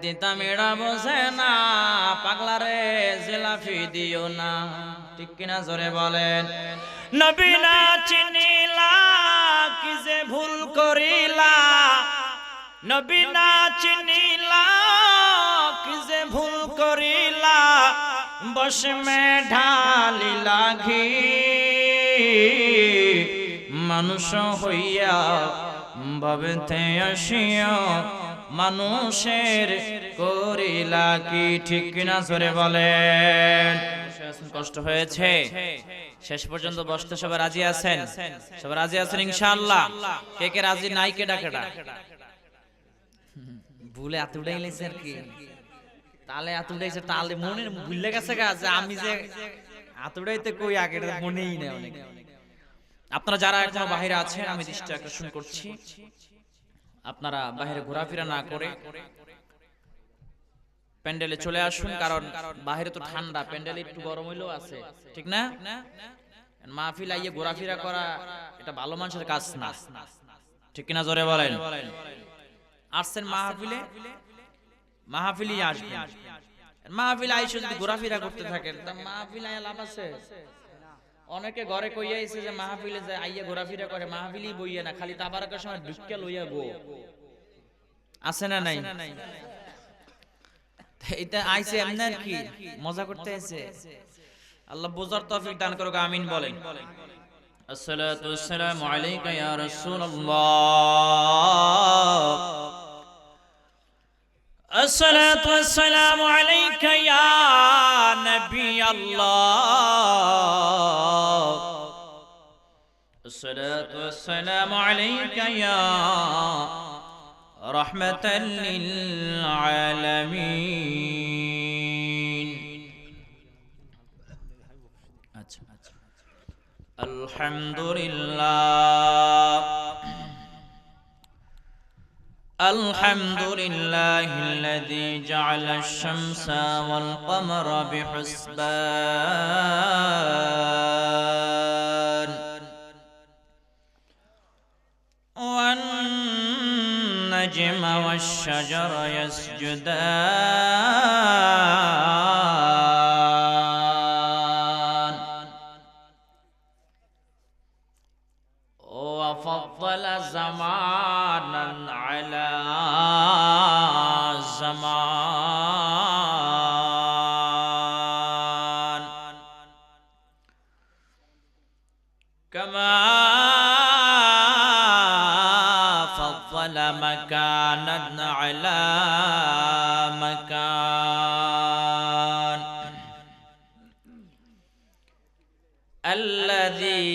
তিতা মেড়া বোঝে না, পাগলারে জিলাফি দিও না। ঠিক কিনা জোরে বলেন। নবী না চিনিলা কি যে ভুল করিলা, নবী না চিনিলা কি যে ভুল করিলা, বসমে ঢালিলা ঘি। মানুষ হইয়া ভাবেতে আসিয়া মানুষের করিলা কি। ঠিক কিনা জোরে বলেন। কষ্ট হয়েছে, শেষ পর্যন্ত বসতে সবাই রাজি আছেন? সবাই রাজি আছেন ইনশাআল্লাহ? কে কে রাজি নাই? কেডা কেডা ভুলে এত উঠাই লেছে আর কি, তালে এত উঠাইছে, তালে মনে ভুলে গেছে গা যে আমি যে এত উঠাইতে কই আগে মনেই নেই। অনেক আপনারা যারা এখনো বাইরে আছেন, আমি দৃষ্টি আকর্ষণ করছি, আপনারা বাইরে ঘোরাফেরা না করে প্যান্ডেলে চলে আসুন। কারণ বাইরে তো ঠান্ডা, প্যান্ডেলে একটু গরম হইলেও আছে, ঠিক না? মাহফিল আইয়ে ঘোরাফেরা করা এটা ভালো মানুষের কাজ না, ঠিক কিনা জোরে বলেন। আসছেন মাহফিলে, মাহফিলই আসবেন। মাহফিল আইসে যদি ঘোরাফেরা করতে থাকেন তা মাহফিল আইয়া লাভ আছে? অনেকে ঘরে কইয়া আইছে যে মাহফিলে যায় আইয়া ঘোরাফেরা করে, মাহফিলই বইয়া না, খালি তাবারকের সময় ঢুকিয়া লইয়া গো। আছে না নাই? এটা আইছে এমনি আর কি, মজা করতে আইছে। আল্লাহ বোঝার তৌফিক দান করুক, আমিন বলেন। আসসালাতু ওয়াসসালামু আলাইকা ইয়া রাসূলুল্লাহ, আসসালাতু ওয়াসসালামু আলাইকা ইয়া নবী আল্লাহ, আসসালাতু ওয়াসসালামু আলাইকা ইয়া রাহমাতাল লিল আলামিন। আচ্ছা, আলহামদুলিল্লাহ, আলহামদুলিল্লাহিল্লাযী জা'আলাশ শামসা ওয়াল কমারা বিহুসবান ওয়ান নাজমা ওয়াশ শাজারা ইয়াসজুদান ওয়া ফাদ্দালা জামানান আলা জামান কামা ফাদ্দালা মাকানান আলা মাকান الذي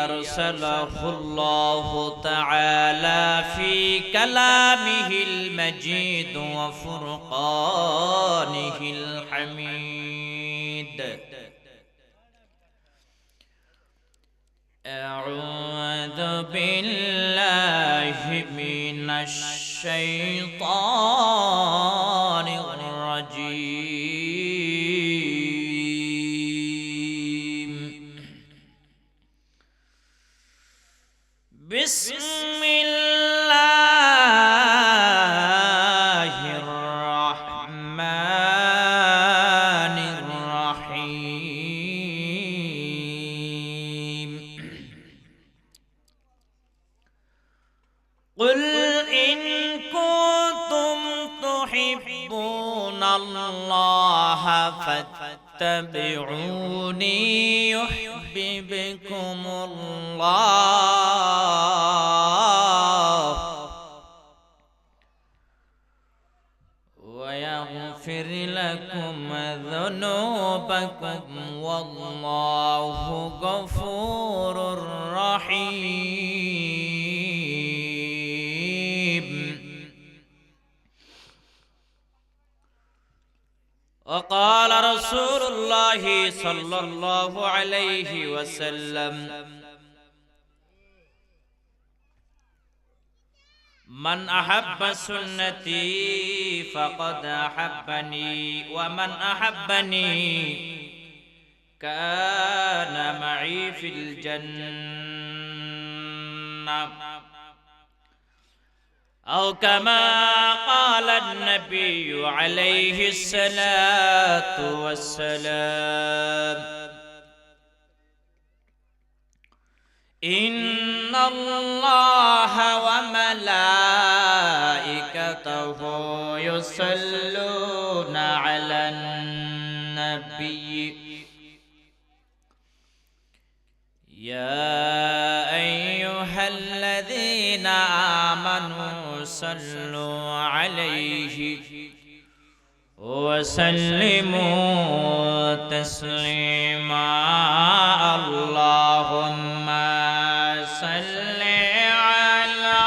أرسله الله تعالى في كلامه المجيد وفرقانه الحميد. أعوذ بالله من الشيطان الرجيم. بسم الله الرحمن الرحيم. قل إن كنتم تحبون الله فاتبعوني يحببكم الله ويغفر لكم ذنوبكم والله غفور رحيم. وقال رسول الله صلى الله عليه وسلم: من أحب سنتي فقد أحبني ومن أحبني كان معي في الجنة. أو كما قال النبي عليه الصلاة والسلام إن الله وملائكته يصلون على النبي يا أيها الذين آمنوا صلوا عليه وسلموا تسليما اللهم صل على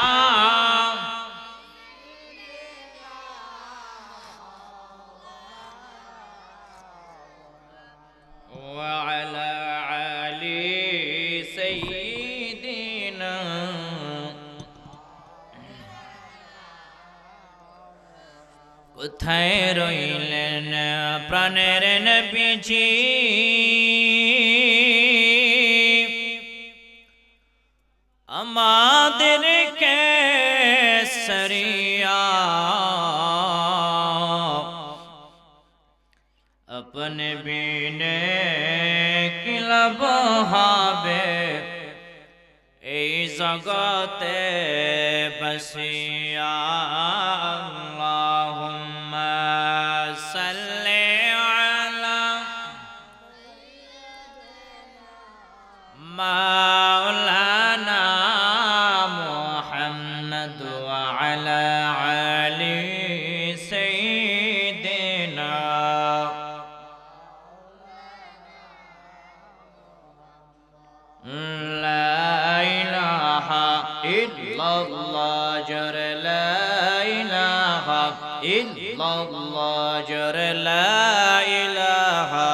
وعلى آل سيدنا কোথায় রইলেন প্রাণের নবীজি আমাদেরকে সরিয়া अपने बिने কি লাভ হবে এই জগতে বসিয়া আল্লাহুম্মা সাল্লি আলা মাওলানা মুহাম্মদ ওয়া আলা আলি সাইয়্যিদিনা illallah jar la ilaha illallah jar la ilaha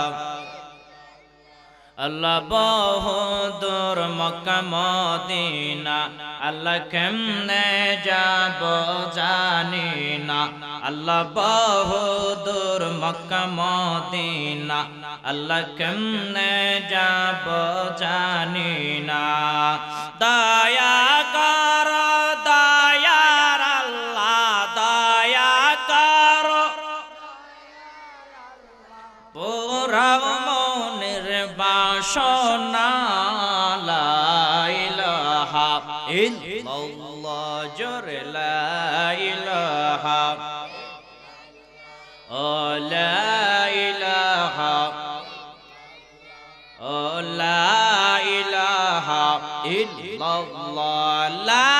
Allah bahudur Makkah Madina Allah kemne jabo janina Allah bahudur Makkah Madina Allah kemne jabo janina daya karo dayar Allah daya karo pura moner বাসনা লা ইলাহা ইল্লাল্লাহ জোরে লা ইলাহা ও লা ইলাহা ও লা ইলাহা ইল্লাল্লাহ লা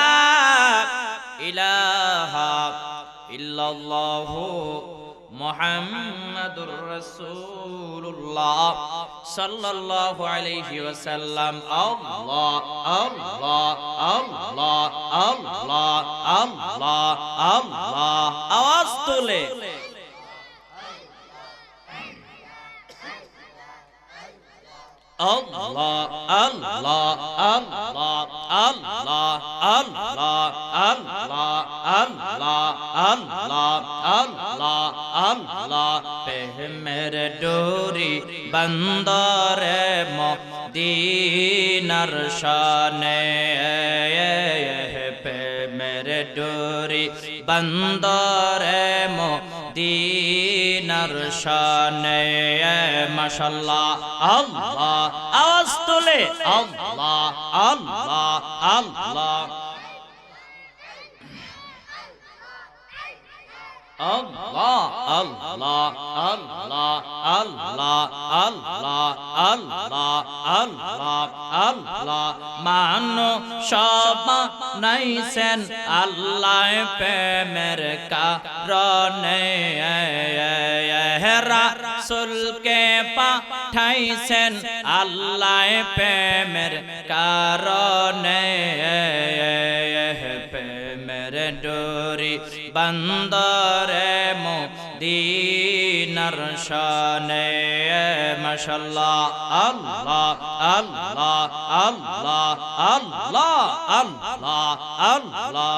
ইলাহা ইল্লাল্লাহ মুহাম্মাদুর রাসূলুল্লাহ সাল্লাল্লাহু আলাইহি ওয়াসাল্লাম আল্লাহ আল্লাহ আল্লাহ আল্লাহ আল্লাহ আল্লাহ আওয়াজ তোলে Allah Allah Allah Allah Allah Allah Allah Allah Allah Allah pe mere dori bandare Madinar shane pe mere dori bandare Madinar shane mashallah Allah আওয়াজ তোলে আল্লাহ আল্লাহ আল্লাহ Allah Allah Allah Allah Allah Allah Allah Allah mano shaba naisen Allah প্রেমের কারণে রাসূল কে পাঠাইছেন আল্লাহ প্রেমের কারণে প্রেমের ডোরি বন্দরে মদিনার শানে মাশাআল্লাহ আল্লাহ আল্লাহ আল্লাহ আল্লাহ আল্লাহ আল্লাহ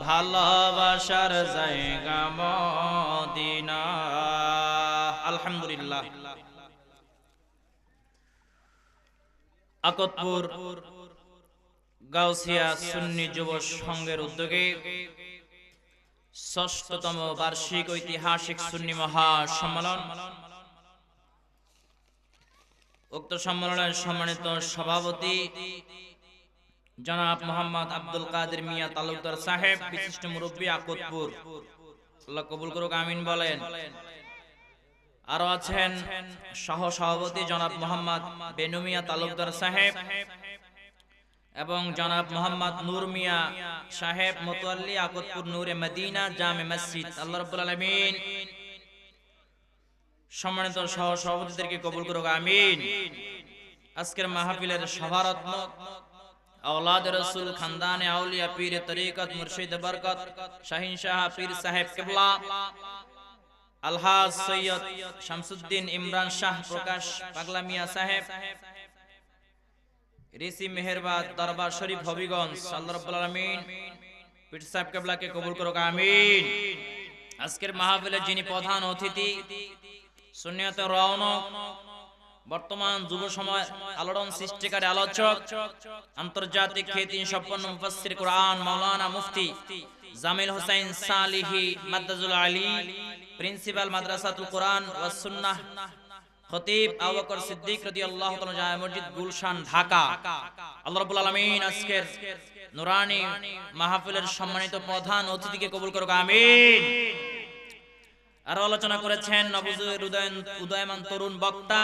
ভালোবাসার জায়গা মদিনা। আলহামদুলিল্লাহ। আকতপুর গাউসিয়া সুন্নি যুব সংঘের উদ্যোগে ৬ষ্ঠতম বার্ষিক ঐতিহাসিক সুন্নি মহাসম্মেলন। উক্ত সম্মেলনের সম্মানিত সভাপতি জনাব মোহাম্মদ আব্দুল কাদের মিয়া তালুকদার সাহেব, বিশিষ্ট মুরব্বী আকতপুর, আল্লাহ কবুল করুক, আমিন বলেন। আরো আছেন সহ সভাপতি জনাব মোহাম্মদ বেনু মিয়া তালুকদার সাহেব এবং জনাব মোহাম্মদ নূর মিয়া সাহেব মুতাওয়াল্লি আকতপুর নূরে মদিনা জামে মসজিদ, আল্লাহ রাব্বুল আলামিন সম্মানিত সহ সভাপতিদেরকে কবুল করুক, আমিন। আজকের মাহফিলের সভারত্ন औलाद रसूल खानदान औलिया पीर तरीकत मुर्शिद बरकत शाहीन शाह पीर साहेब किबला अलहाज सैयद शमसुद्दीन इमरान शाह प्रकाश पागला मिया साहेब ऋषि मेहरबाद दरबार शरीफ हबीगंज, अल्लाह रब्बुल आलामीन पीर साहेब किबला के कबूल करो, आमीन। আজকের মাহফিলে যিনি প্রধান অতিথি, সুন্নিয়তের রওনক, বর্তমান যুব সমাজ আলোড়ন সৃষ্টিকারী আলোচক, আন্তর্জাতিক খ্যাতি সম্পন্ন মুফাসসির কোরআন মাওলানা মুফতি জামিল হোসেন সালিহি মাদ্দাজুল আলী, প্রিন্সিপাল মাদ্রাসাতুল কোরআন ওয়াস সুন্নাহ, খতিব আবু বকর সিদ্দিক রাদিয়াল্লাহু তাআলা জামে মসজিদ গুলশান ঢাকা, আল্লাহ রাব্বুল আলামিন আজকের নুরানি মাহফিলের সম্মানিত প্রধান অতিথিকে কবুল করুক, আমিন। আর আলোচনা করেছেন নবযুগের উদয়মান তরুণ বক্তা,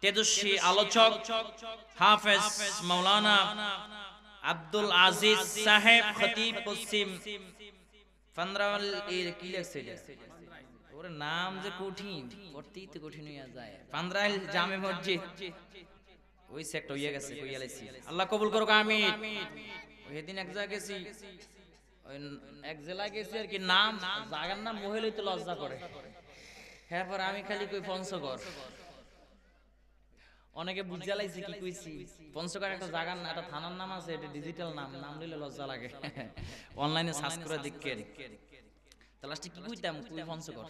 তেজস্বী আলোচক হাফেজ মাওলানা আব্দুল আজিজ সাহেব, খতিব পশ্চিম ফান্দ্রাওয়াল। এর কি লেখছে ওর নাম যে কঠিন, পড়তেই তো কঠিন হয়ে যায়। ফান্দ্রাইল জামে মসজিদ ওই সেক্টর হয়ে গেছে, কইয়া লাইছি, আল্লাহ কবুল করুক, আমিন। ওইদিন এক জায়গায় গেছি, এক জেলা গেছি আর কি, নাম জায়গার নাম মহিলাই তো লজ্জা করে। হ্যাঁ, পরে আমি খালি কই পঞ্চগড়, অনেকে বুঝা লাইছে কি কইছি। পঞ্চগড় একটা জায়গার না, একটা থানার নাম আছে, এটা ডিজিটাল নাম, নাম দিলে লজ্জা লাগে। অনলাইনে সার্চ করে দেখেন, তা লাস্টে কি কইতাম, কই পঞ্চগড়।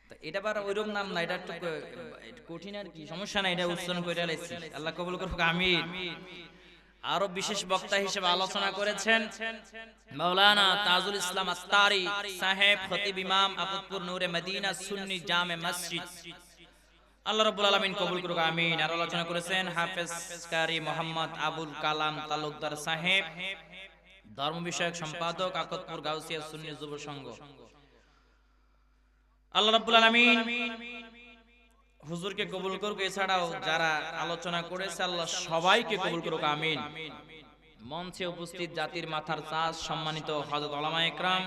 তো এটা বার ওইরকম নাম না, এটা একটু কঠিন আর কি, সমস্যা নাই, এটা উচ্চারণ করে লাইছি, আল্লাহ কবুল করুক, আমিন। আরো বিশেষ বক্তা হিসেবে আলোচনা করেছেন মাওলানা তাজুল ইসলাম আত্তারি সাহেব, খতিব ইমাম আকতপুর নূরে মদিনা সুন্নি জামে মসজিদ, আল্লাহ রাব্বুল আলামিন কবুল করুক, আমিন। আর আলোচনা করেছেন হাফেজ কারি মোহাম্মদ আবুল কালাম তালুকদার সাহেব, ধর্ম বিষয়ক সম্পাদক আকতপুর গাউসিয়া সুন্নি যুব সংঘ, আল্লাহ রাব্বুল আলামিন হুজুরকে কবুল করুক। এছাড়াও যারা আলোচনা করেছে আল্লাহ সবাইকে কবুল করুক, আমিন। মঞ্চে উপস্থিত জাতির মাথার তাজ সম্মানিত হযরত উলামায়ে ইকরাম,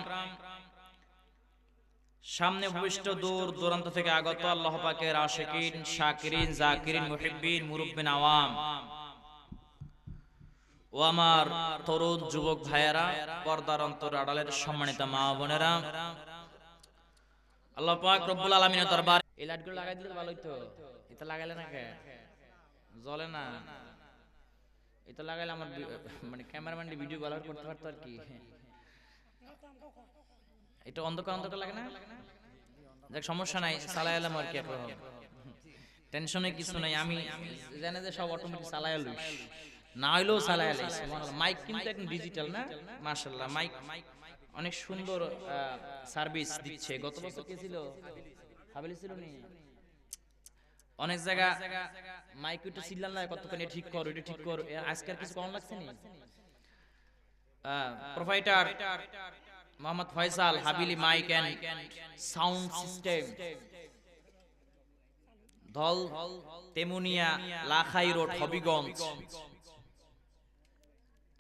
সামনে ভূমিষ্ঠ দূর দূরান্ত থেকে আগত আল্লাহ পাকের আশিকিন, শাকিরিন, জাকিরিন, মুহিব্বিন, মুরব্বিন আওয়াম ও আমার তরুণ যুবক ভাইয়েরা, পর্দার অন্তর আড়ালের সম্মানিত মা বোনেরা, আল্লাহ পাক রব্বুল আলামিনের দরবার। এই লাইটগুলো লাগাই দিলে ভালো হইতো, এটা লাগাইলে না কে জ্বলে না, এটা লাগাইলে আমার মানে ক্যামেরাম্যান ভিডিও ভালো করতে পারতো আর কি। এটা অন্ধকার অন্ধকার লাগে না, দেখ সমস্যা নাই, চালাইলাম আর কি, একরকম টেনশনে কিছু নাই। আমি জানি যে সব অটোমেটিক চালাইলো, না হইলেও চালাইলে। মাইক কিন্তু একদম ডিজিটাল না, মাশাআল্লাহ, মাইক অনেক সুন্দর সার্ভিস দিচ্ছে। গত বছর কে ছিল, হাবিলি ছিল নি, অনেক জায়গা মাইক একটু সিগন্যাল না, কতক্ষণ ঠিক কর, এটা ঠিক কর, আজকাল কিছু কম লাগছে নি। Provider Mohammad Faisal, Habili mic and sound system, Dhal Temuniya Lakhai road Habiganj,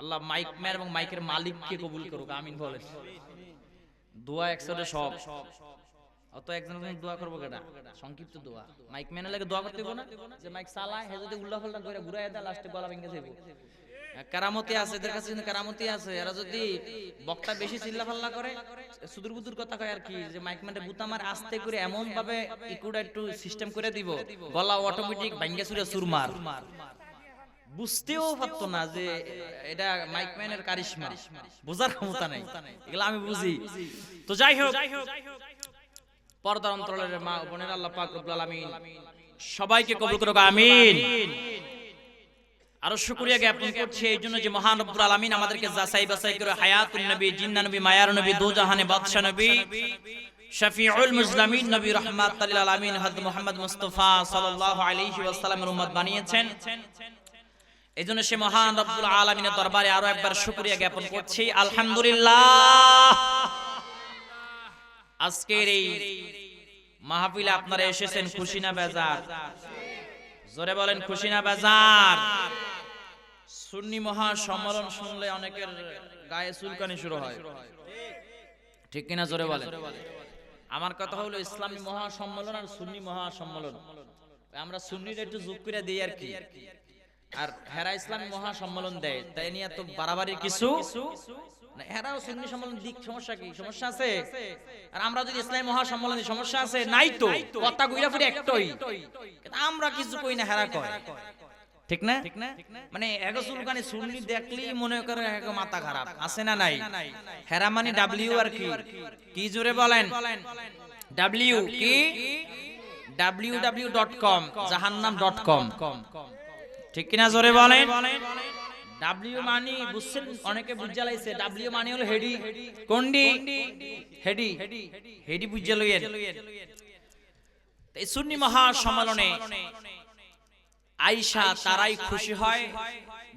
Allah mic man এবং মাইকের মালিককে কবুল করুক, আমিন বলেন। দোয়া একসাথে সব, অত একজনের দোয়া করবো কেটা, সংক্ষিপ্ত দোয়া। মাইক ম্যানের লাগে দোয়া করতে হবে না, যে মাইক চালায় হে যদি উল্টা পাল্টা করে ঘুরাই দেয়, লাস্টে গলা ভেঙে যাবে। কারামতি আছে এদের কাছে, কিন্তু কারামতি আছে, এরা যদি বক্তা বেশি চিল্লা পাল্লা করে, সুদূর বুদুর কথা কয় আর কি, যে মাইক ম্যানটা বুতামার আস্তে করে এমন ভাবে ইকুটা একটু সিস্টেম করে দিব, গলা অটোমেটিক ভেঙে চুরে চুরমার, বুঝতেও পারতো না যে এটা মাইকম্যানের কারিশমা, বোঝার ক্ষমতা নাই, এগুলো আমি বুঝি। তো যাই হোক, পর্দার অন্তরালের মা বোনের আল্লাহ পাক রব্বুল আলামিন সবাইকে কবুল করুক, আমিন। আরো শুকরিয়া জ্ঞাপন করছি এই জন্য যে মহান রব্বুল আলামিন আমাদেরকে যাচাই বাছাই করে হায়াতুন নবী, জিন্নাহ নবী, মায়ার নবী, দোজাহানে বাদশা নবী, শফিউল মুজলামিন নবী, রাহমাতুল লিল আলামিন হযরত মুহাম্মদ মুস্তাফা সাল্লাল্লাহু আলাইহি ওয়াসাল্লামের উম্মত বানিয়েছেন। এইজন্য সে মহান রব্বুল আলামিনের দরবারে আরো একবার শুকরিয়া জ্ঞাপন করছি, আলহামদুলিল্লাহ। আজকের এই মাহফিলে আপনারা এসেছেন খুশি না বেজার? জোরে বলেন খুশি না বেজার? সুন্নি মহা সম্মেলন শুনলে অনেকের গায়ে চুলকানি শুরু হয়, ঠিক কিনা? জোরে বলেন। আমার কথা হলো ইসলামী মহা সম্মেলন আর সুন্নি মহা সম্মেলন, আমরা সুন্নির একটু যোগ করে দিই আর কি, আর হেরা ইসলামী মহা সম্মেলন দেয়, তাই নিয়ে তো বাড়াবাড়ি কিছু না। হেরাও সুন্নি সম্মেলন দিক, সমস্যা কি? সমস্যা আছে? আর আমরা যদি ইসলামী মহা সম্মেলন দিই, সমস্যা আছে? নাই তো, কথা কইরা ফিরে একটাই, আমরা কিছু কই না, হেরা কয়, ঠিক না? মানে এগো চুলকানি সুন্নি দেখলি মনে করে এগো মাথা খারাপ, আছে না নাই? হেরা মানে ডাব্লিউ আর কি, কি জোরে বলেন? ডাব্লিউ কি? www.com, jahannam.com, ঠিক কিনা? জোরে বলেন। ডাব্লিউ মানে বুঝছেন, অনেকে বুঝা লাইছে, ডাব্লিউ মানে হলো হেডি, কোনডি? হেডি, হেডি বুঝা লইয়েন। এই সুন্নি মহা সম্মেলনে আয়েশা তারাই খুশি হয়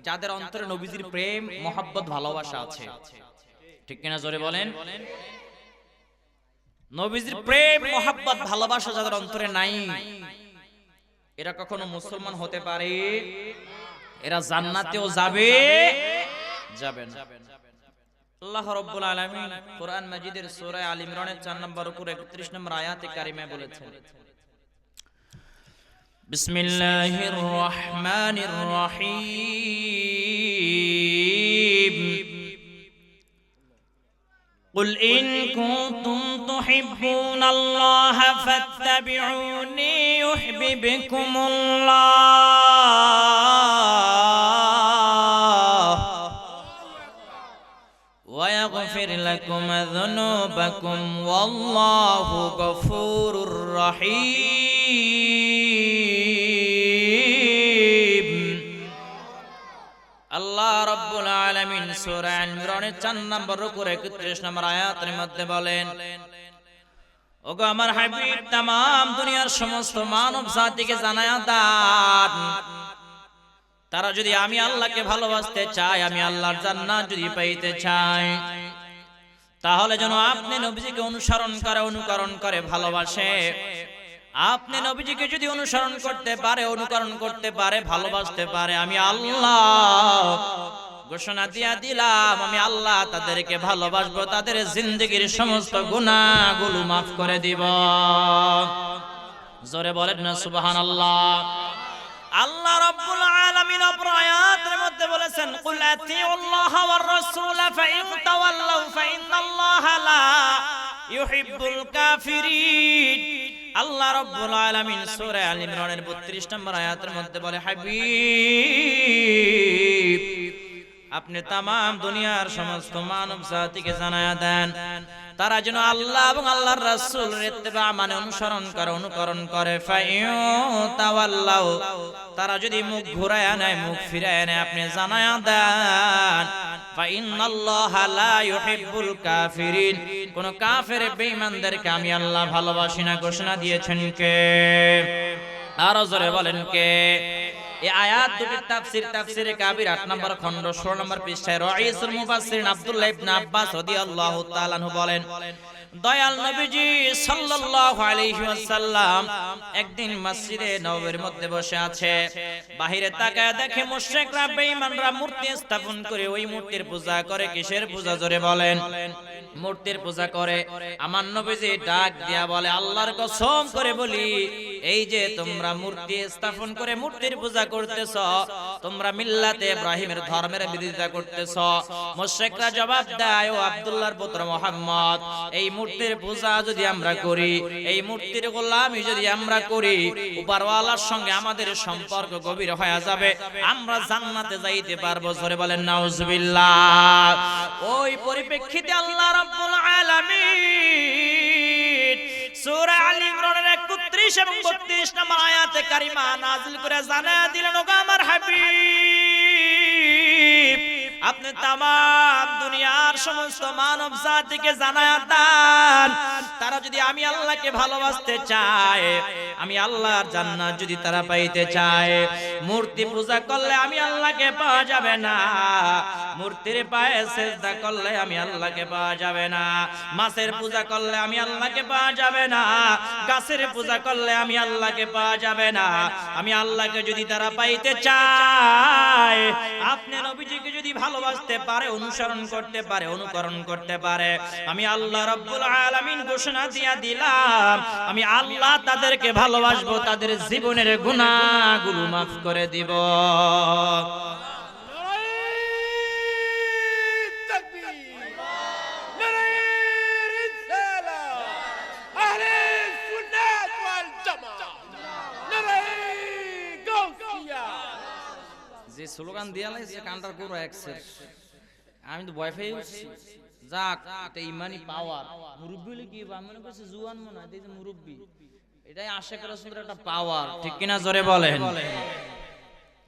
যাদের অন্তরে নবীজির প্রেম, মহব্বত, ভালোবাসা আছে, ঠিক কিনা? জোরে বলেন। নবীজির প্রেম, মহব্বত, ভালোবাসা যাদের অন্তরে নাই, এরা কখনো মুসলমান হতে পারে? এরা জান্নাতেও যাবে না। আল্লাহ রাব্বুল আলামিন কোরআন মাজিদের সূরা আল ইমরানের 4 নম্বর রুকুর 31 নম্বর আয়াতে কারিমায় বলেছেন, বিসমিল্লাহির রহমানির রহিম, قل إن كنتم تحبون الله فاتبعوني يحببكم الله ويغفر لكم ذنوبكم والله غفور رحيم। আল্লাহ রাব্বুল আলামিন সূরা আল ইমরানের 4 নম্বর রুকুর 31 নম্বর আয়াতের মধ্যে বলেন, ওগো আমার হাবিব, तमाम দুনিয়ার সমস্ত মানব জাতিকে জানায়া দেন, তারা যদি আমি আল্লাহকে ভালোবাসতে চায়, আমি আল্লাহর জান্নাত যদি পাইতে চায়, তাহলে যেন আপনি নবীজিকে অনুকরণ করে ভালোবাসে। আপনি নবীজিকে যদি অনুসরণ করতে পারে, অনুকরণ করতে পারে, ভালোবাসতে পারে, আমি আল্লাহ ঘোষণা দিয়া দিলাম, আমি আল্লাহ তাদেরকে ভালোবাসবো, তাদের জিন্দেগীর সমস্ত গুনাহগুলো মাফ করে দিব। জোরে বলেন না সুবহানাল্লাহ। আল্লাহ রাব্বুল আলামিন অপর আয়াতের মধ্যে বলেছেন, কুল আতিউল্লাহ ওয়ার রাসূল ফাইন তাওয়াল্লাউ ফাইন্নাল্লাহা লা ইউহিব্বুল কাফিরিন। আল্লাহ রাব্বুল আলামিন সূরা আল ইমরানের 32 নম্বর আয়াতের মধ্যে বলে, হাবিব, আপনি তামাম দুনিয়ার সমস্ত মানব জাতিকে জানায়া দেন, তারা যেন আল্লাহ এবং আল্লাহর রাসূলের ইত্তেবা মানে অনুকরণ করে। ফাইউ তাওয়াল্লাউ, তারা যদি মুখ ঘুরায়া নেয়, মুখ ফিরায়া নেয়, আপনি জানায়া দেন, ফাইন্নাল্লাহা লা ইউহিব্বুল কাফিরিন, কোন কাফের বেঈমানদেরকে আমি আল্লাহ ভালোবাসি না। ঘোষণা দিয়েছেন কে? আরো জোরে বলেন কে? এই আয়াত দুটির তাফসীর তাফসীরে কাবির 8 নম্বর খণ্ড 16 নম্বর পৃষ্ঠায় রাইসুল মুফাসসিরিন আব্দুল্লাহ ইবনে আব্বাস রাদিয়াল্লাহু তাআলা আনহু বলেন, দয়াল নবীজি সাল্লাল্লাহু আলাইহি ওয়াসাল্লাম একদিন মসজিদে নববীর মধ্যে বসে আছে, বাহিরে তাকায় দেখে মুশরিকরা, বেঈমানরা মূর্তি স্থাপন করে ওই মূর্তির পূজা করে। কিসের পূজা? জোরে বলেন। মূর্তির পূজা করে। আমার নবীজি ডাক দিয়া বলে, আল্লাহর কসম করে বলি, এই যে তোমরা মূর্তি স্থাপন করে মূর্তির পূজা করতেছ, তোমরা মিল্লাতে ইব্রাহিমের ধর্মের বিরোধিতা করতেছ। মুশরিকরা জবাব দেয়, ও আব্দুল্লাহর পুত্র মুহাম্মদ, এই মূর্তির পূজা যদি আমরা করি, এই মূর্তির গোলামি যদি আমরা করি, উপরওয়ালার সঙ্গে আমাদের সম্পর্ক গভীর হয়ে যাবে, আমরা জান্নাতে যাইতে পারবো। জোরে বলেন নাউজুবিল্লাহ। ওই পরিপ্রেক্ষিতে আল্লাহ রাব্বুল আলামিন সূরা আল ইমরানের 31 এবং 32 নম্বর আয়াতে কারিমা নাযিল করে জানায়া দিলেন, ওগো আমার হাবিব, আপনি তাম দুনিয়ার সমস্ত মানব জাতিকে জানায়া দেন, তারা যদি আমি আল্লাহকে ভালোবাসতে চায়, আমি আল্লাহর জান্নাত যদি তারা পাইতে চায়, মূর্তি পূজা করলে আমি আল্লাহকে পাওয়া যাবে না, মূর্তির পায়ে সিজদা করলে আমি আল্লাহকে পাওয়া যাবে না, মাছের পূজা করলে আমি আল্লাহকে পাওয়া যাবে না, গাছের পূজা করলে আমি আল্লাহকে পাওয়া যাবে না। আমি আল্লাহকে যদি তারা পাইতে চায়, আপনি নবীজিকে যদি ভালোবাসতে পারে, অনুসরণ করতে পারে, অনুকরণ করতে পারে, আমি আল্লাহ রাব্বুল আলামিন ঘোষণা দিয়া দিলাম, আমি আল্লাহ তাদেরকে ভালোবাসবো, তাদের জীবনের গুনাহগুলো মাফ করে দিব। যে স্লোগান দিয়া লাইছে কান্টার করো এক্সের, আমি তো ভয় পেয়ে উঠছি। যাক, এটা ইমানি পাওয়ার। মুরব্বি হলে কি আমি মনে করছি জুয়ান মনে হয়, এই যে মুরব্বি, এটাই আশিক রাসূলের একটা পাওয়ার, ঠিক কিনা জোরে বলেন।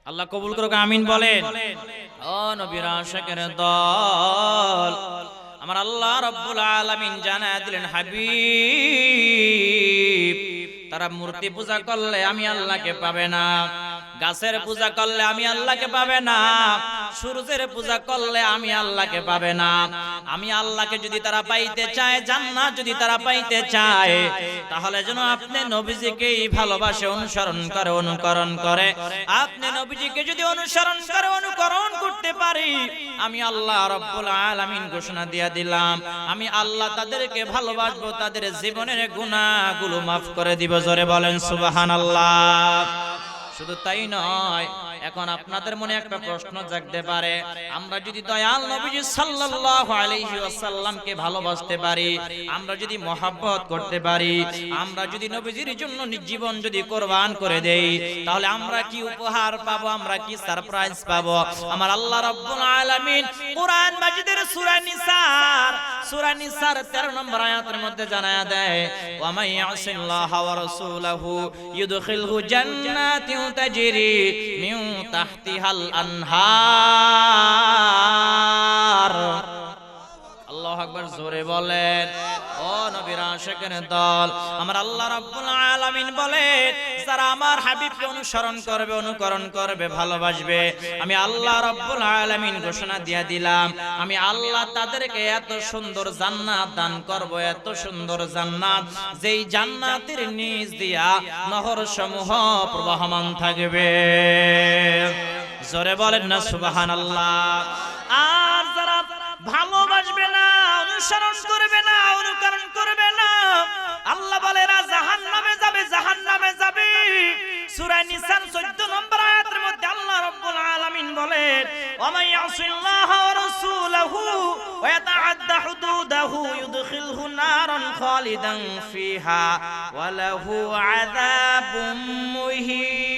আল্লাহ কবুল করুক, আমিন বলেন। ও নবীর আশিকের দল, আমার আল্লাহ রাব্বুল আলামিন জানায়া দিলেন, হাবিব, তারা মূর্তি পূজা করলে আমি আল্লাহকে পাবে না, গাছের পূজা করলে আমি আল্লাহকে পাবে না, সূর্যের পূজা করলে আমি আল্লাহকে পাবে না। আমি আল্লাহকে যদি তারা পাইতে চায়, জান্নাত যদি তারা পাইতে চায়, তাহলে যেন আপনি নবীজিকেই ভালোবাসে, অনুসরণ করে, অনুকরণ করে। আপনি নবীজিকে যদি অনুসরণ করে, অনুকরণ করতে পারি, আমি আল্লাহ রাব্বুল আলামিন ঘোষণা দিয়া দিলাম, আমি আল্লাহ তাদেরকে ভালোবাসবো, তাদের জীবনের গুনাহগুলো মাফ করে দিব। জোরে বলেন সুবহানাল্লাহ। শুধু তাই নয়, এখন আপনাদের মনে একটা প্রশ্ন জাগতে পারে, আমরা যদি দয়াল নবীজি সাল্লাল্লাহু আলাইহি ওয়াসাল্লামকে ভালোবাসতে পারি, আমরা যদি মহব্বত করতে পারি, আমরা যদি নবীজির জন্য জীবন যদি কোরবান করে দেই, তাহলে আমরা কি উপহার পাবো, আমরা কি সারপ্রাইজ পাবো? আমার আল্লাহ রাব্বুল আলামিন কোরআন মাজিদের সূরা নিসার 13 নম্বর আয়াতের মধ্যে জানায়া দেয়, ওয়া মান ইয়াসিল্লাহা ওয়া রাসূলাহু ইউদখিলহু জান্নাতিন তাজরি মিন তাহতিহাল আনহার। আল্লাহু আকবার, জোরে বলেন। ও নবীর আশিকের দল, আমার আল্লাহ রাব্বুল আলামিন বলে, যারা আমার হাবিবকে অনুসরণ করবে, অনুকরণ করবে, ভালোবাসবে, আমি আল্লাহ রাব্বুল আলামিন ঘোষণা দিয়া দিলাম, আমি আল্লাহ তাদেরকে এত সুন্দর জান্নাত দান করব, এত সুন্দর জান্নাত, যেই জান্নাতের নিচ দিয়া নহর সমূহ প্রবাহমান থাকবে। জোরে বলেন না সুবহানাল্লাহ। আর যারা ভালোবাসবে না, অনুসরণ করবে না, অনুকরণ করবে না, আল্লাহ বলে এরা জাহান্নামে যাবে, জাহান্নামে যাবে। সূরা নিসা 14 নম্বর আয়াতের মধ্যে আল্লাহ রাব্বুল আলামিন বলেন, ওয়া মান ইয়াসিল্লাহা ওয়া রাসূলাহু ওয়া ইয়াতাআদ্দা হুদুদাহু ইউদখিলহু নারান খালিদান ফিহা ওয়া লাহু আযাবুম মুহিন।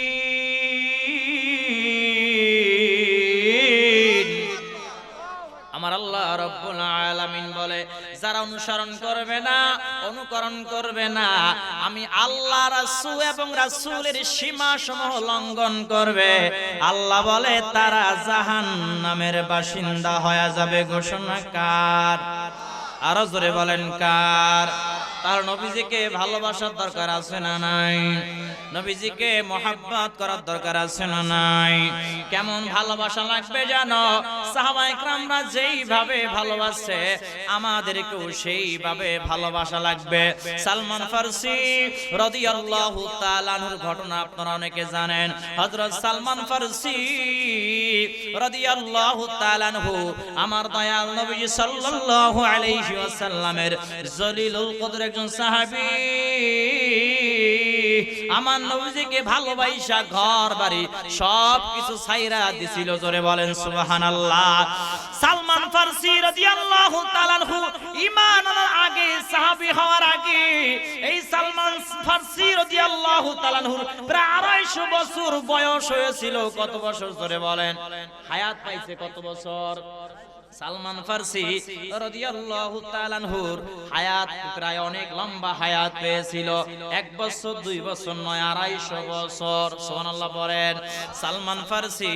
আমার আল্লাহ রাব্বুল আলামিন বলে, যারা অনুসরণ করবে না, অনুকরণ করবে না, আমি আল্লাহ রাসূল এবং রাসূলের সীমা সমূহ লঙ্ঘন করবে, আল্লাহ বলে তারা জাহান্নামের বাসিন্দা হয়ে যাবে। ঘোষণা কার? আরো জোরে বলেন কার? তার নবীজিকে ভালোবাসার দরকার আছে না নাই? নবীজিকে মহব্বত করার দরকার আছে না নাই? কেমন ভালোবাসা লাগবে জানো? সাহাবায়ে কেরামরা যেইভাবে ভালোবাসে, আমাদেরকেও সেইভাবে ভালোবাসা লাগবে। সালমান ফারসি রাদিয়াল্লাহু তাআলা আনহুর ঘটনা আপনারা অনেকে জানেন। হযরত সালমান ফারসি রাদিয়াল্লাহু তাআলা আনহু আমার দয়াল নবীজি সাল্লাল্লাহু আলাইহি ওয়াসাল্লামের জলিলুল কদর একজন সাহাবী। আমার নবীজিকে ভালোবাসা ঘর বাড়ি সব কিছু ছাইরা দিছিল। জোরে বলেন সুবহানাল্লাহ। সালমান ফারসি রাদিয়াল্লাহু তাআলা আনহু ঈমান আনার আগে, সাহাবী হওয়ার আগে, এই সালমান ফারসি রাদিয়াল্লাহু তাআলা আনহুর প্রায় 250 বছর বয়স হয়েছিল। কত বছর জোরে বলেন? হায়াত পাইছে কত বছর? সালমান ফারসি রাদিয়াল্লাহু তাআলা আনহুর হায়াত প্রায় অনেক লম্বা হায়াত পেয়েছিল। 1 বছর 2 বছর নয়, 250 বছর। সুবহানাল্লাহ পড়েন। সালমান ফারসি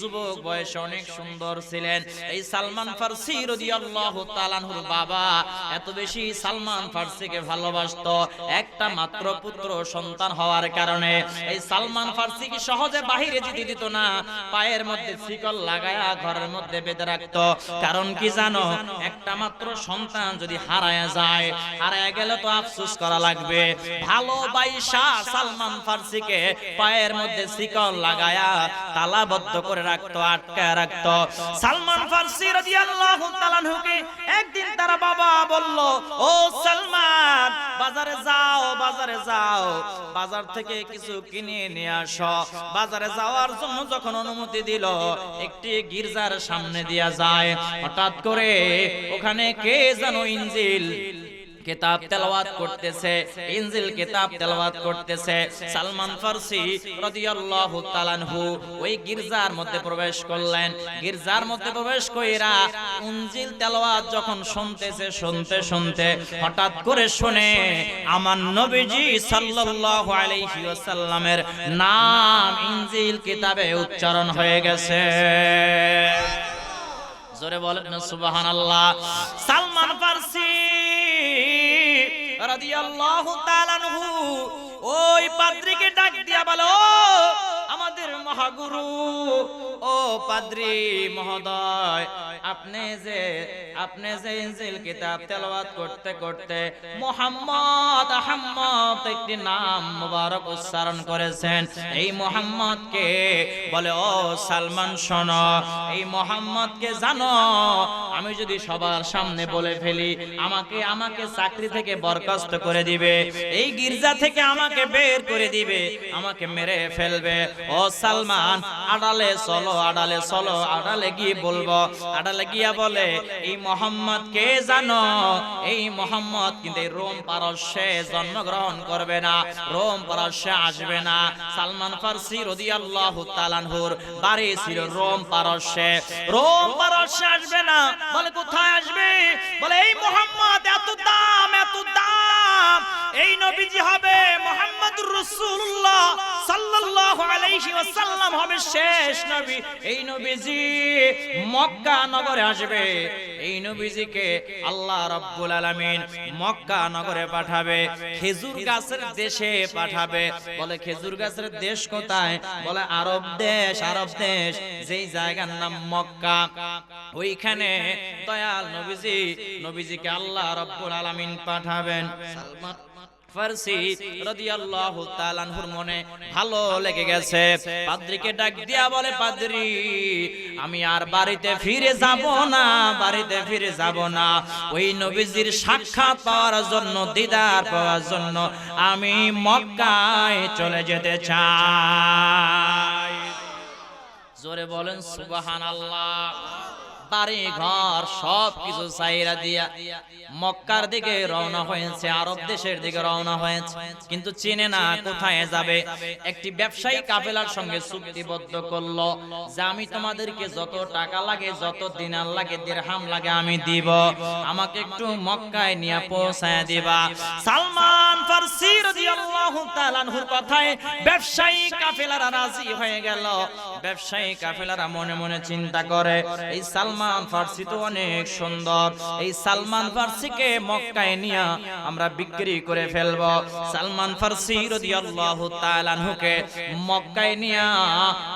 যুবক বয়সে অনেক সুন্দর ছিলেন। এই সালমান ফারসি রাদিয়াল্লাহু তাআলা আনহুর বাবা এত বেশি সালমান ফারসিকে ভালোবাসতো, একটা মাত্র পুত্র সন্তান হওয়ার কারণে এই সালমান ফারসিকে সহজে বাহিরে যেতে দিত না, পায়ের মধ্যে শিকল লাগায়া ঘরের মধ্যে বেঁধে রাখতো। কারণ কি জানো, একটা মাত্র সন্তান যদি হারায় যায়, হারায় গেলে তো আফসোস করা লাগবে। ভালোবাসা সালমান ফারসিকে পায়ের মধ্যে শিকল লাগায়া তালাবদ্ধ করে রাখতো, আটকায় রাখতো। সালমান ফারসি রাদিয়াল্লাহু তাআলা আনহুকে একদিন তার বাবা বলল, ও সালমান, বাজারে যাও, বাজারে যাও, বাজার থেকে কিছু কিনে নিয়ে আসো। বাজারে যাওয়ার জন্য যখন অনুমতি দিল, একটি গির্জার সামনে দিয়া যায়, হঠাৎ করে ওখানে কে যেন ইনজিল কিতাব তেলাওয়াত করতেছে, ইনজিল কিতাব তেলাওয়াত করতেছে। সালমান ফারসি রাদিয়াল্লাহু তাআলা আনহু ওই গির্জার মধ্যে প্রবেশ করলেন। গির্জার মধ্যে প্রবেশ কইরা ইনজিল তেলাওয়াত যখন শুনতেছে, শুনতে শুনতে হঠাৎ করে শুনে আমার নবীজি সাল্লাল্লাহু আলাইহি ওয়াসাল্লামের নাম ইনজিল কিতাবে উচ্চারণ হয়ে গেছে। জোরে বলেন না সুবহানাল্লাহ। সালমান ফারসি রাদিয়াল্লাহু তাআলা আনহু ওই পাদ্রীকে ডাক দিয়া বলো, আমাদের মহাগুরু, ও পাদ্রী মহোদয়, আপনি যে ইনজিল কিতাব তেলাওয়াত করতে করতে মুহাম্মদ আহমদ একটি নাম মুবারক উচ্চারণ করেছেন, এই মুহাম্মদকে বলে, ও সালমান শোনো, এই মুহাম্মদকে জানো, আমি যদি সবার সামনে বলে ফেলি আমাকে চাকরি থেকে বরখাস্ত করে দিবে, এই গির্জা থেকে আমাকে বের করে দিবে, আমাকে মেরে ফেলবে। ও সালমান, আড়ালে চলো, আড়ালে চলো। আড়ালে গিয়ে বলবো, আড়ালে গিয়া বলে, এই মুহাম্মদ কে জানো, এই মুহাম্মদ কিন্তু রোম পারস্যে জন্মগ্রহণ করবে না, রোম পারস্যে আসবে না। সালমান ফারসি রাদিয়াল্লাহু তাআলা আনহুর বাড়ি ছিল রোম পারস্যে। রোম পারস্যে আসবে না বলে কোথায় আসবে? বলে এই মুহাম্মদ এত দাম, এত দাম, এই নবীজি হবে মুহাম্মদুর রাসূলুল্লাহ সাল্লাল্লাহু আলাইহি ওয়াসাল্লাম হবে শেষ নবী। এই নবীজি মক্কা নগরে আসবে, এই নবীজিকে আল্লাহ রাব্বুল আলামিন মক্কা নগরে পাঠাবে, খেজুর গাছের দেশে পাঠাবে। বলে খেজুর গাছের দেশ কোথায়? বলে আরব দেশ, আরব দেশ, যেই জায়গার নাম মক্কা, ওইখানে দয়াল নবীজিকে আল্লাহ রাব্বুল আলামিন পাঠাবেন। সালমান ফারসি রাদিয়াল্লাহু তাআলা আনহুর মনে ভালো লেগে গেছে। পাদ্রীকে ডাক দিয়া বলে, পাদ্রী, আমি আর বাড়িতে ফিরে যাব না, বাড়িতে ফিরে যাব না, ওই নবীজির সাক্ষাৎ পাওয়ার জন্য, দিদার পাওয়ার জন্য আমি মক্কায় চলে যেতে চাই। জোরে বলেন সুবহানাল্লাহ। বাড়ি ঘর সব কিছু ছাইরা দিয়া মক্কার দিকে রওনা হয়েছে, আরব দেশের দিকে রওনা হয়েছে, কিন্তু চিনে না কোথায় যাবে। একটি ব্যবসায়ী কাফেলার সঙ্গে চুক্তিবদ্ধ করলো যে আমি তোমাদেরকে যত টাকা লাগে, যত দিনার লাগে, দিরহাম লাগে আমি দিব, আমাকে একটু মক্কায় নিয়ে পৌঁছায় দিবা। সালমান ফারসি রাদিয়াল্লাহু তাআলা আনহুর কথায় ব্যবসায়ী কাফেলারা রাজি হয়ে গেল। ব্যবসায়ী কাফেলারা মনে মনে চিন্তা করে, এই সালমান ফারসি তো অনেক সুন্দর, এই সালমান ফারসিকে মক্কায় নিয়ে আমরা বিক্রি করে ফেলব। সালমান ফারসি রাদিয়াল্লাহু তাআলা আনহুকে মক্কায় নিয়ে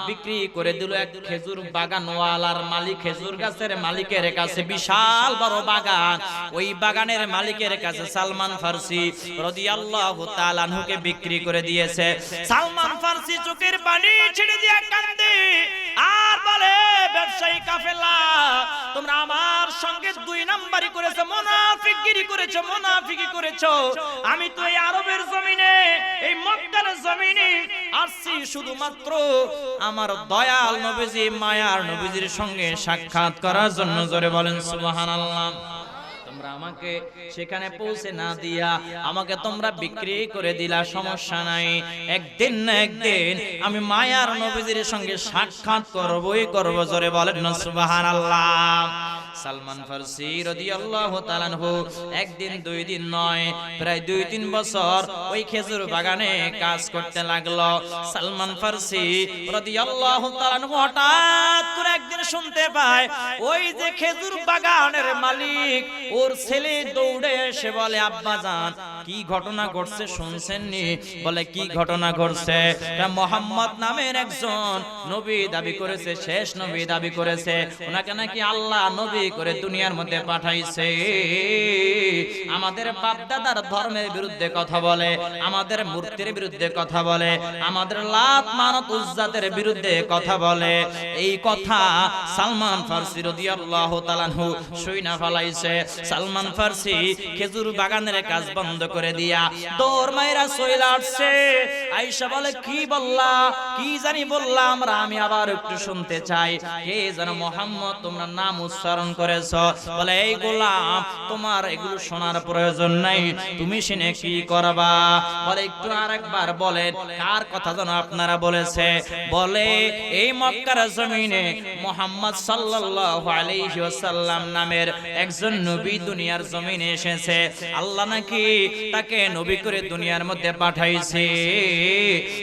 বিক্রি করে দিল এক খেজুর বাগানওয়ালার মালিক, খেজুর গাছের মালিকের কাছে, বিশাল বড় বাগান, ওই বাগানের মালিকের কাছে সালমান ফারসি রাদিয়াল্লাহু তাআলা আনহুকে বিক্রি করে দিয়েছে। সালমান ফারসি চোখের পানি ছেড়ে দিয়ে কাঁদে আর বলে, ব্যবসায়ী কাফেলা, তোমরা আমার সঙ্গে দুই নাম্বারি করেছো, মুনাফিকগিরি করেছো, মুনাফিকি করেছো। আমি তো এই আরবের জমিনে, এই মক্কার জমিনে আসছি শুধুমাত্র আমার দয়াল নবীজি, মায়ার নবীজির সঙ্গে সাক্ষাৎ করার জন্য। জোরে বলেন সুবহানাল্লাহ। তোমরা আমাকে সেখানে পৌঁছে না দিয়া আমাকে তোমরা বিক্রি করে দিলা, সমস্যা নাই, একদিন না একদিন আমি মায়ার নবীজির সঙ্গে সাক্ষাৎ করবই করব। জোরে বলেন না সুবহানাল্লাহ। সালমান ফারসি রাদিয়াল্লাহু তাআলা আনহু একদিন দুই দিন নয়, প্রায় 2-3 বছর ওই খেজুর বাগানে কাজ করতে লাগলো। সালমান ফারসি রাদিয়াল্লাহু তাআলা আনহু হঠাৎ করে একদিন শুনতে পায় ওই যে খেজুর বাগানের মালিক, ওর ছেলে দৌড়ে এসে বলে, আব্বা জান কি ঘটনা ঘটছে শুনছেন নি? বলে কি ঘটনা ঘটছে? মুহাম্মদ নামের একজন নবী দাবি করেছে, শেষ নবী দাবি করেছে, ওনাকে নাকি আল্লাহ নবী করে দুনিয়ার মধ্যে পাঠাইছে। আমাদের বাপ দাদার ধর্মের বিরুদ্ধে কথা বলে, আমাদের মূর্তির বিরুদ্ধে কথা বলে, আমাদের লাত মানত উজ্জাতের বিরুদ্ধে কথা বলে। এই কথা সালমান ফারসি রাদিয়াল্লাহু তাআলা আনহু শুইনা ফলাইছে। সালমান ফারসি খেজুর বাগানের কাজ বন্ধ করে দিয়া দৌড় মাইরা চলে আসছে। আয়েশা বলে, কি বললা? কি জানি বললা আমরা, আমি আবার একটু শুনতে চাই। কে যেন মুহাম্মদ তোমরা নাম উচ্চারণ করেছ। বলে, এই গোলাম তোমার এগুলো শোনার প্রয়োজন নাই, তুমি শুনে কি করবা? বলে, একটু আরেকবার বলেন কার কথা যেন আপনারা বলেছে? বলে, এই মক্কার জমিনে মুহাম্মদ সাল্লাল্লাহু আলাইহি ওয়াসাল্লাম নামের একজন নবী দুনিয়ার জমিনে এসেছে, আল্লাহ নাকি তাকে নবী করে দুনিয়ার মধ্যে পাঠাইছে।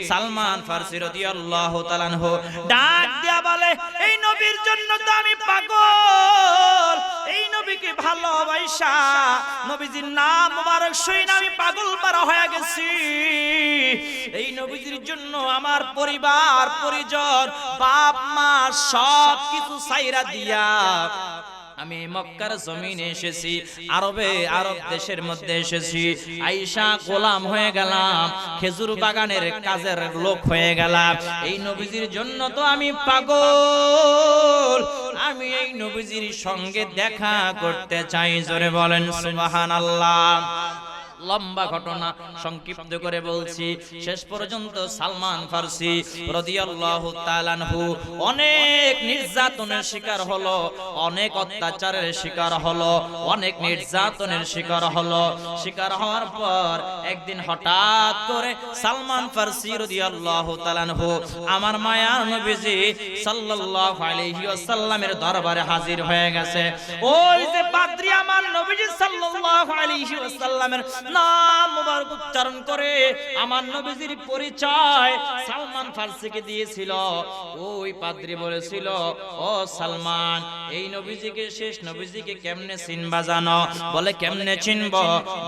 সালমান ফারসি রাদিয়াল্লাহু তাআলা আনহু ডাক দিয়া বলে, এই নবীর জন্য তো আমি পাগল, এই নবীকে ভালোবাসা নবীজির নাম মুবারক শুনে আমি পাগল পারা হয়ে গেছি। এই নবীজির জন্য আমার পরিবার পরিজন বাপ মা সব কিছু ছাইরা দিয়া আমি মক্কার জমিনে এসেছি, আরব দেশের মধ্যে এসেছি। আয়েশা গোলাম হয়ে গেলাম, খেজুর বাগানের কাজের লোক হয়ে গেলাম। এই নবীজির জন্য তো আমি পাগল, আমি এই নবীজির সঙ্গে দেখা করতে চাই। জোরে বলেন সুবহানাল্লাহ। লম্বা ঘটনা সংক্ষিপ্ত করে বলছি। শেষ পর্যন্ত সালমান ফারসি রাদিয়াল্লাহু তাআলা আনহু অনেক নির্যাতনের শিকার হলো, অনেক অত্যাচারের শিকার হলো, অনেক নির্যাতনের শিকার হলো। শিকার হওয়ার পর একদিন হঠাৎ করে সালমান ফারসি রাদিয়াল্লাহু তাআলা আনহু আমার মায়ার নবীজি সাল্লাল্লাহু আলাইহি ওয়াসাল্লামের দরবারে হাজির হয়ে গেছে। ওই যে পাদ্রী আমার নবীজি সাল্লাল্লাহু আলাইহি ওয়াসাল্লামের নাম মুবারক উচ্চারণ করে আমার নবীজির পরিচয় সালমান ফারসিকে দিয়েছিল। ওই পাদ্রী বলেছিল, ও সালমান, এই নবীজিকে, শেষ নবীজিকে কেমনে চিনবা জানো? বলে, কেমনে চিনব?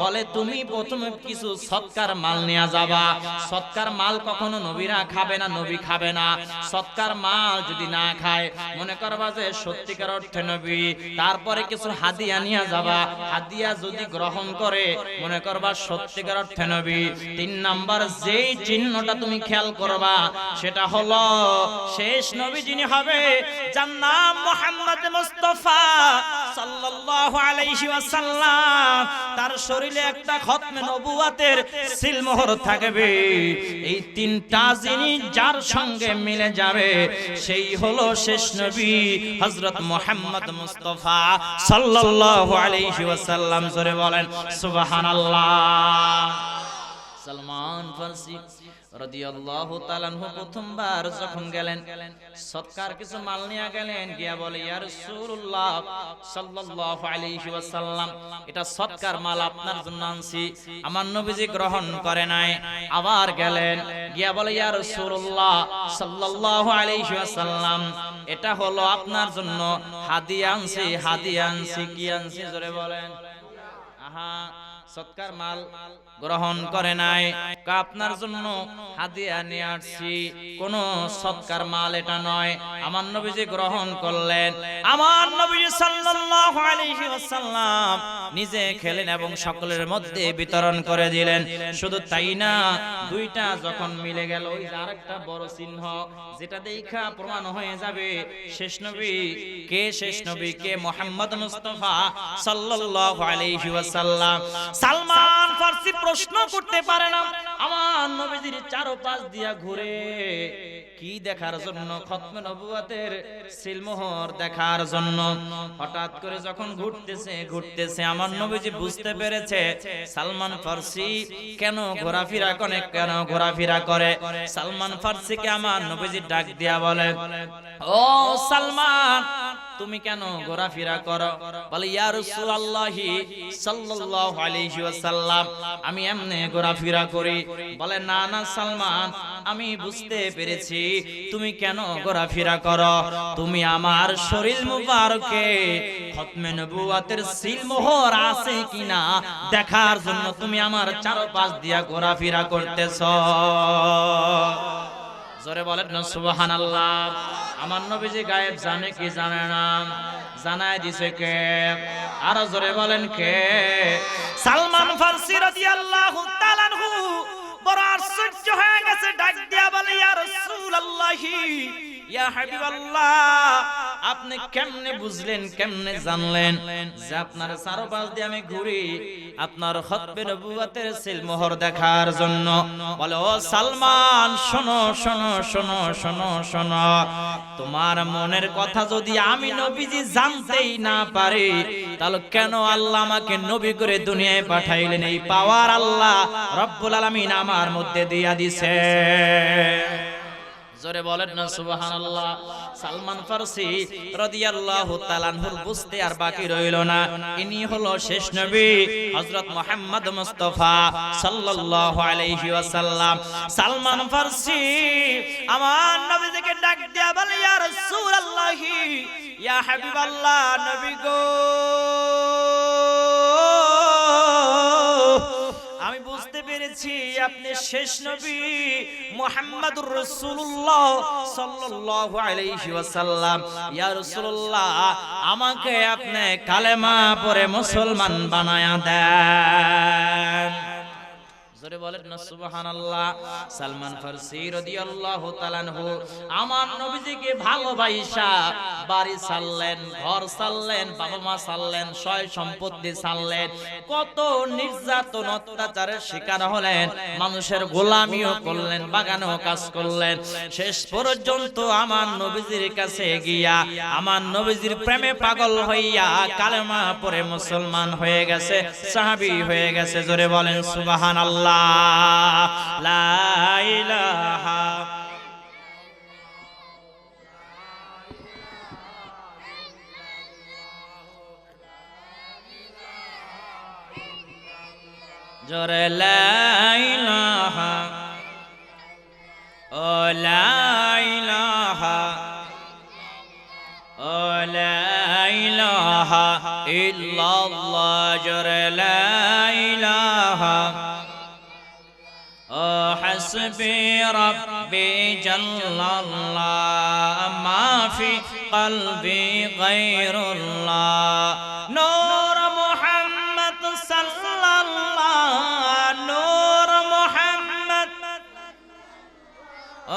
বলে, তুমি প্রথমে কিছু সৎকার মাল নিয়ে যাবা। সৎকার মাল কখনো নবীরা খাবে না, নবী খাবে না। সৎকার মাল যদি না খায় মনে করবা যে সত্যিকার অর্থে নবী। তারপরে কিছু হাদিয়া নিয়ে যাবা, হাদিয়া যদি গ্রহণ করে মনে করবা সত্যিকার অর্থে নবী। 3 নাম্বার যেই চিহ্নটা তুমি খেয়াল করবা সেটা হলো শেষ নবী যিনি হবে, যার নাম মুহাম্মদ মুস্তাফা সাল্লাল্লাহু আলাইহি ওয়াসাল্লাম, তার শরীরে একটা খতমে নবুয়তের সিলমোহর থাকবে। এই 3টা জিনিস যার সঙ্গে মিলে যাবে সেই হলো শেষ নবী হযরত মুহাম্মদ মুস্তাফা সাল্লাল্লাহু আলাইহি ওয়াসাল্লাম। জোরে বলেন সুবহানাল্লাহ। সালমান ফারসি রাদিয়াল্লাহু তাআলা আনহু প্রথমবার যখন গেলেন, সৎকার কিছু মাল নিয়ে গেলেন, গিয়া বলে, ইয়া রাসূলুল্লাহ সাল্লাল্লাহু আলাইহি ওয়াসাল্লাম, এটা সৎকার মাল আপনার জন্য আনছি। আমার নবীজি গ্রহণ করে নাই। আবার গেলেন, গিয়া বলে, ইয়া রাসূলুল্লাহ সাল্লাল্লাহু আলাইহি ওয়াসাল্লাম, এটা হলো আপনার জন্য হাদিয়া আনছি, হাদিয়া আনছি। কি আনছি? জোরে বলেন। আহা, সৎকার মাল গ্রহণ করে নাই, আপনার জন্য হাদিয়া নিয়ে আসছি, কোন সৎকার মাল এটা নয়। আমার নবীজি গ্রহণ করলেন, আমার নবীজি সাল্লাল্লাহু আলাইহি ওয়াসাল্লাম নিজে খেলেন এবং সকলের মধ্যে বিতরণ করে দিলেন। শুধু তাই না, দুইটা যখন মিলে গেল, ওই আরেকটা বড় চিহ্ন যেটা দেখা প্রমাণ হয়ে যাবে শেষ নবী কে, শেষ নবী কে, মুহাম্মদ মুস্তাফা সাল্লাল্লাহু আলাইহি ওয়াসাল্লাম। সালমান ফারসি প্রশ্ন করতে পারে না, আমার নবীজির চারপাশ দিয়া ঘুরে কি দেখার জন্য? খতমে নবুয়তের সিলমোহর দেখার জন্য। হঠাৎ করে যখন ঘুরতেছে আমার নবীজি বুঝতে পেরেছে সালমান ফারসি কেন ঘোরাফেরা করে। সালমান ফারসিকে আমার নবীজি ডাক দিয়া বলে, ও সালমান, তুমি কেন ঘোরাফেরা করো? বলে, ইয়া রাসূলুল্লাহি সাল্লাল্লাহু আলাইহি ওয়াসাল্লাম, আমি এমনি ঘোরাফেরা করি। বলে, না না সালমান, আমি বুঝতে পেরেছি তুমি কেন ঘোরাফেরা করো। তুমি আমার শরীর মুবারকে খতমে নবুয়তের সিলমোহর আছে কিনা দেখার জন্য তুমি আমার চারপাশ দিয়া ঘোরাফেরা করতেছ। জোরে বলেন না সুবহানাল্লাহ। আমার নবীজি গায়েব জানে কি জানে না? জানায় দিছে কে? আরো জোরে বলেন কে? সালমান ফারসি রাদিয়াল্লাহু তাআলা আনহু বড় আশ্চর্য হয়ে গেছে, ডাক দিয়া বলে, ইয়া রাসূলুল্লাহি, ইয়া হাবিবাল্লাহ, আপনি কেমনে বুঝলেন, কেমনে জানলেন যে আপনার চারপাশ দিয়ে আমি ঘুরি আপনার খতমে নবুয়তের সিলমোহর দেখার জন্য? বলে, ও সালমান, শোনো শোনো শোনো শোনো শোনো, তোমার মনের কথা যদি আমি নবীজি জানতেই না পারি, তাহলে কেন আল্লাহ আমাকে নবী করে দুনিয়ায় পাঠাইলেন? এই পাওয়ার আল্লাহ রব্বুল আলামিন আমার মধ্যে দিয়া দিছে। জোরে বলেন না সুবহানাল্লাহ। সালমান ফারসি রাদিয়াল্লাহু তাআলা আনহুর বুঝতে আর বাকি রইল না, ইনি হলো শেষ নবী হযরত মুহাম্মদ মুস্তাফা সাল্লাল্লাহু আলাইহি ওয়াসাল্লাম। সালমান ফারসি আমার নবীকে ডাক দিয়া বলে, ইয়া রাসূলুল্লাহি, ইয়া হাবিবাল্লাহ, নবী গো, আমি বুঝতে পেরেছি আপনি শেষ নবী মুহাম্মদুর রাসূলুল্লাহ সাল্লাল্লাহু আলাইহি ওয়াসাল্লাম। ইয়া রাসূলুল্লাহ, আমাকে আপনি কালেমা পড়ে মুসলমান বানায়া দেন। জোরে বলেন না সুবহানাল্লাহ। সালমান ফারসি রাদিয়াল্লাহু তাআলা আনহু আমার নবীজিকে ভালোবাসা বাড়ি ছাড়লেন, ঘর ছাড়লেন, বাবা মা ছাড়লেন, সয় সম্পত্তি ছাড়লেন, কত নির্যাতন অত্যাচারের শিকার হলেন, মানুষের গোলামিও করলেন, বাগানেও কাজ করলেন। শেষ পর্যন্ত আমার নবীজির কাছে গিয়া আমার নবীজির প্রেমে পাগল হইয়া কালেমা পড়ে মুসলমান হয়ে গেছে, সাহাবী হয়ে গেছে। জোরে বলেন সুবহানাল্লাহ। লা ইলাহা জোরে লা ইলাহা, ও লা ইলাহা, ও লা ইলাহা ইল্লাল্লাহ, জোরে লা ইলাহা, ও হাসবি রব্বি জাল্লাল্লাহ, মা ফি কলবি গায়রুল্লাহ, নূর মুহাম্মদ সাল্লাল্লাহ, নূর মুহাম্মদ,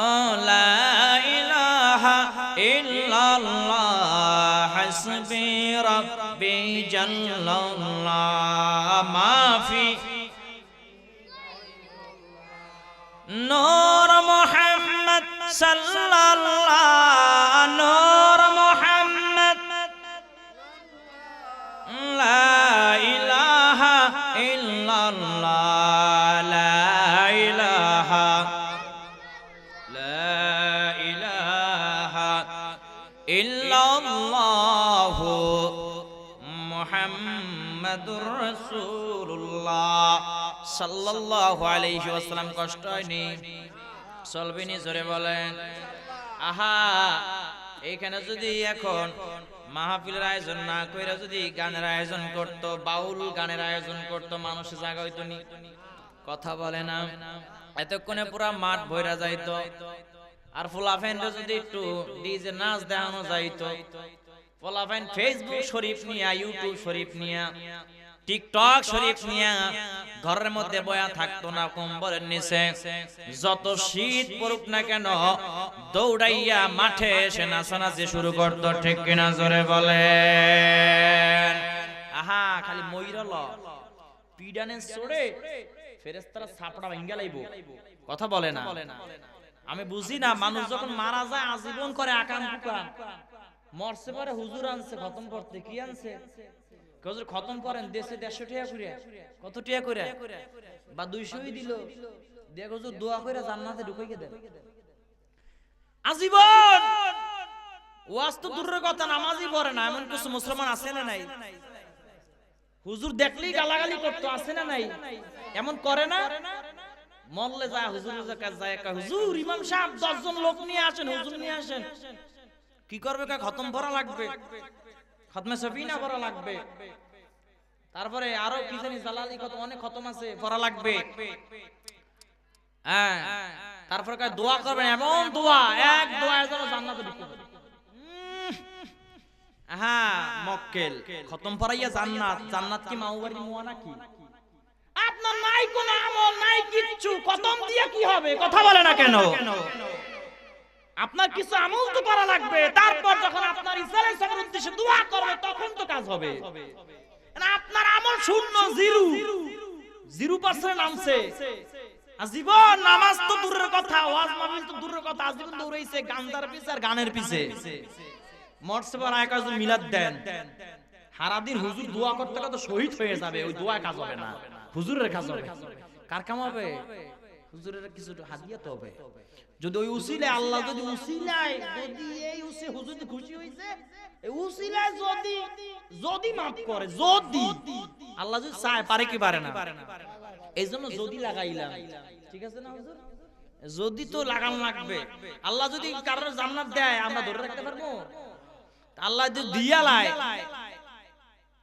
ও লা ইলাহা ইল্লাল্লাহ, হাসবি রব্বি জাল্লাল্লাহ, মা ফি নূর মুহাম্মদ সাল্লাল্লাহ, নূর মুহাম্মদ, লা ইলাহা ইল্লাল্লাহ, লা ইলাহা, লা ইলাহা ইল্লাল্লাহ, মুহাম্মাদুর রাসূলুল্লাহ সাল্লাল্লাহু আলাইহি ওয়াসাল্লাম। কষ্ট হয়নি? চলবেনি? জোরে বলেন। আহা, এইখানে যদি এখন মাহফিলের আয়োজন না কইরা যদি গানের আয়োজন করত, বাউল গানের আয়োজন করত, মানুষ জায়গা হইতো নি? কথা বলে না? এতক্ষণে পুরা মাঠ ভইরা যাইতো। আর ফুলাফাইনরা যদি একটু ডিজে নাচ দেখানো যাইতো, ফুলাফাইন ফেসবুক শরীফ নিয়া, ইউটিউব শরীফ নিয়া, টিকটক শরীফ নিয়া ঘরের মধ্যে বয়া থাকতো না, কম্বলের নিচে। যত শীত পড়ুক না কেন দৌড়াইয়া মাঠে এসে নাচানাচি শুরু করতো, ঠিক কিনা জোরে বলেন? আহা, খালি মইরল পিডানে চড়ে ফেরেশতারা ছাপড়া ভাঙ্গা লাইব। কথা বলে না? আমি বুঝি না, মানুষ যখন মারা যায় আজীবন করে আকাম কুকাম, মরছে পরে হুজুর আনছে খতম করতে। কি আনছে? হুজুর খতম করেন, দেশে 150 টাকা করে। কত টাকা করে? বা 200ই দিল। দেখ হুজুর দোয়া করে জান্নাতে ঢুকাইয়ে দেন। আজীবন ওয়াজ তো দূরের কথা, নামাজই পড়ে না, এমন কিছু মুসলমান আছে না নাই? হুজুর দেখলেই গালাগালি করতো, আছে না নাই? এমন করে না? মরলে যায় হুজুরের কাছে যায়, হুজুর ইমাম সাহেব 10 জন লোক নিয়ে আসেন, হুজুর নিয়ে আসেন। কি করবে? খতম পড়া লাগবে, খতমে সফিনা পড়া লাগবে, তারপরে আরো কি জানি জালালি কত অনেক খতম আছে পড়া লাগবে। হ্যাঁ, তারপরে দোয়া করবেন, এমন দোয়া, এক দোয়ায় যেন জান্নাতে ঢুকতে পারে। হ্যাঁ, মক্কেল খতম পড়াইয়া জান্নাত। জান্নাত কি মাওবাড়ি মুয়া নাকি? আপনার নাই কোন আমল, নাই কিচ্ছু, খতম দিয়ে কি হবে? কথা বলে না কেন? আপনার কিছু আমল তো করা লাগবে, তারপর যখন আপনার ইসরায়েল সফরের উদ্দেশ্যে দোয়া করবে তখন তো কাজ হবে। না, আপনার আমল শূন্য, 0% নামছে। আজীবন নামাজ তো দূরের কথা, ওয়াজ মাহফিল তো দূরের কথা, আজীবন দৌড়াইছে গান্দার পিছে আর গানের পিছে। মরছে পর এক কাজ মিলাদ দেন, সারাদিন হুজুর দোয়া করতে করতে শহীদ হয়ে যাবে, ওই দোয়া কাজ হবে না, হুজুরের কাজ হবে। কার কাম হবে? হুজুরের কিছু হাদিয়া তো হবে। যদি ওই উসিলায় আল্লাহ, যদি উসিলায়, যদি এই উসি হুজুর খুশি হইছে, এই উসিলায় যদি মাফ করে, যদি আল্লাহ যদি চায়, পারে কি পারে না? এইজন্য যদি লাগাইলাম, ঠিক আছে না হুজুর? যদি তো লাগান লাগবে। আল্লাহ যদি কারোর জান্নাত দেয়, আমরা ধরে রাখতে পারবো? আল্লাহ যদি দিয়া লাই,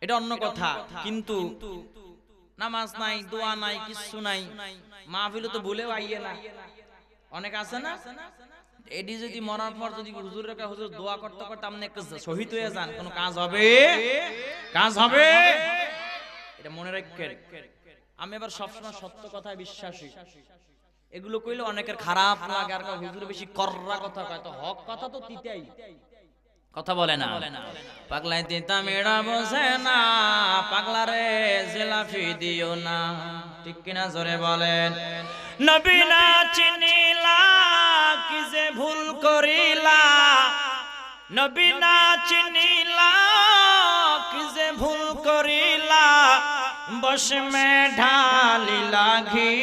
এটা অন্য কথা। কিন্তু নামাজ নাই, দোয়া নাই, কিছু নাই, মাহফিলে তো ভুলেও আইয়ে না। অনেক আছে না, এডি যদি মরার পর যদি হুজুরের কাছে হুজুর দোয়া করতে করতে আপনি একটু শহীদ হয়ে যান, কোন কাজ হবে? কাজ হবে? এটা মনে রাখবেন। আমি এবার সবসময় সত্য কথায় বিশ্বাসী। এগুলো কইলে অনেকের খারাপ লাগে, আর হুজুর বেশি কররা কথা কয়, তো হক কথা তো তিতাই। কথা বলে না? পাগলাই তিতা মেড়া বসে না, পাগলারে জিলাফি দিও না, ঠিক কিনা জোরে বলেন? নবী না চিনিলা কি যে ভুল করিলা, নবী না চিনিলা কি যে ভুল করিলা, বসমে ঢালিলা ঘি,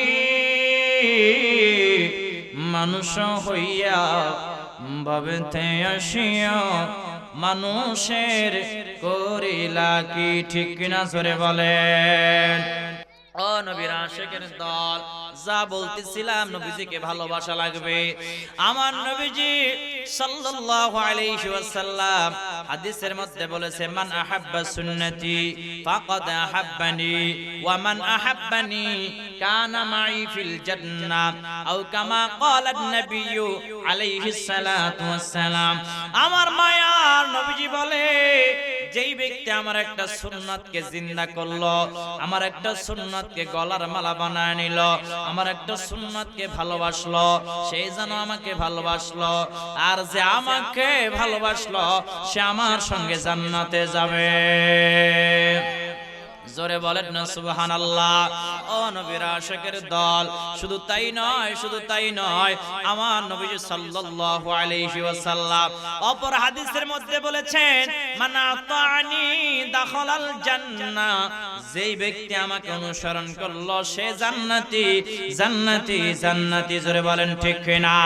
মানুষ হইয়া ভাবেতে আসিয়া মানুষের করিলা কি, ঠিক কিনা জোরে বলেন? ও নবীর আশিকের দল, যা বলতেছিলাম, নবীজিকে ভালোবাসা লাগবে। আমার নবীজি সাল্লাল্লাহু আলাইহি ওয়াসাল্লাম হাদিসের মধ্যে বলেছে, মান আহাব্বা সুন্নতি ফাকাদ আহাব্বানি ওয়া মান আহাব্বানি কানা মাই ফিল জান্নাহ, আও কামা ক্বালা আন-নাবিয়্যু আলাইহিস সালাতু ওয়াসসালাম। আমার মায়ার নবীজি বলে, যেই ব্যক্তি আমার একটা সুন্নাতকে জিন্দা করলো, আমার একটা সুন্নাতকে গলার মালা বানায় নিল, আমার একটা সুন্নাতকে ভালোবাসলো, সেই যেন আমাকে ভালোবাসলো, আর যে আমাকে ভালোবাসলো সে আমার সঙ্গে জান্নাতে যাবে। জোরে বলেন না সুবহানাল্লাহ। ও নবীর আশিকের দল, শুধু তাই নয়, শুধু তাই নয়, আমার নবী সাল্লাল্লাহু আলাইহি ওয়াসাল্লাম অপর হাদিসের মধ্যে বলেছেন, মান আতানি দাখালাল জান্নাহ, যেই ব্যক্তি আমাকে অনুসরণ করলো সে জান্নাতি, জান্নাতি, জান্নাতি। জোরে বলেন ঠিক কিনা?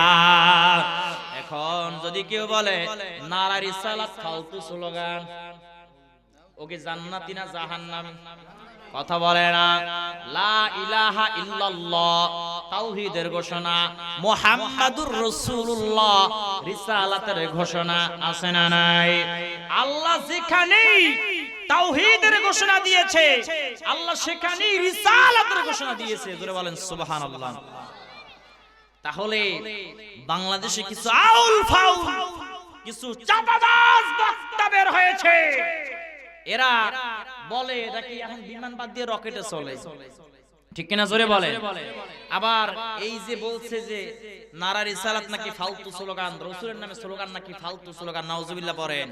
এখন যদি কেউ বলে নারা রিসালাত ফালতু স্লোগান, ওকে জান্নাতি না জাহান্নামী? কথা বলে না। লা ইলাহা ইল্লাল্লাহ তাওহীদের ঘোষণা, মুহাম্মাদুর রাসূলুল্লাহ রিসালাতের ঘোষণা আছে না নাই? আল্লাহ যেখানে তাওহীদের ঘোষণা দিয়েছে, আল্লাহ সেখানেই রিসালাতের ঘোষণা দিয়েছে। জোরে বলেন সুবহানাল্লাহ। তাহলে বাংলাদেশে কিছু আউল ফাউল, কিছু চাপাবাজ বক্তা বের হয়েছে, এরা বলে নাকি এখন বিমান বাদ দিয়ে রকেটে চলে, ঠিক কিনা জোরে বলে। আবার এই যে বলছে যে নারা রিসালাত নাকি ফালতু স্লোগান, রাসূলের নামে স্লোগান নাকি ফালতু স্লোগান, নাউজুবিল্লাহ পড়েন।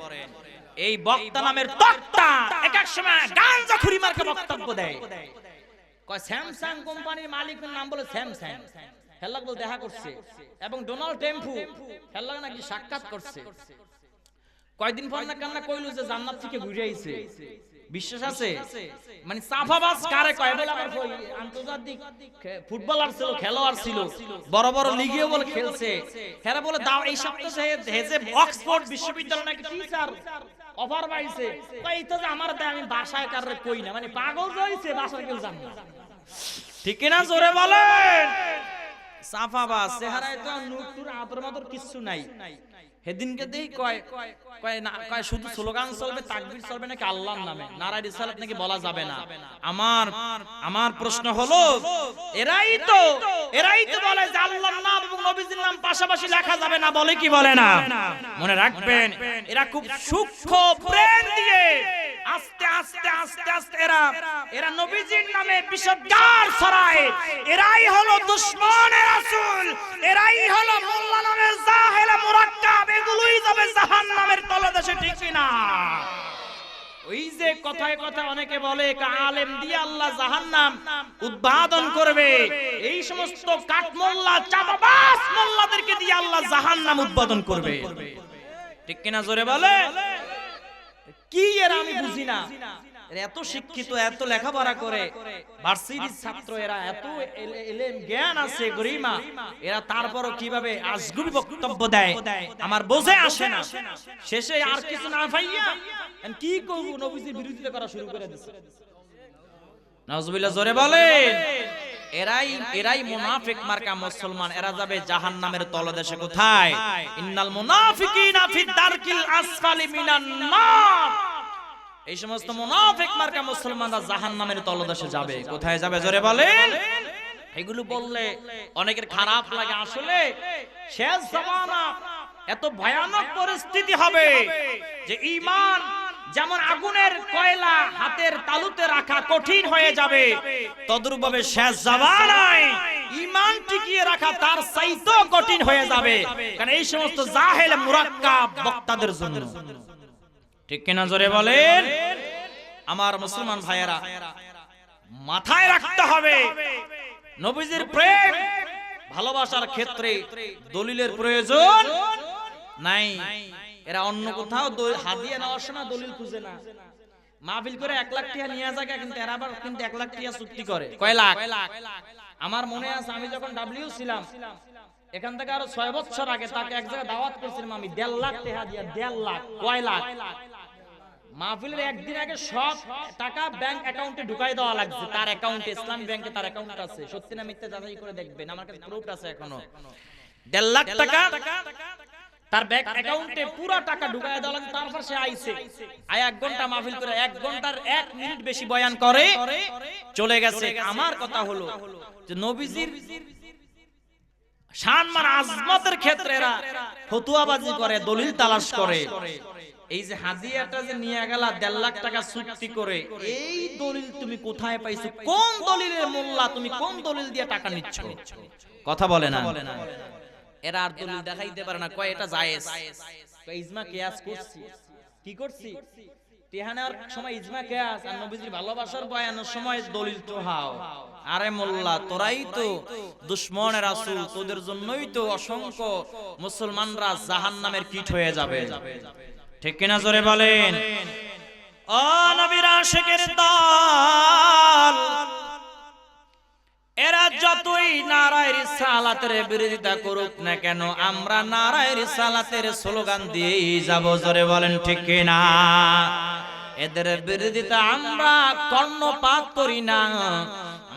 এই বক্তা নামের তক্তা এক এক সময় গাঞ্জাখুরি মার্কা বক্তব্য দেয়, কয় স্যামসাং কোম্পানির মালিকের নাম বলে স্যামসাং, হেল্লাক বল দেখা করছে, এবং ডোনাল্ড ট্রাম্পও হেল্লাক নাকি সাক্ষাৎ করছে। কয়দিন পর না কান্না কইলো যে জান্নাত থেকে ঘুরে আইছে। বিশ্বাস আছে? মানে সাফাবাজ কারে কয়, বলে আমার আন্তর্জাতিক ফুটবলার ছিল, খেলোয়াড় ছিল, বড় বড় লিগেও বলে খেলছে। হেরা বলে দাও এই সপ্তাহে হেজে অক্সফোর্ড বিশ্ববিদ্যালয় নাকি টিচার অফার পাইছে। কই তো যে আমার দেয়, আমি ভাষায় কারে কই না, মানে পাগল হইছে, ভাষা কেউ জানে না, ঠিক কি না জোরে বলেন। সাফাবাজ চেহারায় তো নূর আদর মাদর কিছু নাই। সেদিনকে দেই কয় না, কয় শুধু স্লোগান চলবে, তাকবীর চলবে নাকি আল্লাহর নামে, নারা রিসালাত নাকি বলা যাবে না। আমার প্রশ্ন হলো, এরাই তো বলে যে আল্লাহর নাম এবং নবীজির নাম পাশাপাশি লেখা যাবে না, বলে কি বলে না? মনে রাখবেন, এরা খুব সূক্ষ্ম ব্রেন দিয়ে আস্তে আস্তে আস্তে আস্তে এরা নবীজির নামে বিষাদগার ছড়ায়। এরাই হলো দুশমনের রাসূল, এরাই হলো মোল্লা নামের জাহেল মুরাক্কাব, এগুলোই যাবে জাহান্নামের তলদেশে, ঠিক কি না? ওই যে কথায় কথায় অনেকে বলে আলেম দিয়ে আল্লাহ জাহান্নাম উদ্বোধন করবে, এই সমস্ত কাঠ মোল্লা চাপাবাজ মোল্লাদেরকে দিয়ে আল্লাহ জাহান্নাম উদ্বোধন করবে, ঠিক কি না জোরে বলে। কি এরা আমি বুঝি না, এরা এত শিক্ষিত, এত লেখাপড়া করে, ভার্সিটির ছাত্র, এরা এত এলেম জ্ঞান আছে, গরিমা, এরা তারপরও কিভাবে আজগুবি বক্তব্য দেয় আমার বোঝে আসে না। শেষে আর কিছু না পাইয়া কি করব, নবীজির বিরোধিতা করা শুরু করে দিছে। নাউজুবিল্লাহ জোরে বলেন। এরাই মুনাফিক মার্কা মুসলমান, এরা যাবে জাহান্নামের তলদেশে। কোথায়? ইন্নাল মুনাফিকিনা ফি দারকিল আসফালি মিনান নার। এই সমস্ত মুনাফিক মার্কা মুসলমানরা জাহান্নামের তলদেশে যাবে। কোথায় যাবে জোরে বলেন। এগুলো বললে অনেকের খারাপ লাগে, আসলে শেষ জামানা এত ভয়ানক পরিস্থিতি হবে যে ঈমান যেমন আগুনের কয়লা হাতের তালুতে রাখা কঠিন হয়ে যাবে, তদ্রূপভাবে শেষ জামানায় ঈমান টিকিয়ে রাখা তার চাইতেও কঠিন হয়ে যাবে, কারণ এই সমস্ত জাহেল মুরাক্কাব বক্তাদের জন্য, ঠিক কিনা জোরে বলেন। আমার মুসলমান ভাইয়েরা, মাথায় রাখতে হবে নবীজির প্রেম ভালোবাসার ক্ষেত্রে দলিলের প্রয়োজন নাই। এরা অন্য কোথাও হাদিয়া নেওয়ার সময় দলিল খুঁজে না, মাহফিল করে 1 লাখ টাকা নিয়ে যায়, কিন্তু এরা আবার কিন্তু 1 লাখ টাকা চুক্তি করে। কয় লাখ? আমার মনে আছে আমি যখন ডাব্লিউ ছিলাম, এখান থেকে আরো 6 বছর আগে তাকে এক জায়গায় দাওয়াত করেছিলাম আমি, 1.5 লাখ টাকা দিয়া। 1.5 লাখ? কয় লাখ? মাহফিলের একদিন আগে সব টাকা ব্যাংক অ্যাকাউন্টে ঢুকাই দেওয়া লাগছে, তার অ্যাকাউন্টে, ইসলামী ব্যাংকে তার অ্যাকাউন্ট আছে, সত্যি না মিথ্যা যাচাই করে দেখবেন, আমার কাছে প্রুফ আছে এখনো। 1.5 লাখ টাকা তার ব্যাংক অ্যাকাউন্টে পুরো টাকা ঢুকায় দেওয়া লাগছে। তারপর সে আইছে, 1 ঘন্টা মাহফিল করে 1 ঘন্টার 1 মিনিট বেশি বয়ান করে চলে গেছে। আমার কথা হলো যে নবীজির শান আজমতের ক্ষেত্রে এরা ফতুয়াবাজি করে, দলিল তালাশ করে। এই যে হাদিয়াটা যে নিয়ে গেল 1.5 লাখ টাকা চুক্তি করে, এই দলিল তুমি কোথায় পাইছো? কোন দলিলের মোল্লা? তুমি কোন দলিল দিয়ে টাকা নিচ্ছ? কথা বলে না। এরা আর দলিল দেখাইতে পারে না, কয় এটা জায়েজ। ইজমা কিয়াস করছি, কি করছি? টিহানার সময় ইজমা কিয়াস, আর নবীজির ভালোবাসার বয়ানের সময় দলিল তো হাও। আরে মোল্লা, তোরাই তো দুশমনের রাসূল, তোদের জন্যই তো অসংখ্য মুসলমানরা জাহান্নামের কীট হয়ে যাবে, ঠিক কিনা জোরে বলেন। ও নবীর আশিকের দল, এরা যতই নারায়ে রিসালাতের বিরোধিতা করুক না কেন, আমরা নারায়ে রিসালাতের স্লোগান দিয়েই যাব, জোরে বলেন ঠিক কিনা। এদের বিরোধিতা আমরা কর্ণপাত করি না।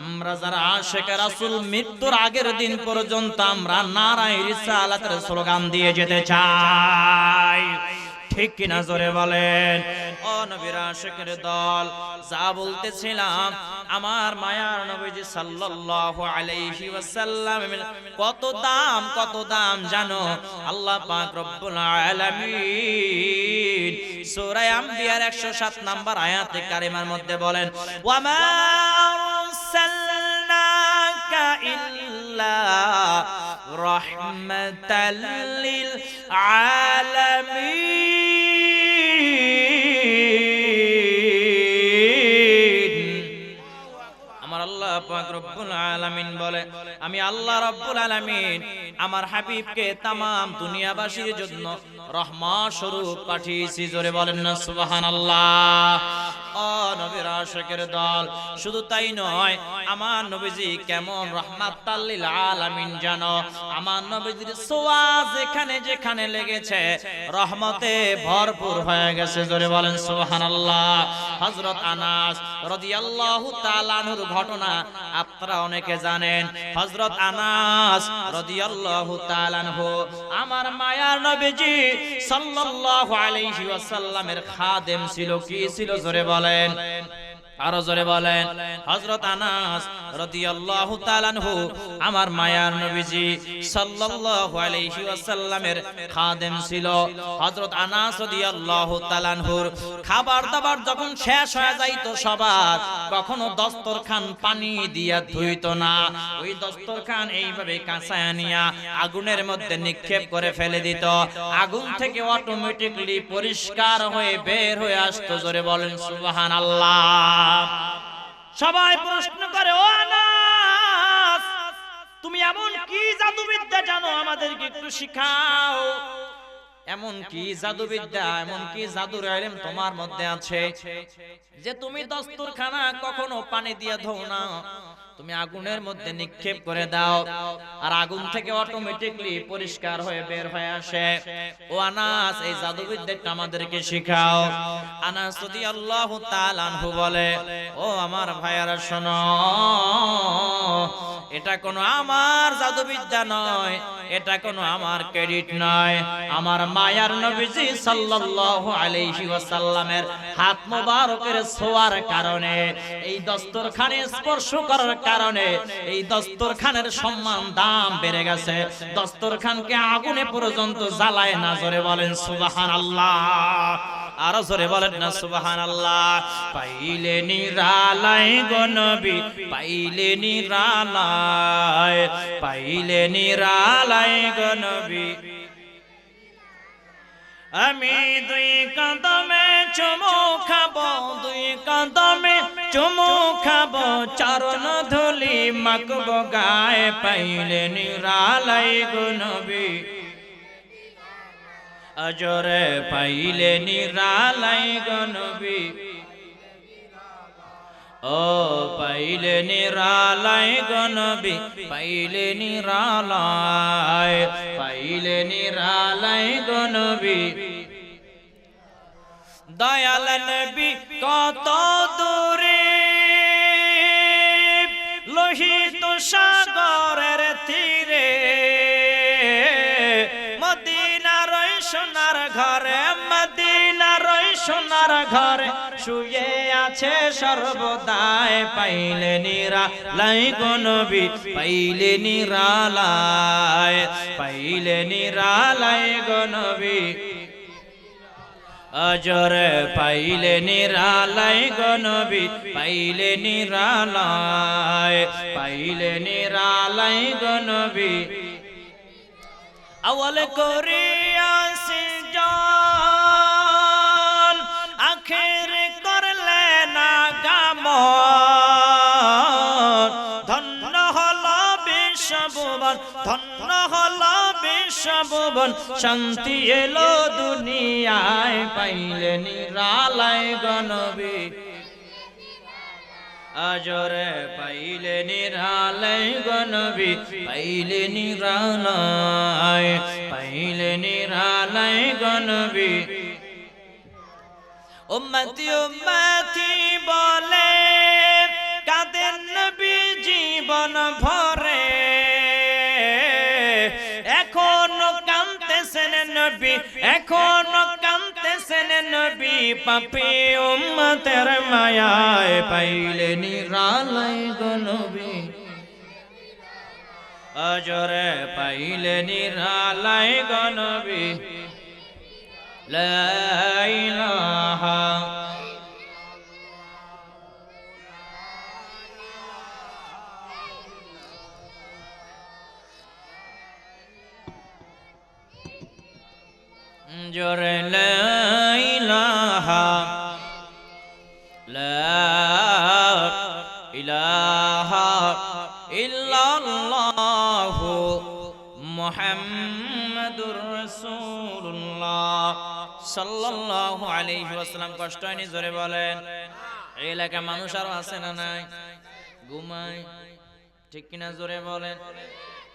আমরা যারা আশিকে রাসূল মৃত্যুর আগের দিন পর্যন্ত আমরা নারায়ে রিসালাতের স্লোগান দিয়ে যেতে চাই। ঠিক কিনা জোরে বলেন। ও নবীর আশিকের দল, যা বলতেছিলাম আমার মায়ার নবীজি সাল্লাল্লাহু আলাইহি ওয়াসাল্লাম কত দাম জানো? আল্লাহ পাক রব্বুল আলামিন সূরা আম্বিয়ার 107 নম্বর আয়াতে কারিমার মধ্যে বলেন, ওয়া মা আরসালনাকা ইল্লা রাহমাতাল লিল আলামিন। আমার আল্লাহ পাক রব্বুল আলামিন বলে, আমি আল্লাহ রব্বুল আলামিন আমার হাবিবকে তামাম দুনিয়াবাসীর জন্য রহমত স্বরূপ পাঠিয়েছি। জোরে বলেন না সুবহানাল্লাহ। ও নবীর আশিকের দল, শুধু তাই নয়, আমার নবীজি কেমন রাহমাতাল লিল আলামিন জানো? আমার নবীজির ছোঁয়া যেখানে যেখানে লেগেছে রহমতে ভরপুর হয়ে গেছে। জোরে বলেন সুবহানাল্লাহ। হযরত আনাস রাদিয়াল্লাহু তাআলা আনহুর ঘটনা আপনারা অনেকে জানেন। হযরত আনাস রাদিয়াল্লাহু তাআলা আনহু আমার মায়ার নবীজি সাল্লাল্লাহু আলাইহি ওয়াসাল্লামের খাদেম ছিল। কি ছিল? জোরে বলেন, আরো জোরে বলেন। হযরত আনাস রাদিয়াল্লাহু তাআলা আনহু আমার মায়ার নবীজি সাল্লাল্লাহু আলাইহি ওয়াসাল্লামের খাদেম ছিল। হযরত আনাস রাদিয়াল্লাহু তাআলা আনহুর খাবার দাবার যখন শেষ হয়ে যাইতো সবার, কখনো দস্তরখান পানি দিয়া ধুইতো না। ওই দস্তরখান এইভাবে কাঁচায় নিয়া আগুনের মধ্যে নিক্ষেপ করে ফেলে দিত। আগুন থেকে অটোমেটিক্যালি পরিষ্কার হয়ে বের হয়ে আসতো। জোরে বলেন সুবহানাল্লাহ। সবাই প্রশ্ন করে, ও আনাস, তুমি এমন কি জাদুবিদ্যা জানো? আমাদেরকে একটু শিখাও। এমন কি জাদুবিদ্যা, এমন কি জাদুর ইলম তোমার মধ্যে আছে যে তুমি দস্তরখানা কখনো পানি দিয়ে ধোও না, তুমি আগুনের মধ্যে নিক্ষেপ করে দাও আর আগুন থেকে অটোমেটিক্যালি পরিষ্কার হয়ে বের হয়ে আসে? ও আনাস, এই জাদুবিদ্যাটা আমাদেরকে শিখাও। আনাস রাদিয়াল্লাহু তাআলা আনহু বলে, ও আমার ভাইয়ারা শোনো, এটা কোনো আমার জাদুবিদ্যা নয়, এটা কোনো আমার ক্রেডিট নয়। আমার মায়ার নবীজি সাল্লাল্লাহু আলাইহি ওয়াসাল্লামের হাত মোবারকের ছোঁয়ার কারণে, এই দস্তরখানে স্পর্শ করার কারণে এই দস্তরখানের সম্মান দাম বেড়ে গেছে। দস্তরখানকে আগুনে পর্যন্ত জ্বালায় না। জোরে বলেন সুবহানাল্লাহ। আরো জোরে বলেন না সুবহানাল্লাহ। পাইলে নিরালায় গো নবী, পাইলে নিরালায়, পাইলে নিরালায় গো নবী, আমি দুই কদমে চুমু খাবো, দুই কদমে চুমু খাবো, চরণ ধুলি মাখবো গায়ে, পাইলে নিরালায় গো নবী, আজরে পাইলে নিরালায় গো নবী, ও পাইলে নিরালায় গো নবী, পাইলে নিরালায়, পাইলে নিরালায় গো নবী। দয়াল নবী কত দূরে, লোহিত সাগরের তীরে, মদিনার সোনার ঘরে, মদিনার সোনার ঘরে শুয়ে আছে সর্বদাই, পাইলে নিরালায় গো নবী, পাইলে নিরালায়, পাইলে নিরালায় গো নবী, আজরে পাইলে নিরালায় গো নবী, পাইলে নিরালায়, পাইলে নিরালায় গো নবী। আওয়াল করিয়া সিজন, আখের করলে না গামন, ধন্য হলো বিশ্বভুবন, ধন্য হলো বিশ্বভুবন, শান্তি এলো দুনিয়ায়, পাইলে নিরালায় গো নবী, আজরে পাইলে নিরালায় গো নবী, পাইলে নিরালায়, পাইলে নিরালায় গো নবী। উম্মতি উম্মতি বলে কাঁদেন নবী জীবন ভরে, এখনো কাঁদতেছেন নবী, এখনো কাঁদতেছেন নবী, পাপী উম্মতের মায়ায় পাইলে নিরালাই গো নবী, আজরে পাইলে নিরালাই গো নবী, লা ইলাহা জোরে লা ইলাহা লা ইলাহা ইল্লাল্লাহু মুহাম্মাদুর রাসূলুল্লাহ সাল্লাল্লাহু আলাইহি ওয়াসাল্লাম। কষ্ট হয়নি? জোরে বলেন। এই এলাকায় মানুষ আরো আছে না নাই? ঘুমায়, ঠিক কিনা? জোরে বলেন।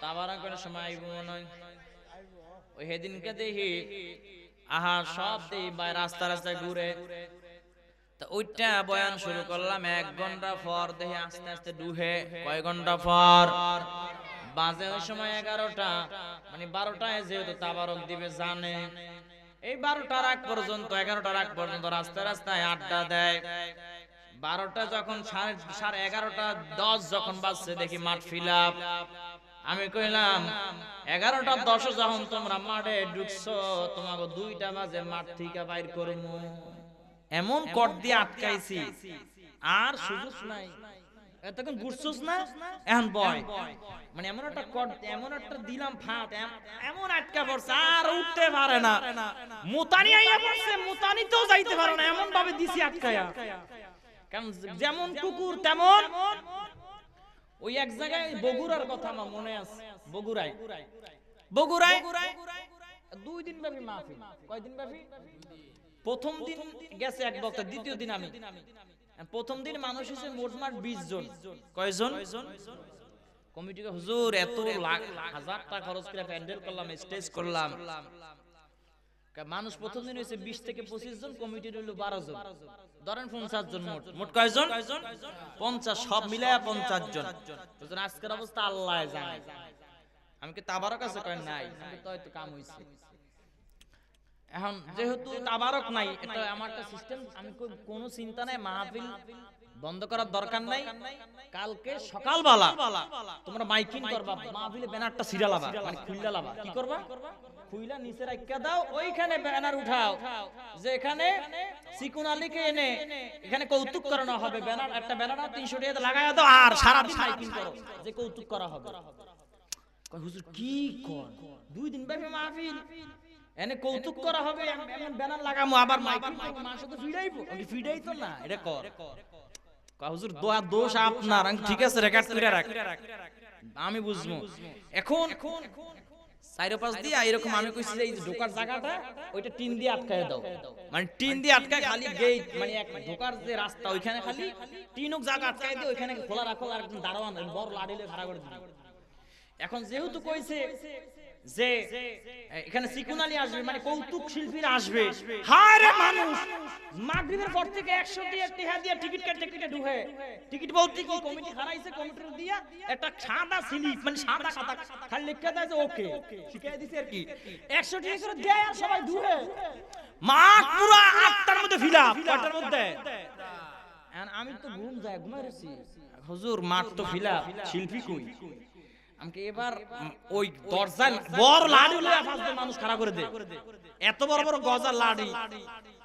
তাবারা করে সময় আইব মনে হয়। ওই সেদিনকে দেখি আহা সব দেই ভাই রাস্তা রাস্তায় ঘুরে, তা ওইটা বয়ান শুরু করলাম। 1 ঘন্টা পর দেখি আস্তে আস্তে ডুহে। কয় ঘন্টা পর? বাজে ওই সময় 11টা, মানে 12টায় যেহেতু তাবারক দিবে জানে, এই 12টার আগ পর্যন্ত 11টার আগ পর্যন্ত রাস্তায় রাস্তায় আড্ডা দেয়। 12টা যখন সাড়ে 11টা 10 যখন বাজছে দেখি মাঠ ফিল আপ। আমি কইলাম 11টা 10 যখন তোমরা মাঠে ঢুকছো, তোমাকে 2টা বাজে মাঠ থেকে বাইর করমু। এমন কট দিয়ে আটকাইছি, আর সুযোগ নাই। এতক্ষণ বুঝছস না, এখন বয়, মানে এমন একটা কট, এমন একটা দিলাম ফাট, এমন আটকা পড়ছে আর উঠতে পারে না। মুতানি আইয়া পড়ছে, মুতানিতেও যাইতে পারে না, এমন ভাবে দিছি আটকায়া। কারণ যেমন কুকুর তেমন। ওই এক জায়গায় বগুড়ার কথা আমার মনে আছে, বগুড়ায় 2 দিন ব্যাপী মাহফিল। কয়দিন ব্যাপী? প্রথম দিন গেছে এক বক্তা, দ্বিতীয় দিন আমি। প্রথম দিন মানুষ হচ্ছে মোটমাট 20 জন। কয়জন? কমিটিকে হুজুর এত লাখ হাজার টাকা খরচ করে প্যান্ডেল করলাম, স্টেজ করলাম, মানুষ প্রথম দিন হয়েছে 20 থেকে 25 জন, কমিটির হইলো 12 জন, ধরেন 50 জন। মোট কয়জন? 50, সব মিলায়া 50 জন। হুজুর আজকের অবস্থা আল্লাহ জানে। আমি কি তাবারক আছে? কয় নাই। আমি তো হয়তো কাম হইছে। এখন যেহেতু তাবারক নাই, এটা আমার একটা সিস্টেম। আমি কোনো চিন্তা নাই, মাহফিল বন্ধ করার দরকার নাই। কালকে সকালবেলা তোমরা মাইকিং করবা, মাহফিলে ব্যানারটা ছিড়া লাবা, মানে খুইলা লাবা। কি করবা? খুইলা নিচে রাখা দাও, ওইখানে ব্যানার উঠাও যে এখানে সিকুন আলীকে এনে এখানে কৌতুক করানো হবে। ব্যানার, একটা ব্যানার 300 টাকা লাগায়া দাও, আর সারা দিন মাইকিং করো যে কৌতুক করা হবে। কয় হুজুর কি কোন? 2 দিন ব্যাপী মাহফিল, এনে কৌতুক করা হবে, এমন ব্যানার লাগামু, আবার মাইকিং করব, মার সাথে ফিডাইবো। আমি ফিডাই তো না, এটা কর। কয় হুজুর দোষ আপনার। ঠিক আছে, রেকর্ড করে রাখ, আমি বুঝবো। এখন 4-5 দিয়া এরকম আমি কইছি যে এই ঢোকার জায়গাটা ওইটা টিন দিয়ে আটকায় দাও, মানে টিন দিয়ে আটকায়, খালি গেট, মানে এক ঢোকার যে রাস্তা ওইখানে খালি টিনক জায়গা আটকায় দিয়ে ওইখানে খোলা রাখো, আর একদম দারোয়ান বড় লাঠিলে ভাড়া করে দিবে। এখন যেহেতু কইছে যে এখানে সিকুন আলী আসবে, মানে কৌতুক শিল্পীরা আসবে, হারে মানুষ মাগরিবের পর থেকে 100 টাকা দিয়ে টিকিট কেটে ঢুকে। টিকিট বলতে কি কমিটি হারাইছে, কমিটির দিয়া একটা সাদা স্লিপ, মানে সাদা খাতা খালি লিখে দেয় যে ওকে, শিখাই দিছে আর কি। 100 টাকা করে দেয় আর সবাই ঢুকে। মাঠ পুরো 8টার মধ্যে ফিল আপ, 8টার মধ্যে। আমি তো ঘুমাই রইছি। হুজুর মাঠ তো ফিল আপ, শিল্পী কই? আমাকে এবার ওই দরজায় বড় লাঠি লইয়া 5 জন মানুষ খাড়া করে দে, এত বড় বড় গজার লাঠি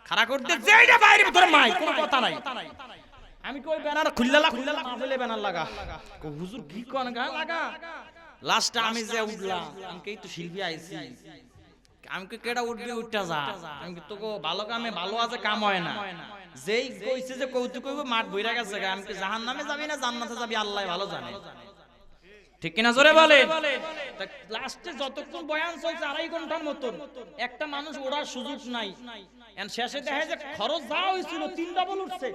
খাড়া করে দে, যেইটা বাইরে ধরে মাই, কোনো কথা নাই। আমি কই ব্যানার খুললা মাহফিলে ব্যানার লাগা। কই হুজুর কি কোন গা লাগা? লাস্টে আমি যে উঠলাম, আমি কই তো শিল্পী আইছি, আমি কই কেডা উঠবে, উঠটা যা। আমি তো ভালো কামে ভালো আছে, কাম হয় না। যেই কইছে যে কৌতুক কইব, মাঠ বইরা গেছে। আমি কি জাহান্নামে যাবি না জান্নাতে যাবি আল্লাহ ভালো জানে, ঠিক কিনা? জোরে বলেন। লাস্টে যতক্ষণ বয়ান চলছে 2.5 ঘন্টার মতন, একটা মানুষ ওড়ার সুযোগ নাই। শেষে দেখা যায় খরচ যা হয়েছিল 3 ডাবল উঠছে।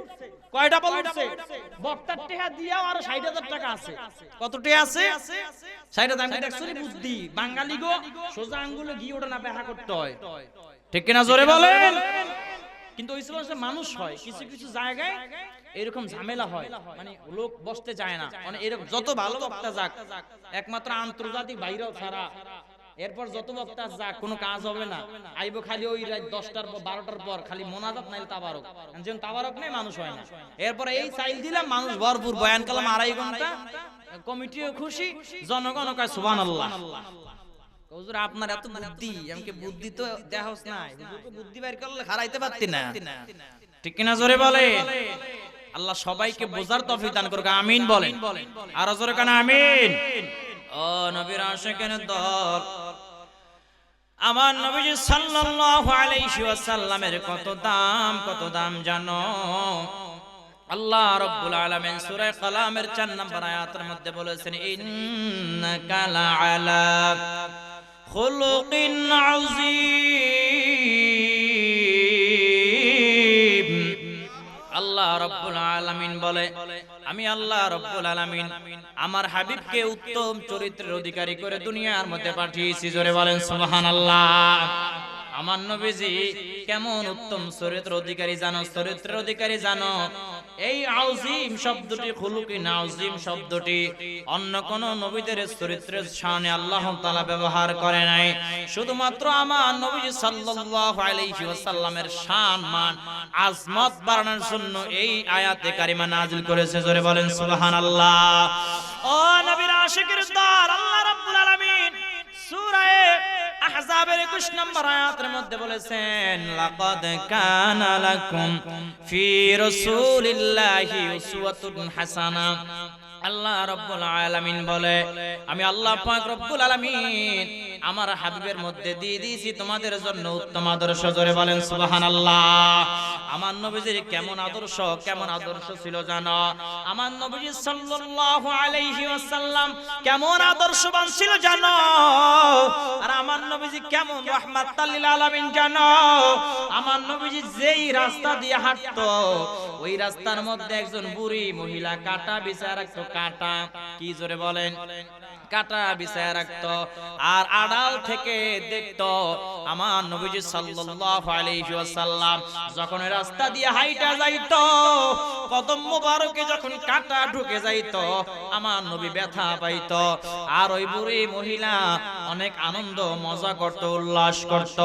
কয় ডাবল উঠছে? বক্তার টাকা দিয়াও আরো 60,000 টাকা আছে। কত টাকা আছে? 60,000। আমি দেখছলি বুদ্ধি, বাঙালি গো সোজা আঙ্গুলে ঘি ওঠে না, ব্যাহা করতে হয়, ঠিক কিনা? জোরে বলেন। কিন্তু ওই সমস্ত মানুষ হয়, কিছু কিছু জায়গায় এরকম ঝামেলা হয়, মানে লোক বসতে চায় না। মানে এরকম যত ভালো বক্তা যাক, একমাত্র আন্তর্জাতিক বাইরেও ছাড়া এরপর যত বক্তা যাক কোনো কাজ হবে না। আইবো খালি ওই রাত 10টার পর 12টার পর খালি মোনাজাত নাইলে তাবারক, যেন তাবারক নেই মানুষ হয় না। এরপর এই চাইল দিলাম মানুষ ভরপুর, বয়ান কালাম 2.5 ঘন্টা, কমিটিও খুশি, জনগণ কয় সুবহানাল্লাহ। হুজুর আপনার এত বুদ্ধি, আমাকে বুদ্ধি তো দেখাস নাই, হুজুরকে বুদ্ধি বের করলে হারাইতে পারতি না, ঠিক কিনা জোরে বলে। আল্লাহ সবাইকে বোঝার তৌফিক দান করুক, আমিন বলেন। আর জোরে কানা আমিন। ও নবীর আশিকের দল, আমার নবীজি সাল্লাল্লাহু আলাইহি ওয়াসাল্লামের কত দাম জানো? আল্লাহ রাব্বুল আলামিন সূরা কালামের 4 নম্বর আয়াতের মধ্যে বলেছেন, ইন্নাকা লাআলা খুলুকিন আযীম। আল্লাহ রাব্বুল আলামিন বলে, আমি আল্লাহ রাব্বুল আলামিন আমার হাবিবকে উত্তম চরিত্রের অধিকারী করে দুনিয়ার মধ্যে পাঠিয়েছি। জোরে বলেন সুবহানাল্লাহ। আমার নবীজি কেমন উত্তম চরিত্রের অধিকারী জানো? চরিত্রের অধিকারী জানো? এই আযীম শব্দটি, খুলুকিন আযীম শব্দটি অন্য কোন নবীদের চরিত্রের শানে আল্লাহ তাআলা ব্যবহার করে নাই। শুধুমাত্র আমার নবীজি সাল্লাল্লাহু আলাইহি ওয়াসাল্লামের শান মান আজমত বাড়ানোর জন্য এই আয়াতে কারিমা নাযিল করেছে। জোরে বলেন সুবহানাল্লাহ। ও নবীর আশিকের দল, আল্লাহ রাব্বুল আলামিন সূরা আহজাবের 21 নম্বর আয়াতের মধ্যে বলেছেন, লাকাদ কানা লাকুম ফি রাসূলিল্লাহি উসওয়াতুন হাসানাহ। আল্লাহ রাব্বুল আলামিন বলে, আমি আল্লাহ পাক রব্বুল আলামিন আমার হাবিবের মধ্যে দিয়ে দিয়েছি তোমাদের জন্য উত্তম আদর্শ। জোরে বলেন সুবহানাল্লাহ। আমার নবীজির কেমন আদর্শ ছিল জানো? আমার নবীজি সাল্লাল্লাহু আলাইহি ওয়াসাল্লাম কেমন আদর্শবান ছিল জানো? আর আমার নবীজি কেমন রাহমাতাল লিল আলামিন জানো? আমার নবীজি যেই রাস্তা দিয়ে হাঁটতো, ওই রাস্তার মধ্যে একজন বুড়ি মহিলা কাটা বিছায়া রাখতো। কাটা কি, জোরে বলেন? কাটা বিছায়া রাখতো। আর আড়াল থেকে দেখতো আমার নবীজি সাল্লাল্লাহু আলাইহি ওয়াসাল্লাম যখন রাস্তা দিয়ে হাইটা যাইতো, কদম মোবারকে যখন কাটা ঢুকে যাইতো, আমার নবী ব্যথা পাইতো। আর ওই বুড়ি মহিলা অনেক আনন্দ মজা করত, উল্লাস করত।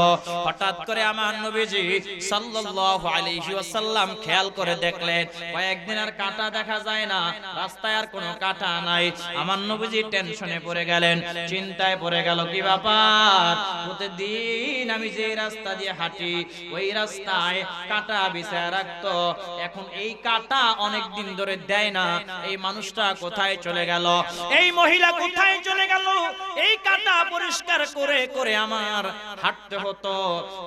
হঠাৎ করে আমার নবীজি সাল্লাল্লাহু আলাইহি ওয়াসাল্লাম খেয়াল করে দেখলেন, কয়েকদিন আর কাটা দেখা যায় না, রাস্তায় আর কোনো কাটা নাই। আমার নবীজি টেনশনে পড়ে গেলেন, চিন্তায় পড়ে গেল, কি ব্যাপার? প্রতিদিন আমি যে রাস্তা দিয়ে হাঁটি, ওই রাস্তায় কাটা বিছায়া রাখতো, এখন এই কাটা অনেক দিন ধরে দেয় না। এই মানুষটা কোথায় চলে গেল? এই মহিলা কোথায় চলে গেল? এই কাটা পরিষ্কার করে করে আমার হাঁটতে হতো।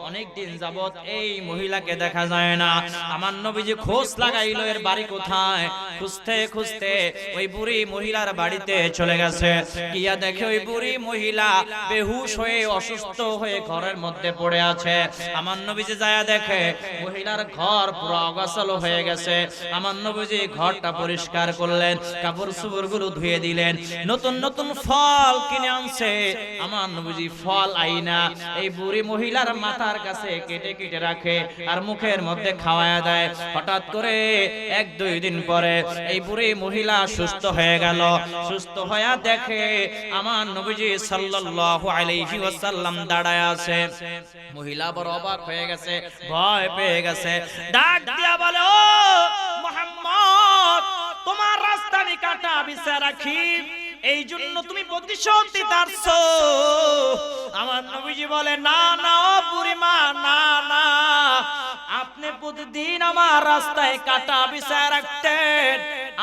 অনেক দিন যাবত এই মহিলাকে দেখা যায় না। আমার নবীজি খোঁজ লাগাইলো, এর বাড়ি কোথায়? খুঁজতে খুঁজতে ওই বুড়ি মহিলার বাড়িতে চলে গেছে। গিয়া দেখে ওই বুড়ি মহিলা বেহুশ হয়ে, অসুস্থ হয়ে ঘরের মধ্যে পড়ে আছে। আমার নবীজি যায় দেখে মহিলার ঘর পুরো অগোছালো হয়ে গেছে। আমার নবীজি ঘরটা পরিষ্কার করলেন, কাপড় চোপড় গুলো ধুয়ে দিলেন, নতুন নতুন ফল কিনে আনছে। আমার নবীজি ফল আইনা এই বুড়ি মহিলার মাথার কাছে কেটে কেটে রাখে আর মুখের মধ্যে খাওয়ায়া দেয়। হঠাৎ করে 1-2 দিন পরে এই বুড়ি মহিলা সুস্থ হয়ে গেল। সুস্থ হয়ে দেখে আমার নবীজি সাল্লাল্লাহু আলাইহি ওয়াসাল্লাম দাঁড়ায় আছে। মহিলা বড় অবাক হয়ে গেছে, ভয় পেয়ে গেছে। ডাক দিয়া বলে, ও মুহাম্মদ, তোমার রাস্তা আমি কাটা বিছায়া রাখি, এই জন্য তুমি প্রতিশোধ দিতে আসছো? আমার নবীজি বলে, না না ও বুড়িমা, না না, আপনি প্রতিদিন আমার রাস্তায় কাটা বিছায়া রাখতেন,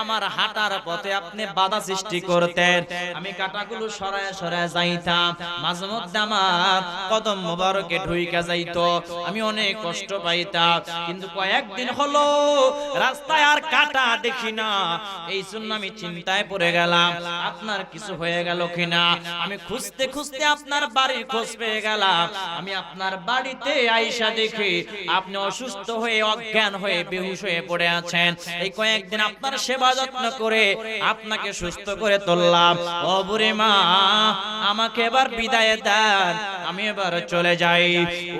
আমার হাঁটার পথে আপনি বাধা সৃষ্টি করতেন, আমি কাটাগুলো সরায় সরায় যাইতাম, মাঝে মধ্যে আমার কদম মোবারকে ঢুইকা যাইতো, আমি অনেক কষ্ট পাইতাম। কিন্তু কয়েকদিন হলো রাস্তায় আর কাটা দেখি না, এই জন্য আমি চিন্তায় পড়ে গেলাম আপনার কিছু হয়ে গেল কিনা। আমি খুঁজতে খুঁজতে আপনার বাড়ির খোঁজ পেয়ে গেলাম। আমি আপনার বাড়িতে আইসা দেখি আপনি অসুস্থ হয়ে, অজ্ঞান হয়ে, বেহুশ হয়ে পড়ে আছেন। এই কয়েকদিন আপনার সেবা সেবা যত্ন করে আপনাকে সুস্থ করে তুললাম। ও বুড়ি মা, আমাকে এবার বিদায় দেন, আমি এবার চলে যাই।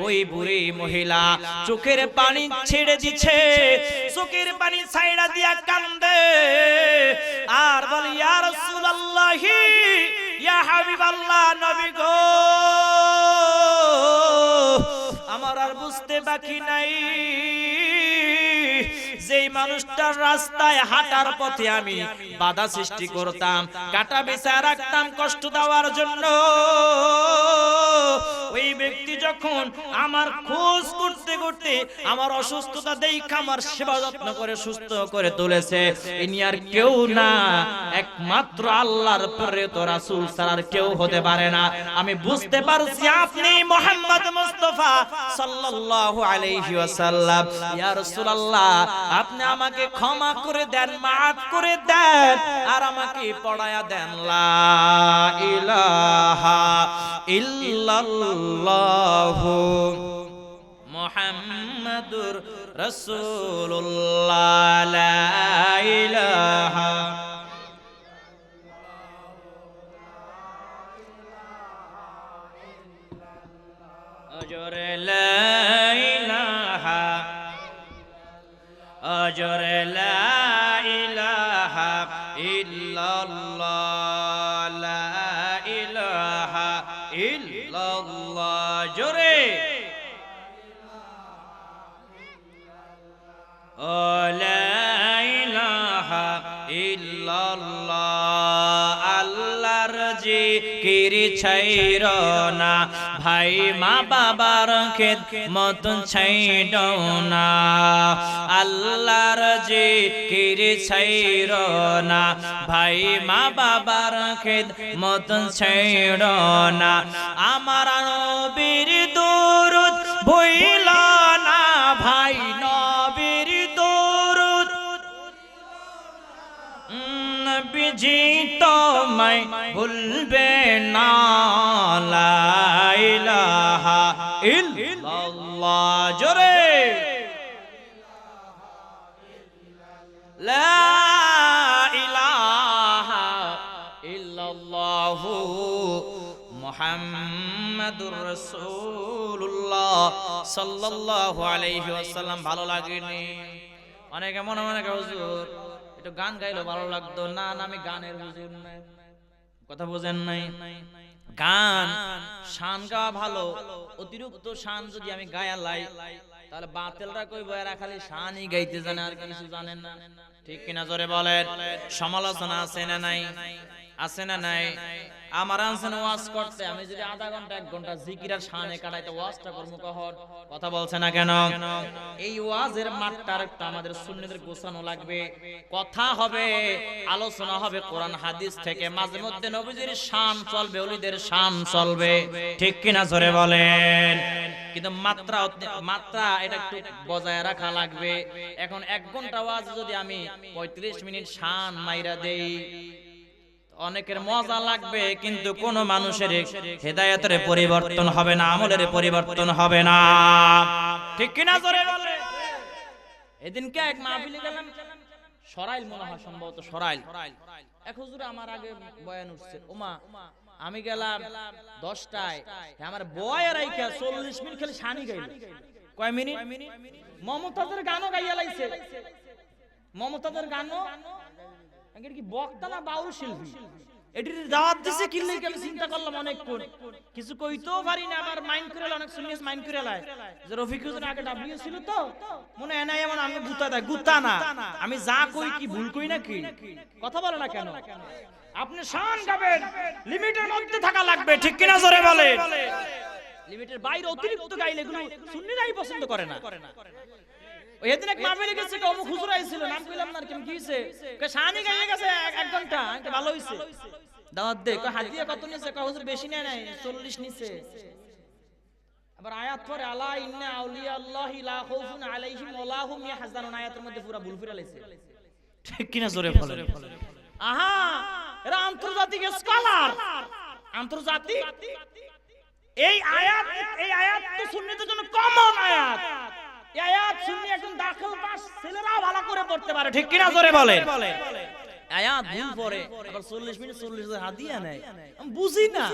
ওই বুড়ি মহিলা চোখের পানি ছেড়ে দিচ্ছে, চোখের পানি ছাইড়া দিয়া কান্দে আর বলে, ইয়া রাসূলুল্লাহি, ইয়া হাবিবাল্লাহ, নবী গো, আমার আর বুঝতে বাকি নাই, যেই মানুষটার রাস্তায় হাঁটার পথে আমি বাধা সৃষ্টি করতাম, কাটা বেচা রাখতাম কষ্ট দেওয়ার জন্য, ওই ব্যক্তি যখন আমার খোঁজ করতে করতে আমার অসুস্থতা দেখে আমার সেবা যত্ন করে সুস্থ করে তুলেছে, ইনি আর কেউ না, একমাত্র আল্লাহর প্রেরিত রাসূল ছাড়া আর কেউ হতে পারে না। আমি বুঝতে পারছি আপনি মুহাম্মদ মুস্তাফা সাল্লাল্লাহু আলাইহি ওয়াসাল্লাম। ইয়া রাসূলুল্লাহ, আপনি আমাকে ক্ষমা করে দেন, মাফ করে দেন, আর আমাকে পড়ায়া দেন লা ইলাহা ইল্লাল্লাহু মুহাম্মাদুর রাসূলুল্লাহ, লা ইলাহা أجر لا إله أجر لا إله إلا الله لا إله إلا الله جري لا إله إلا الله আল্লাহর জিকির ছাইরো না ভাই, মা বাবার খেদমত ছাইরো না, আল্লাহর জিকির ছাইরো না ভাই, মা বাবার খেদমত ছাইরো না, আমার নবীর দরুদ ভুইলা না ভাই, নবীর দরুদ নবীজি তোমায় ভুলবে না, লা ইলাহা ইল্লাল্লাহ জোরে লা ইলাহা ইল্লাল্লাহু মুহাম্মাদুর রাসূলুল্লাহ সাল্লাল্লাহু আলাইহি ওয়াসাল্লাম। ভালো লাগেনি? অনেকে মনে মনে হুজুর একটু গান গাইলো ভালো লাগতো না, আমি গানের হুজুর না, কথা বোঝেন নাই। গান শান গাওয়া ভালো, অতিরিক্ত শান যদি আমি গায়ালাই তাহলে বাতিলরা কইব এরা খালি শানই গাইতে জানে আর কিছু জানেন না, ঠিক কিনা জোরে বলেন। সমালোচনা আছে না নাই? আছে না নাই? আমার আনছেন ওয়াজ করতে, আমি যদি আধা ঘন্টা 1 ঘন্টা জিকির আর শানে কাটাইতে ওয়াজটা করব কখন? কথা বলছে না কেন? এই ওয়াজের মাঠটা একটু আমাদের সুন্নিদের গোছানো লাগবে, কথা হবে, আলোচনা হবে কোরআন হাদিস থেকে, মাঝে মধ্যে নবীজির শান চলবে, ওলিদের শান চলবে, ঠিক কিনা জোরে বলেন। কিন্তু মাত্রা এটা একটু বজায় রাখা লাগবে। এখন 1 ঘন্টা ওয়াজ যদি আমি 35 মিনিট শান মাইরা দেই, অনেকের মজা লাগবে, কিন্তু কোন মানুষের হেদায়েতের পরিবর্তন হবে না, আমলের পরিবর্তন হবে না, ঠিক কিনা জোরে বলে। এদিনকে এক মাহফিলে গেলাম, সরাইল মনে হয়, সম্ভবত সরাইল। এক হুজুর আমার আগে বয়ান উঠছে, ওমা আমি গেলাম 10টায়, আমার বয়ার রাইখা 40 মিনিট খালি শানি গাইল। কয় মিনিট? মমতাজের গানও গাইয়া লাইছে, মমতাজের গানও। কি বক্তা না বাউল শিল্পী? এটির দাওয়াত দিছে কি লাগি আমি চিন্তা করলাম অনেকক্ষণ, কিছু কইতেও পারি না, আবার মাইন্ড করে অনেক সুন্নিস মাইন্ড করে লাই যে রফিক হুজুর আগে ডাব্লিউ ছিল তো মনে হয় না, এমন আমি গুতা দেয়, গুতা না, আমি যা কই কি ভুল কই নাকি? কথা বলে না কেন? আপনি শান গাবেন, লিমিটের মধ্যে থাকা লাগবে, ঠিক কিনা জোরে বলে। লিমিটের বাইরে অতিরিক্ত গাইলে এগুলো সুন্নিরাই পছন্দ করে না। ওই এদিন এক মাহফিলে গেছে, অমুক হুজুর আইছিল, নাম কইলাম না, কেমন কি হইছে, কয় শানি গাইয়ে গেছে 1 ঘন্টা, এটা ভালো হইছে, দাওয়াত দে। কয় হাদিয়া কত নিছে? কয় হুজুর বেশি নেয় নাই, 40 নিছে। আবার আয়াত পড়ে আলা ইন্না আউলিয়া আল্লাহি লা খাউফুন আলাইহিম ওয়া লা হুম ইয়াহজানুন, আয়াতের মধ্যে পুরো ভুল ফিরা লাইছে, ঠিক কিনা জোরে বলে। আহা, এরা আন্তর্জাতিক স্কলার, আন্তর্জাতিক। এই আয়াত তো সুন্নিদের জন্য কমন আয়াত, এই আয়াত সুন্নি একজন দাখিল পাস ছেলেরাও ভালো করে পড়তে পারে, ঠিক কিনা জোরে বলেন। আয়াত ভুল পড়ে আবার 40 মিনিট 40,000 হাদিয়া নেয়। আমি বুঝি না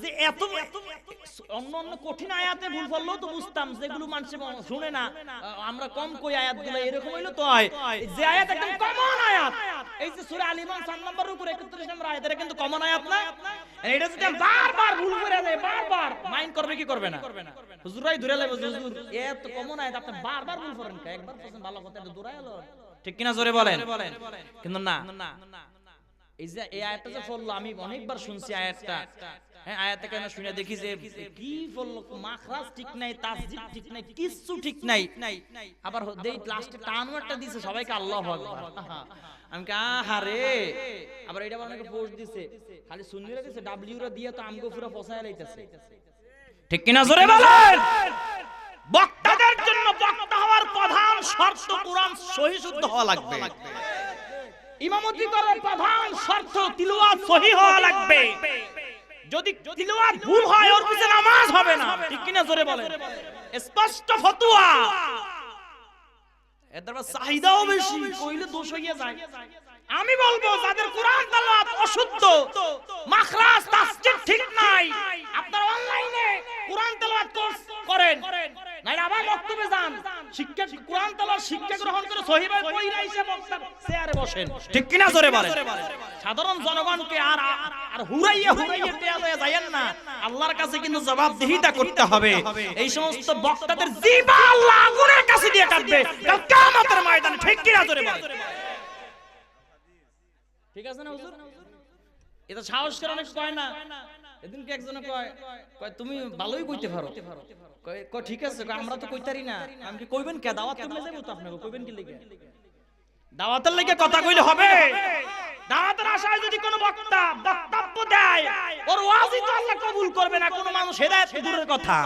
যে এত অন্য অন্য কঠিন আয়াতে ভুল পড়লেও তো বুঝতাম, যেগুলো মানুষ শুনে না, আমরা কম কই আয়াতগুলো এরকম হইলো তো হয়। যে আয়াত একদম কমন আয়াত, এই যে সূরা আল ইমরান 4 নম্বর উপরে 31 নম্বর আয়াত, এটা কিন্তু কমন আয়াত না। এটা যদি বারবার ভুল করে যায়, বারবার মাইন্ড করবে কি করবে না? হুজুরাই ধরে লাইব, হুজুর এত কমন আয়াত আপনি বারবার ভুল করেন, একবার বলেন ভালো কথা, এটা দৌড়ায় এলো, ঠিক কিনা জোরে বলেন। কিন্তু না, এই যে এই আয়াতটা যে পড়লো, আমি অনেকবার শুনছি আয়াতটা, হ্যাঁ আয়াতটা কেন শুনে দেখি যে কি বললো, মাখরাজ ঠিক নাই, তাসদীদ ঠিক নাই, কিছু ঠিক নাই। আবার দেই লাস্টে টানওয়ারটা দিছে সবাইকে আল্লাহু আকবার, আমি কা হারে। আবার এটা অনেকে পোস্ট দিছে, খালি সুন্নিরা দিছে, ডাব্লিউরা দিয়া তো আমগো পুরো ফসায় লাইতেছে, ঠিক কিনা জোরে বলেন। বক্তাদের জন্য বক্তা হওয়ার প্রধান শর্ত কোরআন সহিহ শুদ্ধ হওয়া লাগবে। ইমামতি করার প্রধান শর্ত তিলাওয়াত সহিহ হওয়া লাগবে। যদি তিলাওয়াত ভুল হয় ওর পিছনে নামাজ হবে না, ঠিক কিনা জোরে বলেন। স্পষ্ট ফতোয়া, এর দ্বারা চাহিদাও বেশি, কইলে দোষ হইয়া যায়। আমি বলবো যাদের কোরআন তেলাওয়াত অশুদ্ধ, মাখরাজ তাসদীদ ঠিক নাই, আপনারা অনলাইনে কোরআন তেলাওয়াত করেন, নাই আবার বক্তব্যে যান, শিক্ষা কোরআন তেলাওয়াত শিক্ষা গ্রহণ করে সহিভাবে কইরা এসে বক্তা চেয়ারে বসেন, ঠিক কিনা জোরে বলেন। সাধারণ জনগণকে আর হুরাইয়া টেয়া লয়ে যায়েন না, আল্লাহর কাছে কিন্তু জবাবদিহিতা করতে হবে। এই সমস্ত বক্তাদের জিবা আল্লাহ আগুনের কাছে দিয়ে কাটবে কাল কিয়ামতের ময়দানে, ঠিক কিনা জোরে বলেন। ঠিক আছে না হুজুর? এটা সাহস করে অনেক কয় না। এদিনকে একজনে কয় তুমি ভালোই কইতে পারো, কয় ঠিক আছে, আমরা তো কইতারি না। আমি কি কইবেন কে? দাওয়াত করলে যাবো তো, আপনাকে কইবেন কি লাগি? দাওয়াতের লাগি কথা কইলে হবে? দাওয়াতের আশায় যদি কোনো বক্তা বক্তব্য দেয়, ওর ওয়াজই তো আল্লাহ কবুল করবে না, কোনো মানুষ হেদায়েত দূরের কথা,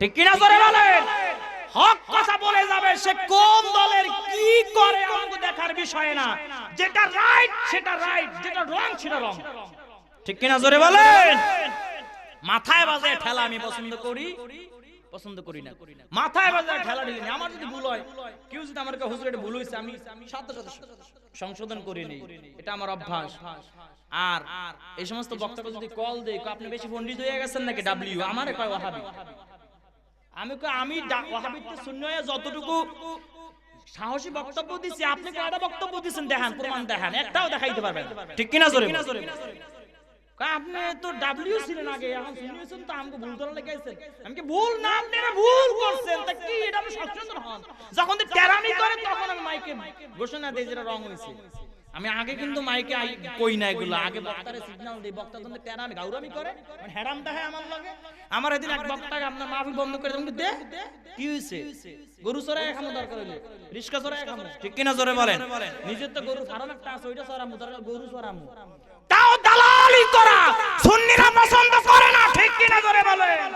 ঠিক কিনা জোরে বলেন। হক কথা বলে যাবে, সে কোন দলের কি করে আমাকে দেখার বিষয় না। যেটা রাইট সেটা রাইট, যেটা রং সেটা রং, ঠিক কিনা জোরে বলেন। মাথায় বাজায় ঠেলা আমি পছন্দ করি না। মাথায় বাজায় ঠেলা দিলি না। আমার যদি ভুল হয়, কেউ যদি আমার কাছে হুজুর এটা ভুল হইছে, আমি সাথে সাথে সংশোধন করে নেই, এটা আমার অভ্যাস। আর এই সমস্ত বক্তাকে যদি কল দেই, আপনি বেশি পণ্ডিত হয়ে গেছেন নাকি, ডাব্লিউ আমারে কয় ওয়াহাবি। আমি ওয়াহাবিতে সুন্নি হয়ে যতটুকু সাহসী বক্তব্য দিছি, আপনি কয়টা বক্তব্য দিছেন দেখান, প্রমাণ দেখান, একটাও দেখাইতে পারবেন, ঠিক কিনা জোরে। আপনি তো ডাব্লিউ ছিলেন আগে, এখন সুন্নি হইছেন তো আমাকে ভুল ধরা লেগেছেন। আমি কি ভুল না, আপনি ভুল করছেন, তা কি এটা আমি সচেতন হন। যখন টেরামি করে তখন আমি মাইকে ঘোষণা দেই যেটা রং হইছে। আমি আগে কিন্তু মাইকে কই না এগুলো, আগে বক্তারে সিগন্যাল দেই, বক্তা যখন টেরামি গাউরামি করে মানে হেরাম দেখায় আমার লগে। আমার এদিন এক বক্তাকে আপনার মাহফিল বন্ধ করে তুমি দে কি হইছে, গরু চড়ায় খামো, দরকার হইলে রিস্কা চড়ায় খামো, ঠিক কিনা জোরে বলেন। নিজের তো গরু ফার্ম একটা আছে, ওইটা চড়ামু, দরকার গরু চড়ামু, তাও দালালি করা সুন্নিরা পছন্দ করে না, ঠিক কিনা জোরে বলেন।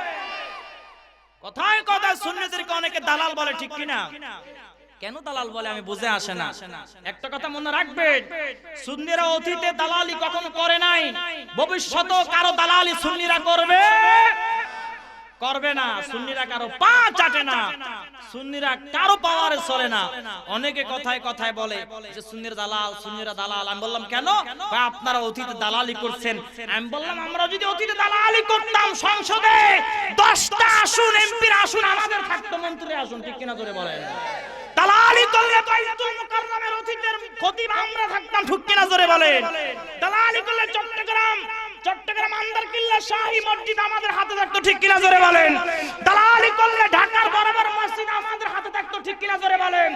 কথায় কথায় সুন্নিদেরকে অনেকে দালাল বলে, ঠিক কিনা। কেন দালাল বলে আমি বুঝে আসে না। একটা কথা মনে রাখবেন, সুন্নিরা অতীতে দালালি কখনো করে নাই, ভবিষ্যতেও কারো দালালি সুন্নিরা করবে না। সুন্নিরা কারো পা চাটে না, সুন্নিরা কারো পাওয়ারে চলে না। অনেকে কথায় কথায় বলে যে সুন্নিরা দালাল। আমি বললাম কেন? আপনারা অতীতে দালালি করছেন। আমি বললাম আমরা যদি অতীতে দালালি করতাম, সংসদে 10টা আসন এমপির আসন আমাদের থাকতো, মন্ত্রী আসন, ঠিক কিনা জোরে বলেন। দালালি করলে বাইতুল মুকাররমের অতীতের খতিব আমরা থাকতাম, ঠিক কিনা জোরে বলেন। দালালি করলে চট্টগ্রাম আন্দারকিল্লা শাহী মসজিদ আমাদের হাতে থাকতো, ঠিক কিনা জোরে বলেন। দালালি করলে ঢাকার বড় বড় মসজিদ আমাদের হাতে থাকতো, ঠিক কিনা জোরে বলেন।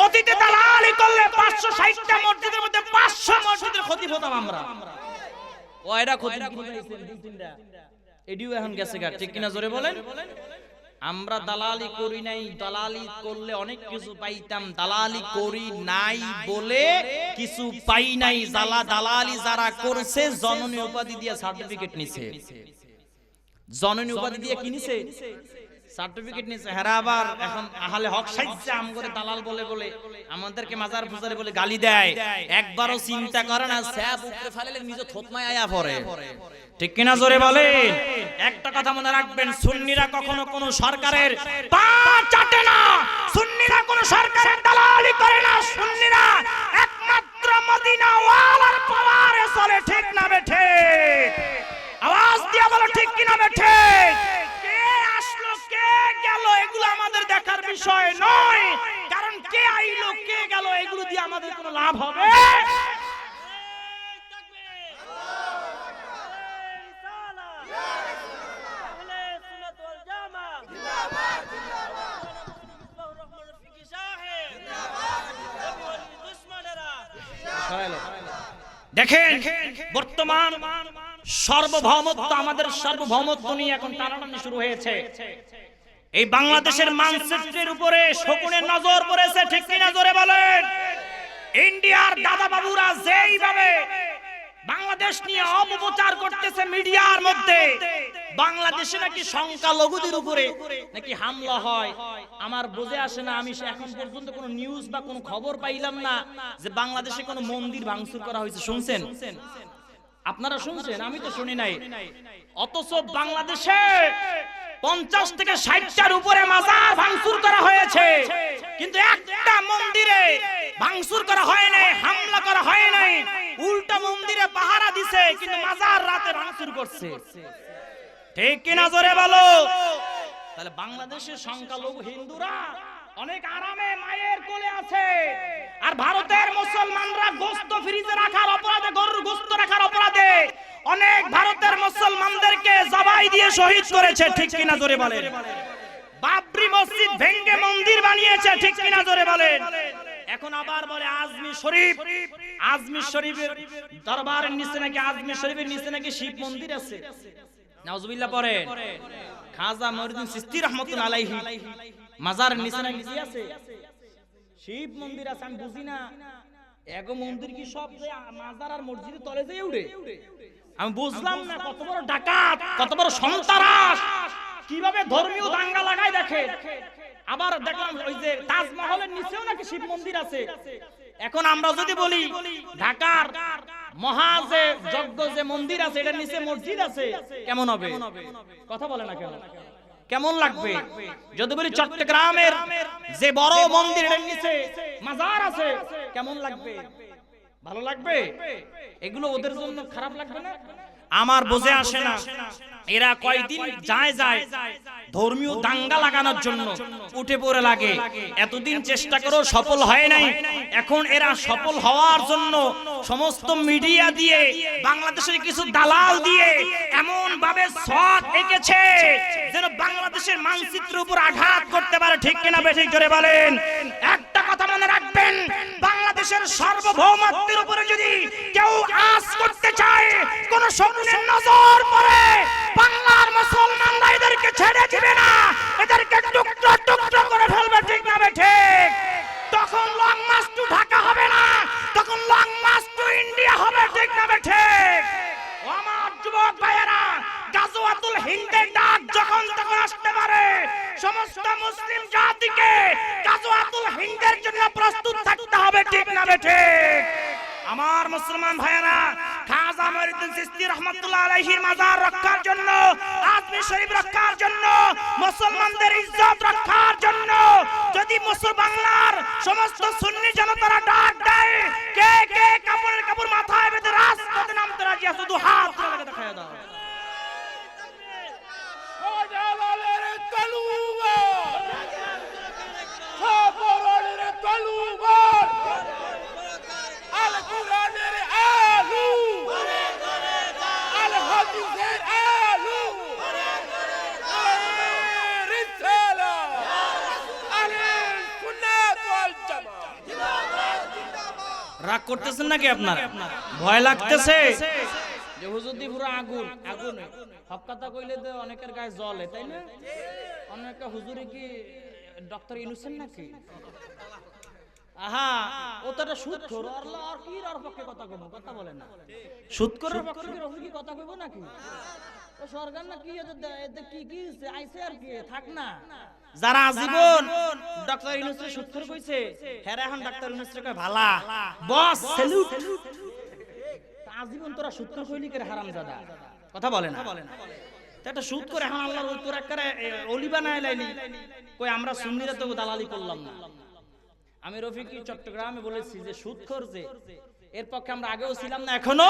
অতীতে দালালি করলে 560টা মসজিদের মধ্যে 500 মসজিদের খতিব হতাম আমরা। ওইরা খতিব কিনতেছেন 2-3টা, এডিও এখন গেছে গা, ঠিক কিনা জোরে বলেন। আমরা দালালি করি নাই, দালালি করলে অনেক কিছু পাইতাম, দালালি করি নাই বলে কিছু পাই নাই। দালালি যারা করছে জননী উপাধি দিয়ে সার্টিফিকেট নিছে, জননী উপাধি দিয়ে কি নিছে? সার্টিফিকেট নিছে হেরা আবার এখন আহলে হক সাইজে আম করে দালাল বলে বলে আমাদেরকে মাজার পূজারি বলে গালি দেয়। একবারও চিন্তা করে না স্যাপ উপরে ফেলে নিজে থতমায় আয়া পড়ে। ঠিক কিনা জোরে বলেন। একটা কথা মনে রাখবেন, সুন্নিরা কখনো কোনো সরকারের পা চাটে না, সুন্নিরা কোনো সরকারের দালালি করে না। সুন্নিরা একমাত্র মদিনা ওয়ালার পাওয়ারে চলে। ঠিক না বেঠে? আওয়াজ দিয়া বলো ঠিক কিনা বেঠে? কে আসলো কে গেল এগুলো আমাদের দেখার বিষয় নয়, কারণ কে আইলো কে গেল এগুলো দিয়ে আমাদের কোনো লাভ হবে? দেখেন বর্তমান সার্বভৌমত্ব, আমাদের সার্বভৌমত্ব নিয়ে এখন টানাটানি শুরু হয়েছে। এই বাংলাদেশের মানচিত্রের উপরে শকুনের নজর পড়েছে। ঠিক কিনা জোরে বলেন। ইন্ডিয়ার দাদা বাবুরা যেইভাবে বাংলাদেশ নিয়ে অপপ্রচার করতেছে মিডিয়ার মধ্যে, বাংলাদেশে নাকি সংখ্যালঘুদের উপরে নাকি হামলা হয়। আমার বুঝে আসে না, আমি এখন পর্যন্ত কোনো নিউজ বা কোনো খবর পাইলাম না যে বাংলাদেশে কোনো মন্দির ভাঙচুর করা হয়েছে। শুনছেন? আপনারা শুনছেন? আমি তো শুনি নাই। অথচ বাংলাদেশে 50 থেকে 60টার উপরে মাজার ভাঙচুর করা হয়েছে, কিন্তু একটা মন্দিরে ভাঙচুর করা হয় নাই, হামলা করা হয় নাই। উল্টা মন্দিরে পাহারা দিছে, কিন্তু মাজার রাতে ভাঙচুর করছে। ঠিক কিনা জোরে বলো। তাহলে বাংলাদেশের সংখ্যালঘু হিন্দুরা অনেক আরামে মায়ের কোলে আছে, আর ভারতের মুসলমানরা গোশত ফ্রিজে রাখার অপরাধে, গরুর গোশত রাখার অপরাধে অনেক ভারতের মুসলমানদেরকে জবাই দিয়ে শহীদ করেছে। ঠিক কিনা জোরে বলেন। বাবরি মসজিদ ভেঙে মন্দির বানিয়েছে। ঠিক কিনা জোরে বলেন। এখন আবার বলে আজমির শরীফ, আজমির শরীফের দরবারের নিচে নাকি, আজমির শরীফের নিচে নাকি শিব মন্দির আছে। নাউজুবিল্লাহ পড়েন। খাজা মঈনুদ্দিন চিশতি রাহমাতুল্লাহ আলাইহি মাজারের নিচে নাকি কি আছে? শিব মন্দির আছে। আমি বুঝি না এগো মন্দির কি সব মাজার আর মসজিদের তলে যেয়ে উঠে? আমি বুঝলাম না কত বড় ডাকাত, কত বড় সন্ত্রাস, কিভাবে ধর্মীয় দাঙ্গা লাগায় দেখে। আবার দেখলাম ওই যে তাজমহলের নিচেও নাকি শিব মন্দির আছে। এখন আমরা যদি বলি ঢাকার মহা যে যজ্ঞ যে মন্দির আছে এটার নিচে মসজিদ আছে, কেমন হবে? কথা বলে না কেন? কেমন লাগবে? যদি বলি চট্টগ্রামের যে বড় মন্দির এটার নিচে মাজার আছে, কেমন লাগবে? ভালো লাগবে? এগুলো ওদের জন্য খারাপ লাগবে না? আমার বুঝে আসে না এরা কয়দিন যায় ধর্মীয় দাঙ্গা লাগানোর জন্য উঠে পড়ে লাগে। এতদিন চেষ্টা করেও সফল হয় নাই। এখন এরা সফল হওয়ার জন্য সমস্ত মিডিয়া দিয়ে, বাংলাদেশের কিছু দালাল দিয়ে এমন ভাবে ছক এঁকেছে যেন বাংলাদেশের মানচিত্রের উপর আঘাত করতে পারে। ঠিক কিনা বেঠিক জোরে বলেন। একটা কথা মনে রাখবেন, বাংলাদেশের সার্বভৌমত্বের উপরে যদি কেউ আঁচ করতে চায়, কোন শকুনের নজর পড়ে, বাংলার মুসলমানরা এদেরকে ছেড়ে দিবে না, এদেরকে টুকরো টুকরো করে ফেলবে। ঠিক না বেঠিক? তখন লং মার্চ টু ঢাকা হবে না, তখন লং মার্চ টু ইন্ডিয়া হবে। ঠিক না বেঠিক? ও আমার যুবক ভাইয়েরা, গাজওয়াতুল হিন্দের ডাক যখন তখন আসতে পারে। সমস্ত মুসলিম জাতিকে গাজওয়াতুল হিন্দের জন্য প্রস্তুত থাকতে হবে। ঠিক না বেঠিক? আমার মুসলমান ভাইয়েরা, খাজা মঈনুদ্দিন চিশতি রাহমাতুল্লাহ আলাইহির মাজার রক্ষার জন্য, আজমির শরীফ রক্ষার জন্য, মুসলমানদের ইজ্জত রক্ষার জন্য যদি বাংলার সমস্ত সুন্নি জনতারা ডাক দেয়, কে কে কাপড়ের কাপড় মাথায় বেঁধে রাজপথে নামতে রাজি আছে? শুধু হাত তুলে দেখায় দাও। রাগ করতেছেন নাকি আপনারা? ভয় লাগতেছে যে হুজুর দি পুরো আগুন আগুন। সব কথা কইলে তো অনেকের গায়ে জ্বলে, তাই না? অনেকে হুজুরে কি ডক্টর ইউনুসেন নাকি? আহা, ও তো একটা সুদখোর। আল্লাহ আর কি, আর পক্ষে কথা কইবো? কথা বলে না। সুদখোরের পক্ষে কি হুজুর কি কথা কইবো নাকি? ও সরকার না কি এতে কি কি আইছে আর কি থাক না। যারা আজীবন ডক্টর ইউনূসের সুৎখর কইছে হেরা এখন ডক্টর ইউনূসের কয় ভালা বস স্যালুট। আজীবন তোরা সুৎখর কইলি করে হারামজাদা কথা বলে না। একটা সুদ করে এখন আল্লাহর ওই তোর একটা অলি বানায় লাইলি কই আমরা সুন্নিরা তো দালালি করলাম না। আমি রফিকি চট্টগ্রামে বলেছি যে সুদখোর যে এর পক্ষে আমরা আগেও ছিলাম না এখনো।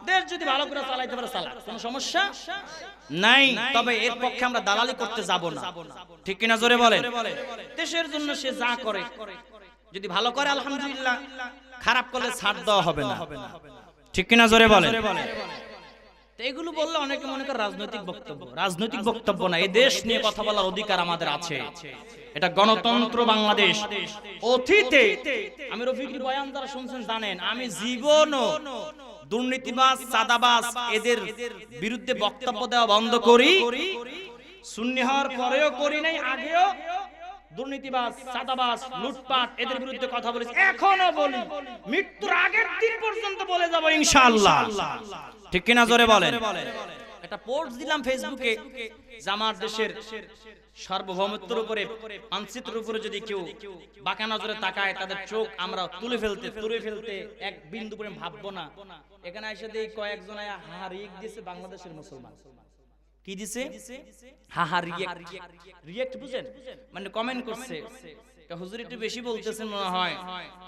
দেশ যদি ভালো করে চালাইতে পারে চালা, কোনো সমস্যা নাই, তবে এর পক্ষে আমরা দালালি করতে যাব না। ঠিক কিনা জোরে বলেন? দেশের জন্য সে যা করে যদি ভালো করে আলহামদুলিল্লাহ, খারাপ করলে ছাড় দেওয়া হবে না। ঠিক কিনা জোরে বলেন? এগুলো বললে অনেকে মনে করে রাজনৈতিক বক্তব্য। রাজনৈতিক বক্তব্য না, এই দেশ নিয়ে কথা বলার অধিকার আমাদের আছে। এটা গণতন্ত্র বাংলাদেশ। অতীতে আমি রফিকের বয়ান যারা শুনছেন জানেন, আমি জীবনও দুর্নীতিবাজ চাঁদাবাজ এদের বিরুদ্ধে বক্তব্য দেওয়া বন্ধ করি। সুন্নি হওয়ার পরেও করি নাই, আগেও দুর্নীতিবাজ চাঁদাবাজ লুটপাট এদের বিরুদ্ধে কথা বলেছি, এখনো বলি, মৃত্যুর আগের দিন পর্যন্ত বলে যাব ইনশাআল্লাহ। ঠিক কিনা জোরে বলেন? একটা পোস্ট দিলাম ফেসবুকে, জামাত দেশের সার্বভৌমত্বের উপরে মানচিত্রের উপরে যদি কেউ বাঁকা নজরে তাকায় তাদের চোখ আমরা তুলে ফেলতে এক বিন্দু করে ভাববো না। এখানে এসে দেখি কয়েকজন হাহা রিয়েক্ট দিয়েছে বাংলাদেশের মুসলমান। কি দিছে? হাহা রিয়েক্ট বুঝেন, মানে কমেন্ট করছে হুজুর একটু বেশি বলতেছেন মনে হয়।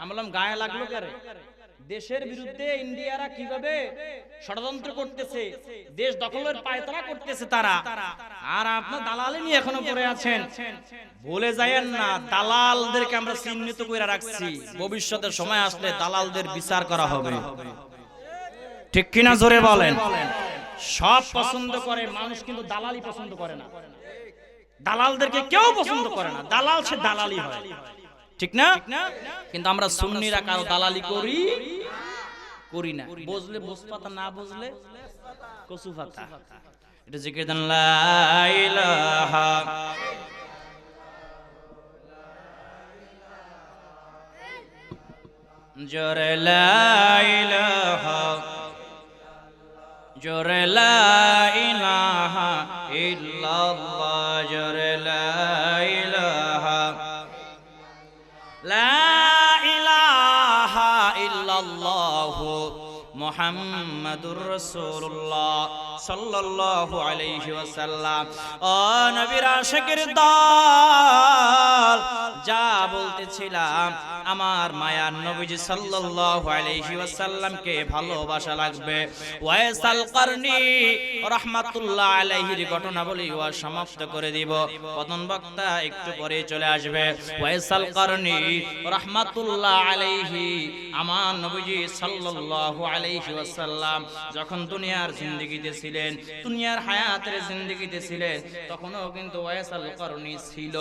আমি বললাম গায়ে লাগলো কারে? দেশের বিরুদ্ধে ইন্ডিয়ারা কিভাবে ষড়যন্ত্র করতেছে, দেশ দখলের পায়তারা করতেছে তারা, আর আপনার দালালি নিয়ে এখনো পড়ে আছেন। ভুলে যায়েন না, দালালদেরকে আমরা চিহ্নিত করে রাখছি, ভবিষ্যতের সময় আসলে দালালদের বিচার করা হবে। ঠিক কিনা জোরে বলেন? সব পছন্দ করে মানুষ, কিন্তু দালালি পছন্দ করে না। দালালদেরকে কেউ পছন্দ করে না, দালাল সে দালালি হয়, ঠিক না? কিন্তু আমরা সুন্নিরা কারো দালালি করি না। বুঝলে বুঝপাতা, না বুঝলে কচু পাতা। এটা জিকির দেন লা ইলাহা জোরে লা ইলাহা জোরে লা ইলাহা ইল্লাল্লাহ জোরে লা ইলাহা লা ইলাহা ইল্লাল্লাহু মুহাম্মাদুর রাসূলুল্লাহ সাল্লাল্লাহু আলাইহি ওয়াসাল্লাম। ও নবীর আশিকের দল, যা বলতেছিলাম, আমার মায়ার নবীজি সাল্লাল্লাহু আলাইহি ওয়াসাল্লামকে ভালোবাসা লাগবে। ওয়াইসাল করনি রাহমাতুল্লাহ আলাইহির ঘটনা বলি ওয়া সমাপ্ত করে দিব। প্রধান বক্তা একটু পরে চলে আসবে। ওয়াইসাল করনি রাহমাতুল্লাহ আলাইহি, আমার নবীজি সাল্লাল্লাহু আলাইহি ওয়াসাল্লাম যখন দুনিয়ার জিন্দেগিতে ছিলেন, দুনিয়ার হায়াতের জিন্দেগিতে ছিলেন, তখনও কিন্তু ওয়াইসাল করনি ছিল,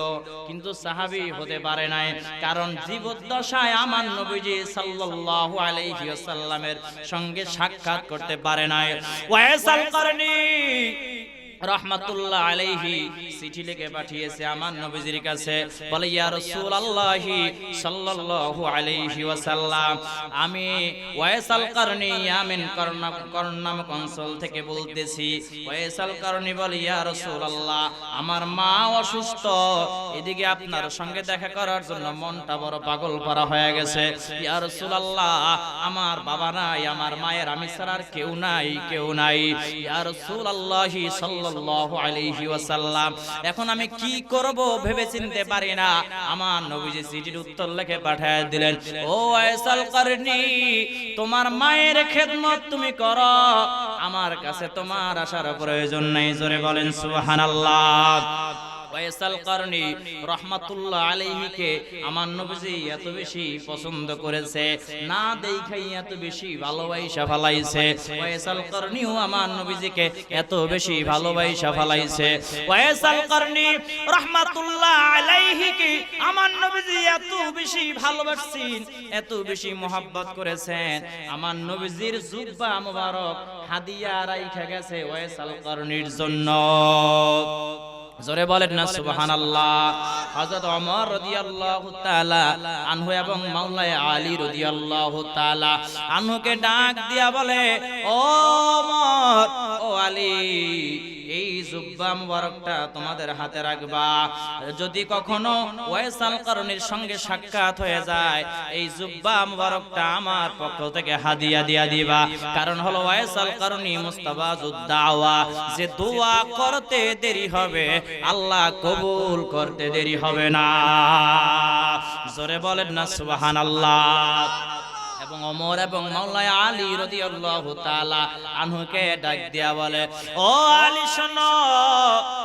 কিন্তু সাহাবী হতে পারে নাই। কারণ জীবদ্দশায় আমার নবীজি সাল্লাল্লাহু আলাইহি ওয়াসাল্লামের সঙ্গে সাক্ষাৎ করতে পারে নাই। ওয়াইসাল করনি রাহমাতুল্লাহ আলাইহি চিঠি লিখে পাঠিয়েছে আমার নবীজির কাছে, বলে ইয়া রাসূলুল্লাহি সাল্লাল্লাহু আলাইহি ওয়াসাল্লাম, আমি ওয়াইসাল করনি ইয়ামিন করনাম কনসল থেকে বলতেছি। ওয়াইসাল করনি বলে ইয়া রাসূলুল্লাহ, আমার মা অসুস্থ, এদিকে আপনার সঙ্গে দেখা করার জন্য মনটা বড় পাগল করা হয়ে গেছে। ইয়া রাসূলুল্লাহ, আমার বাবা নাই, আমার মায়ের আমি ছাড়া আর কেউ নাই। ইয়া রাসূলুল্লাহি সাল্লাল্লাহু আলাইহি ওয়াসাল্লাম, এখন আমি কি করব ভেবে চিনতে পারি না। আমার নবীজি চিঠির উত্তর লিখে পাঠিয়ে দিলেন, ও ওয়াইসাল করনি, তোমার মায়ের খেদমত তুমি করো, আমার কাছে তোমার আসার প্রয়োজন নাই। জোরে বলেন সুবহানাল্লাহ। ওয়াইসাল করনি রাহমাতুল্লাহ আলাইহিকে আমার নবীজি এত বেশি পছন্দ করেছে, না দেখাই এত বেশি ভালোবাসা ফলাইছে। ওয়াইসাল করনিও আমার নবীজিকে এত বেশি ভালোবাসা ফলাইছে। ওয়াইসাল করনি রাহমাতুল্লাহ আলাইহিকে আমার নবীজি এত বেশি ভালোবাসছেন, এত বেশি মোহাব্বত করেছেন, আমার নবীজির জুব্বা মুবারক হাদিয়া রাইখা গেছে ওয়াইসাল করনির জন্য। জোরে বলেন না সুবহানাল্লাহ। হযরত ওমর রাদিয়াল্লাহু তাআলা আনহু এবং মাওলানা আলী রাদিয়াল্লাহু তাআলা আনহুকে ডাক দিয়া বলে, ও ওমর, ও আলী, এই জুব্বা মুবারকটা তোমাদের হাতে রাখবা। যদি কখনো ওয়াইসাল কারণীর সঙ্গে সাক্ষাৎ হয়ে যায়, এই জুব্বা মুবারকটা আমার পক্ষ থেকে হাদিয়া দিয়া দিবা। কারণ হলো ওয়াইসাল কারণী মুস্তাবাজুদ দাওয়া, যে দোয়া করতে দেরি হবে আল্লাহ কবুল করতে দেরি হবে না। জোরে বলেন না সুবহানাল্লাহ। এবং ওমর এবং মাওলানা আলী রাদিয়াল্লাহু তাআলা আনহুকে ডাক দিয়া বলে, ও আলী শোনো,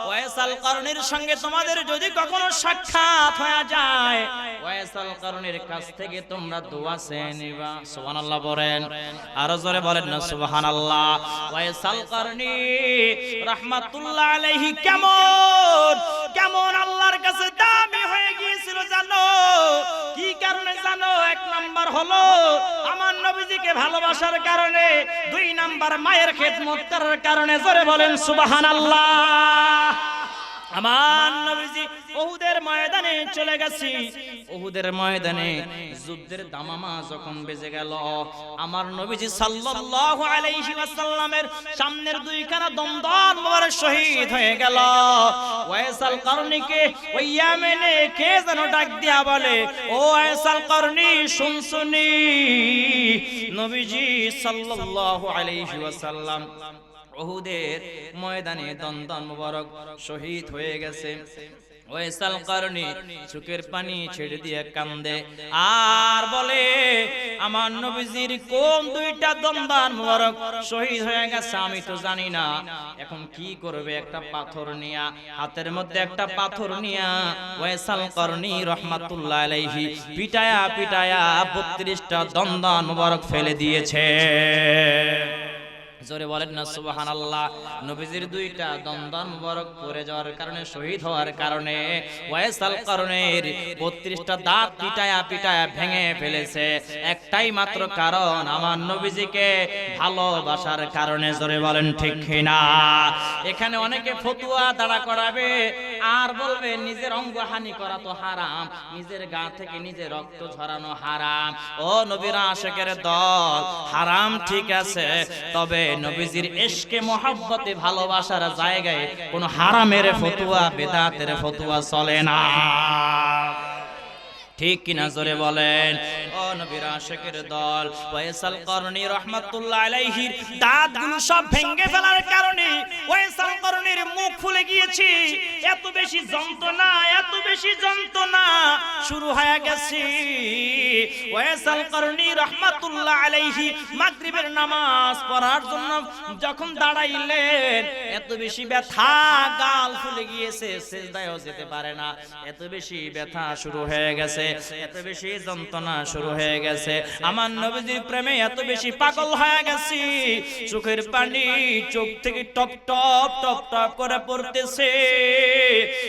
ওয়াইসাল কারণীর সঙ্গে তোমাদের যদি কখনো সাক্ষাৎ হয়ে যায়, ওয়াইসাল কারণীর কাছ থেকে তোমরা দোয়া চেয়ে নিবা। সুবহানাল্লাহ বলেন, আরো জোরে বলেন না সুবহানাল্লাহ। ওয়াইসাল কারণী রাহমাতুল্লাহ আলাইহি কেমন কেমন আল্লাহর কাছে দামি হয়ে গিয়েছিল জানো? কি কারণে জানো? এক নাম্বার হলো আমার নবীজিকে ভালোবাসার কারণে, দুই নাম্বার মায়ের খেদমত করার কারণে। জোরে বলেন সুবহানাল্লাহ। আমার নবীজি উহুদের ময়দানে চলে গেছি। উহুদের ময়দানে যুদ্ধের দামামা যখন বেজে গেল, আমার নবীজি সাল্লাল্লাহু আলাইহি ওয়াসাল্লামের সামনের দুইখানা দমদম মোবারক শহীদ হয়ে গেল। ওয়াইসাল কারণীকে ওই ইয়ামেনে কে যেন ডাক দিয়া বলে, ও ওয়াইসাল কারণী শুনছুনি, নবীজি সাল্লাল্লাহু আলাইহি ওয়াসাল্লাম উহুদের ময়দানে দমদম মোবারক শহীদ হয়ে গেছে। ওয়াইসাল কারণী চোখের পানি ছেড়ে দিয়ে কান্দে আর বলে, আমার নবীজির কোন দুইটা দমদম মোবারক শহীদ হয়ে গেছে আমি তো জানি না। এখন কি করবে? একটা পাথর নিয়া, হাতের মধ্যে একটা পাথর নিয়া ওয়াইসাল কারণী রাহমাতুল্লাহ আলাইহি পিটায়া পিটায়া 32টা দমদম মোবারক ফেলে দিয়েছে। জোরে বলেন না সুবহানাল্লাহ। নবীজির দুইটা দমদম মুবারক পড়ে যাওয়ার কারণে, শহীদ হওয়ার কারণে ওয়াইসাল কারণের 32টা দাঁত পিটায়া পিটায়া ভেঙে ফেলেছে। একটাই মাত্র কারণ, আমার নবীজিকে ভালোবাসার কারণে। জোরে বলেন ঠিক কিনা? এখানে অনেকে ফতোয়া দাঁড়া করাবে আর বলবে নিজের অঙ্গহানি করা তো হারাম, নিজের গা থেকে নিজের রক্ত ঝরানো হারাম। ও নবীর আশিকের দল, হারাম ঠিক আছে, তবে নবীজির ইশকে মহব্বতে ভালোবাসার জায়গায় কোন হারামের ফতোয়া বেদাতের ফতোয়া চলে না। ঠিক কিনা? জোরে বলেন। ও নবীর আশিকের দল, ওয়াইসাল কারণী রাহমাতুল্লাহ আলাইহির দাঁতগুলো সব ভেঙে ফেলার কারণে ওয়াইসাল কারণীর মুখ ফুলে গিয়েছে। এত বেশি যন্ত্রণা, এত বেশি যন্ত্রণা শুরু হয়ে গেছে। ওয়াইসাল কারণী রাহমাতুল্লাহ আলাইহি মাগরিবের নামাজ পড়ার জন্য যখন দাঁড়াইলেন, এত বেশি ব্যথা, গাল ফুলে গিয়েছে, সিজদায়ও যেতে পারে না। এত বেশি ব্যথা শুরু হয়ে গেছে, এত বেশি যন্ত্রণা শুরু হয়ে গেছে। আমার নবীজির প্রেমে এত বেশি পাগল হয়ে গেছি, চোখের পানি চোখ থেকে টপ টপ টপ টপ করে পড়তেছে।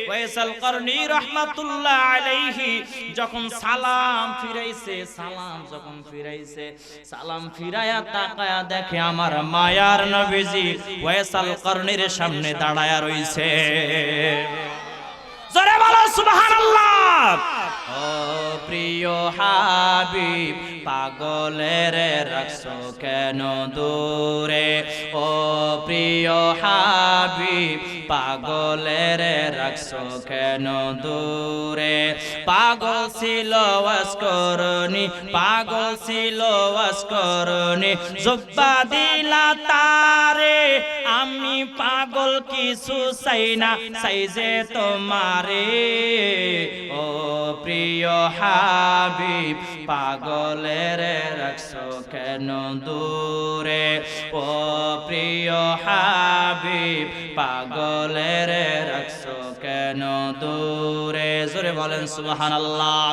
ওয়াইসাল কারণী রাহমাতুল্লাহ আলাইহি যখন সালাম ফিরাইছে, সালাম ফিরায়া তাকায়া দেখে আমার মায়ার নবীজি ওয়াইসাল কারণীর সামনে দাঁড়ায়া রইছে। জোরে বলো সুবহানাল্লাহ। ও প্রিয় হাবিব, পাগলের রাখছো কেন দূরে? ও প্রিয় হাবিব, পাগলের রাখছো কেন দূরে? পাগল ছিল ওয়াসকরণী, পাগল ছিল ওয়াসকরণী, জুব্বা দিলা তারে। আমি পাগল কিছু চাই না, চাই যে তোমারে। ও প্রিয় হাবিব, পাগলের রাখছো কেন দূরে? ও প্রিয় হাবিব, পাগলের রাখছো কেন দূরে? জোরে বলেন সুবহানাল্লাহ।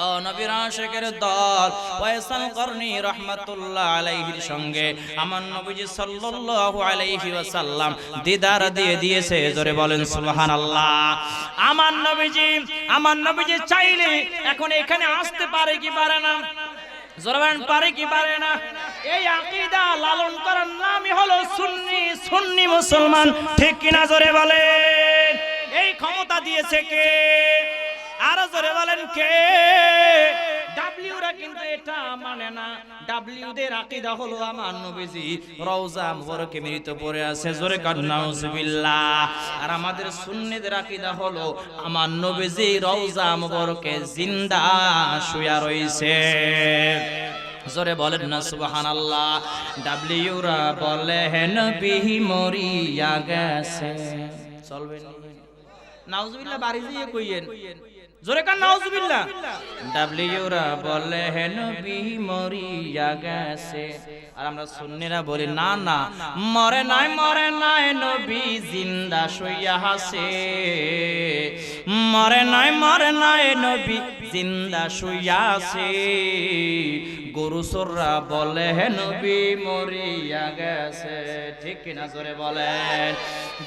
ও নবীর আশিকের দল, ওয়াইসাল কারণী রাহমাতুল্লাহ আলাইহির সঙ্গে আমার নবীজি সাল্লাল্লাহু আলাইহি ওয়াসাল্লাম দিদার দিয়ে দিয়েছে। জোরে বলেন সুবহানাল্লাহ। আমার নবীজি চাইলে এখন এখানে আসতে পারে কি পারে না? জোরে বলেন পারে কি পারে না? এই আকীদা লালন করার নামই হলো সুন্নি মুসলমান। ঠিক কিনা? জোরে বলেন। এই ক্ষমতা দিয়েছে কে? আর জোরে বলেন কে? ডাব্লিউরা কিন্তু এটা মানে না। ডাব্লিউদের আকীদা হলো আমার নবীজি রওজা মুবারকে মৃত পড়ে আছে, জোরে কান নাউজুবিল্লাহ। আর আমাদের সুন্নিদের আকীদা হলো আমার নবীজি রওজা মুবারকে জিন্দা শুয়া রইছে, জোরে বলেন না সুবহানাল্লাহ। ডাব্লিউরা বলে নবী মরিয়া গেছে, চলবে নাউজুবিল্লাহ, বাড়ি দিয়ে কইয়েন, জোরে কান নাউজুবিল্লাহ। ডাব্লিউরা বলে নবী মরিয়া গেছে, আর আমরা সুন্নিরা বলি না না, মরে নাই মরে নাই, নবী জিন্দা শুইয়া আছে, মরে নাই মরে নাই, নবী জিন্দা শুইয়া আছে। গরু চোররা বলে নবী মরিয়া গেছে, ঠিক কিনা জোরে বলেন?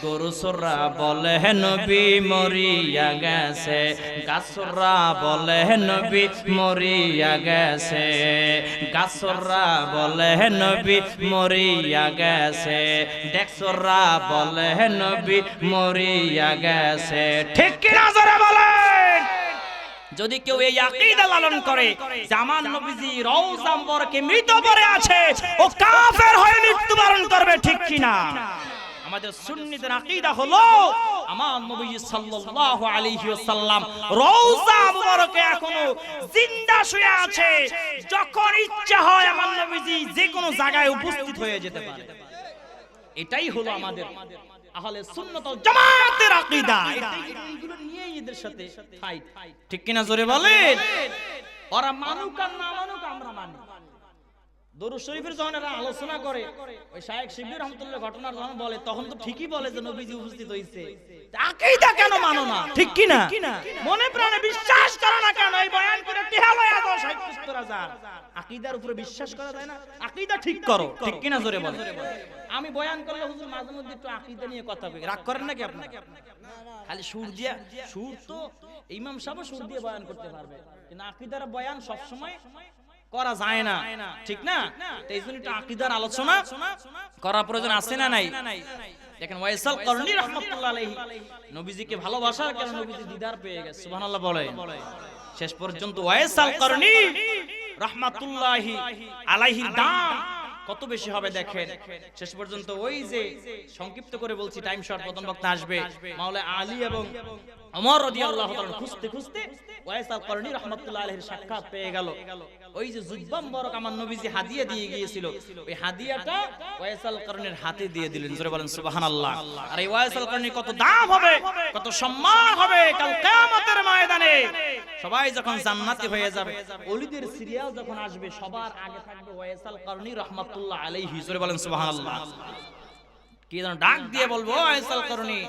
গরু চোররা বলে নবী মরিয়া গেছে, গাছরা বলে নবী মরিয়া গেছে, গাছরা বলে নবী মরিয়া গেছে, ডেকসরা বলে নবী মরিয়া গেছে, ঠিক কিনা জোরে বলেন? যদি কেউ এই আকীদা লালন করে যে আমার নবীজি রওজা মুবারকে মৃত পড়ে আছে, ও কাফের হয়ে মৃত্যুবরণ করবে, ঠিক কিনা? আমাদের সুন্নিদের আকীদা হলো আমার নবীজি সাল্লাল্লাহু আলাইহি ওয়াসাল্লাম রওজা মুবারকে এখনো জিন্দা শুয়ে আছে, যখন ইচ্ছা হয় আমার নবীজি যে কোনো জায়গায় উপস্থিত হয়ে যেতে পারে। এটাই হলো আমাদের আহলে সুন্নাত ওয়াল জামাতের আকীদা। এগুলো নিয়েই এদের সাথে ফাইট, ঠিক কিনা জোরে বলেন? ওরা মানুক আর না মানুক আমরা মানি। দরুদ শরীফের যখন এরা আলোচনা করে, ওই শায়েখ শিবলি রহমাতুল্লাহ ঘটনার যখন বলে, তখন তো ঠিকই বলে যে নবীজি উপস্থিত হইছে। আকীদা কেন মানো না, ঠিক কিনা? মনে প্রাণে বিশ্বাস করো না কেন? এই বয়ান করে টিহা লয়া দাও ৭০,০০০। আকীদার উপরে বিশ্বাস করা যায় না? আকীদা ঠিক করো, ঠিক কিনা জোরে বলেন? আমি বয়ান করলে হুজুর মাঝে মধ্যে একটু আকীদা নিয়ে কথা বলি, রাগ করেন নাকি আপনি? খালি সুর দিয়া, সুর তো ইমাম সাহেব সুর দিয়ে বয়ান করতে পারবে, কিন্তু আকীদার বয়ান সব সময় করা যায় না, ঠিক না? এই জন্য একটু আকীদার আলোচনা করার প্রয়োজন আছে না নাই? দেখেন ওয়াইসাল করনী রাহমাতুল্লাহ আলাইহি নবীজিকে ভালোবাসার কারণে নবীজি দিদার পেয়ে গেছে, সুবহানাল্লাহ বলেন। শেষ পর্যন্ত ওয়াইসাল করনী রাহমাতুল্লাহি আলাইহির দাম কত বেশি হবে দেখেন। শেষ পর্যন্ত ওই যে সংক্ষিপ্ত করে বলছি, টাইম শর্ট, প্রথম বক্তা আসবে, মাওলানা আলী এবং ওমর রাদিয়াল্লাহু তাআলা খুঁজতে খুঁজতে ওয়াইসাল করনী রাহমাতুল্লাহ আলাইহির সাক্ষাৎ পেয়ে গেল। ওই যে জুব্বা মুবারক আমার নবীজি হাদিয়া দিয়ে গিয়েছিল, ওই হাদিয়াটা ওয়াইসাল করনীর হাতে দিয়ে দিলেন, জোরে বলেন সুবহানাল্লাহ। আর এই ওয়াইসাল করনী কত দাম হবে, কত সম্মান হবে কাল কিয়ামতের ময়দানে। সবাই যখন জান্নাতি হয়ে যাবে, ওলিদের সিরিয়াল যখন আসবে, সবার আগে থাকবে ওয়াইসাল করনী রাহমাতুল্লাহ আলাইহি, জোরে বলেন সুবহানাল্লাহ। কি যেন ডাক দিয়ে বলবো, ওয়াইসাল করনী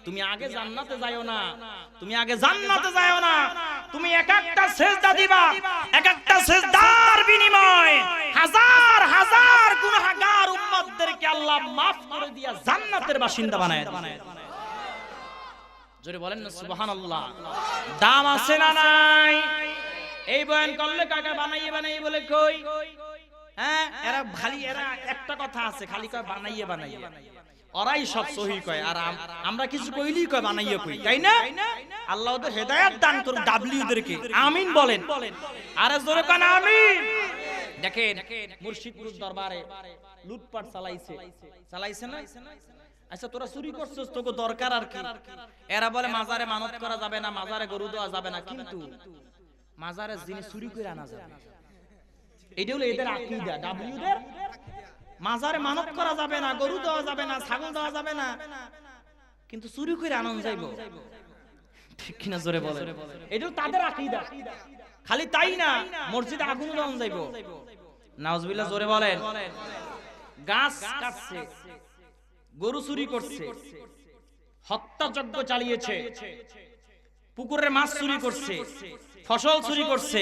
তুমি আগে জান্নাতে যাও না, তুমি আগে জান্নাতে যাও না, তুমি এক একটা সিজদা দিবা, এক একটা সিজদার বিনিময়ে হাজার হাজার গুনাহগার উম্মতদেরকে আল্লাহ maaf করে দিয়া জান্নাতের বাসিন্দা বানায় দেবে। জোরে বলেন না সুবহানাল্লাহ। দাম আছে না নাই? এই বয়ান করলে কাকা বানাইয়ে বানাইয়ে বলে কই, হ্যাঁ এরা খালি, এরা একটা কথা আছে, খালি কয় বানাইয়ে বানাইয়ে, ওরাই সব সহি কয়, আর আমরা কিছু কইলেই কয় বানাইয়ে কই, তাই না? আল্লাহ ওদের হেদায়েত দান করুন ডাব্লিউদেরকে, আমিন বলেন। আরে জোরে কান আমিন। দেখেন মুর্শিদপুর দরবারে লুটপাট চালাইছে, চালাইছে না? আচ্ছা তোরা চুরি করছিস, তোকে দরকার আর কি? এরা বলে মাজারে মানত করা যাবে না, মাজারে গরু দেওয়া যাবে না, কিন্তু মাজারে জিনিস চুরি করে আনা যাবে। এটা হলো এদের আকীদা, ডাব্লিউদের। মাজারে মানত করা যাবে না, গরু দেওয়া যাবে না, ছাগল দেওয়া যাবে না, কিন্তু চুরি করে আনন্দ যাইব, ঠিক কিনা জোরে বলে? এটাও তাদের আকীদা। খালি তাই না, মসজিদে আগুন দেওয়া যাইব, নাউজুবিল্লাহ জোরে বলেন। গাছ কাটছে, গরু চুরি করছে, হত্যাযজ্ঞ চালিয়েছে, পুকুরের মাছ চুরি করছে, ফসল চুরি করছে,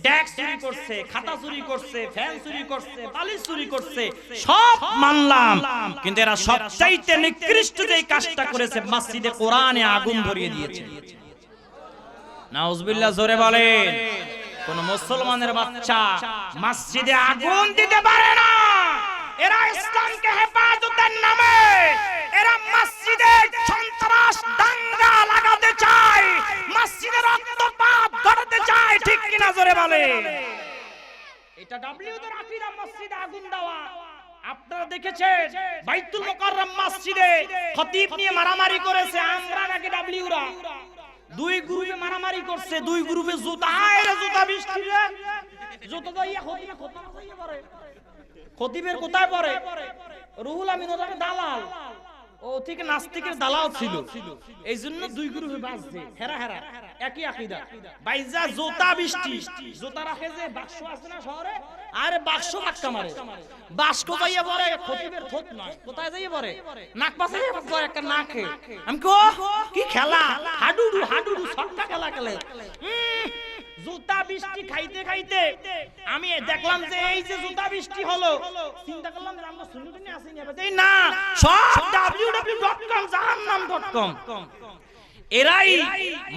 ডেস্ক চুরি করছে, খাতা চুরি করছে, ফ্যান চুরি করছে, বালিশ চুরি করছে, সব মানলাম, কিন্তু এরা সবচাইতে নিকৃষ্ট যে কাজটা করেছে, মসজিদে কোরআনে আগুন ধরিয়ে দিয়েছে। নাউজুবিল্লাহ জোরে বলেন। কোন মুসলমানের বাচ্চা মসজিদে আগুন দিতে পারে না। এরা ইসলামকে হেফাজতের নামে এরা মসজিদে সন্ত্রাস দাঙ্গা মসজিদে রক্তপাত ঘটাতে চায়, ঠিক কিনা জোরে বলে? এটা ডাব্লিউদের আকীদা, মসজিদে আগুন দেওয়া। আপনারা দেখেছেন বাইতুল মুকাররম মসজিদে খতিব নিয়ে মারামারি করেছে, আমরা নাকি ডাব্লিউরা দুই গ্রুপে মারামারি করছে, দুই গ্রুপে জুতা বৃষ্টি রে, জুতা দাইয়া খতিবে খতনা হইয়া পড়ে। খতিবের কোথায় পড়ে? রুহুল আমিন ওখানে দালাল, ও থেকে নাস্তিকের দালাল ছিল, এই জন্য দুই গ্রুপে বাজছে, হেরা হেরা একই আকীদা। বাইজা জুতা বৃষ্টি, জুতা রাখে যে বাক্স আছে না শহরে, আরে বাক্স ধাক্কা মারে, বাক্স যাইয়া পড়ে খতিবের থত না, কোথায় যাইয়া পড়ে? নাক পাশে পড়ে একটা নাকে। আমি কো কি খেলা, হাডুডু হাডুডু ছক্কা খেলা খেলে। জুতা বৃষ্টি খাইতে খাইতে আমি দেখলাম যে এই যে জুতা বৃষ্টি হলো, চিন্তা করলাম যে আমরা সুন্নতি আসেনি, এই না সব www.com jahannam.com, এরাই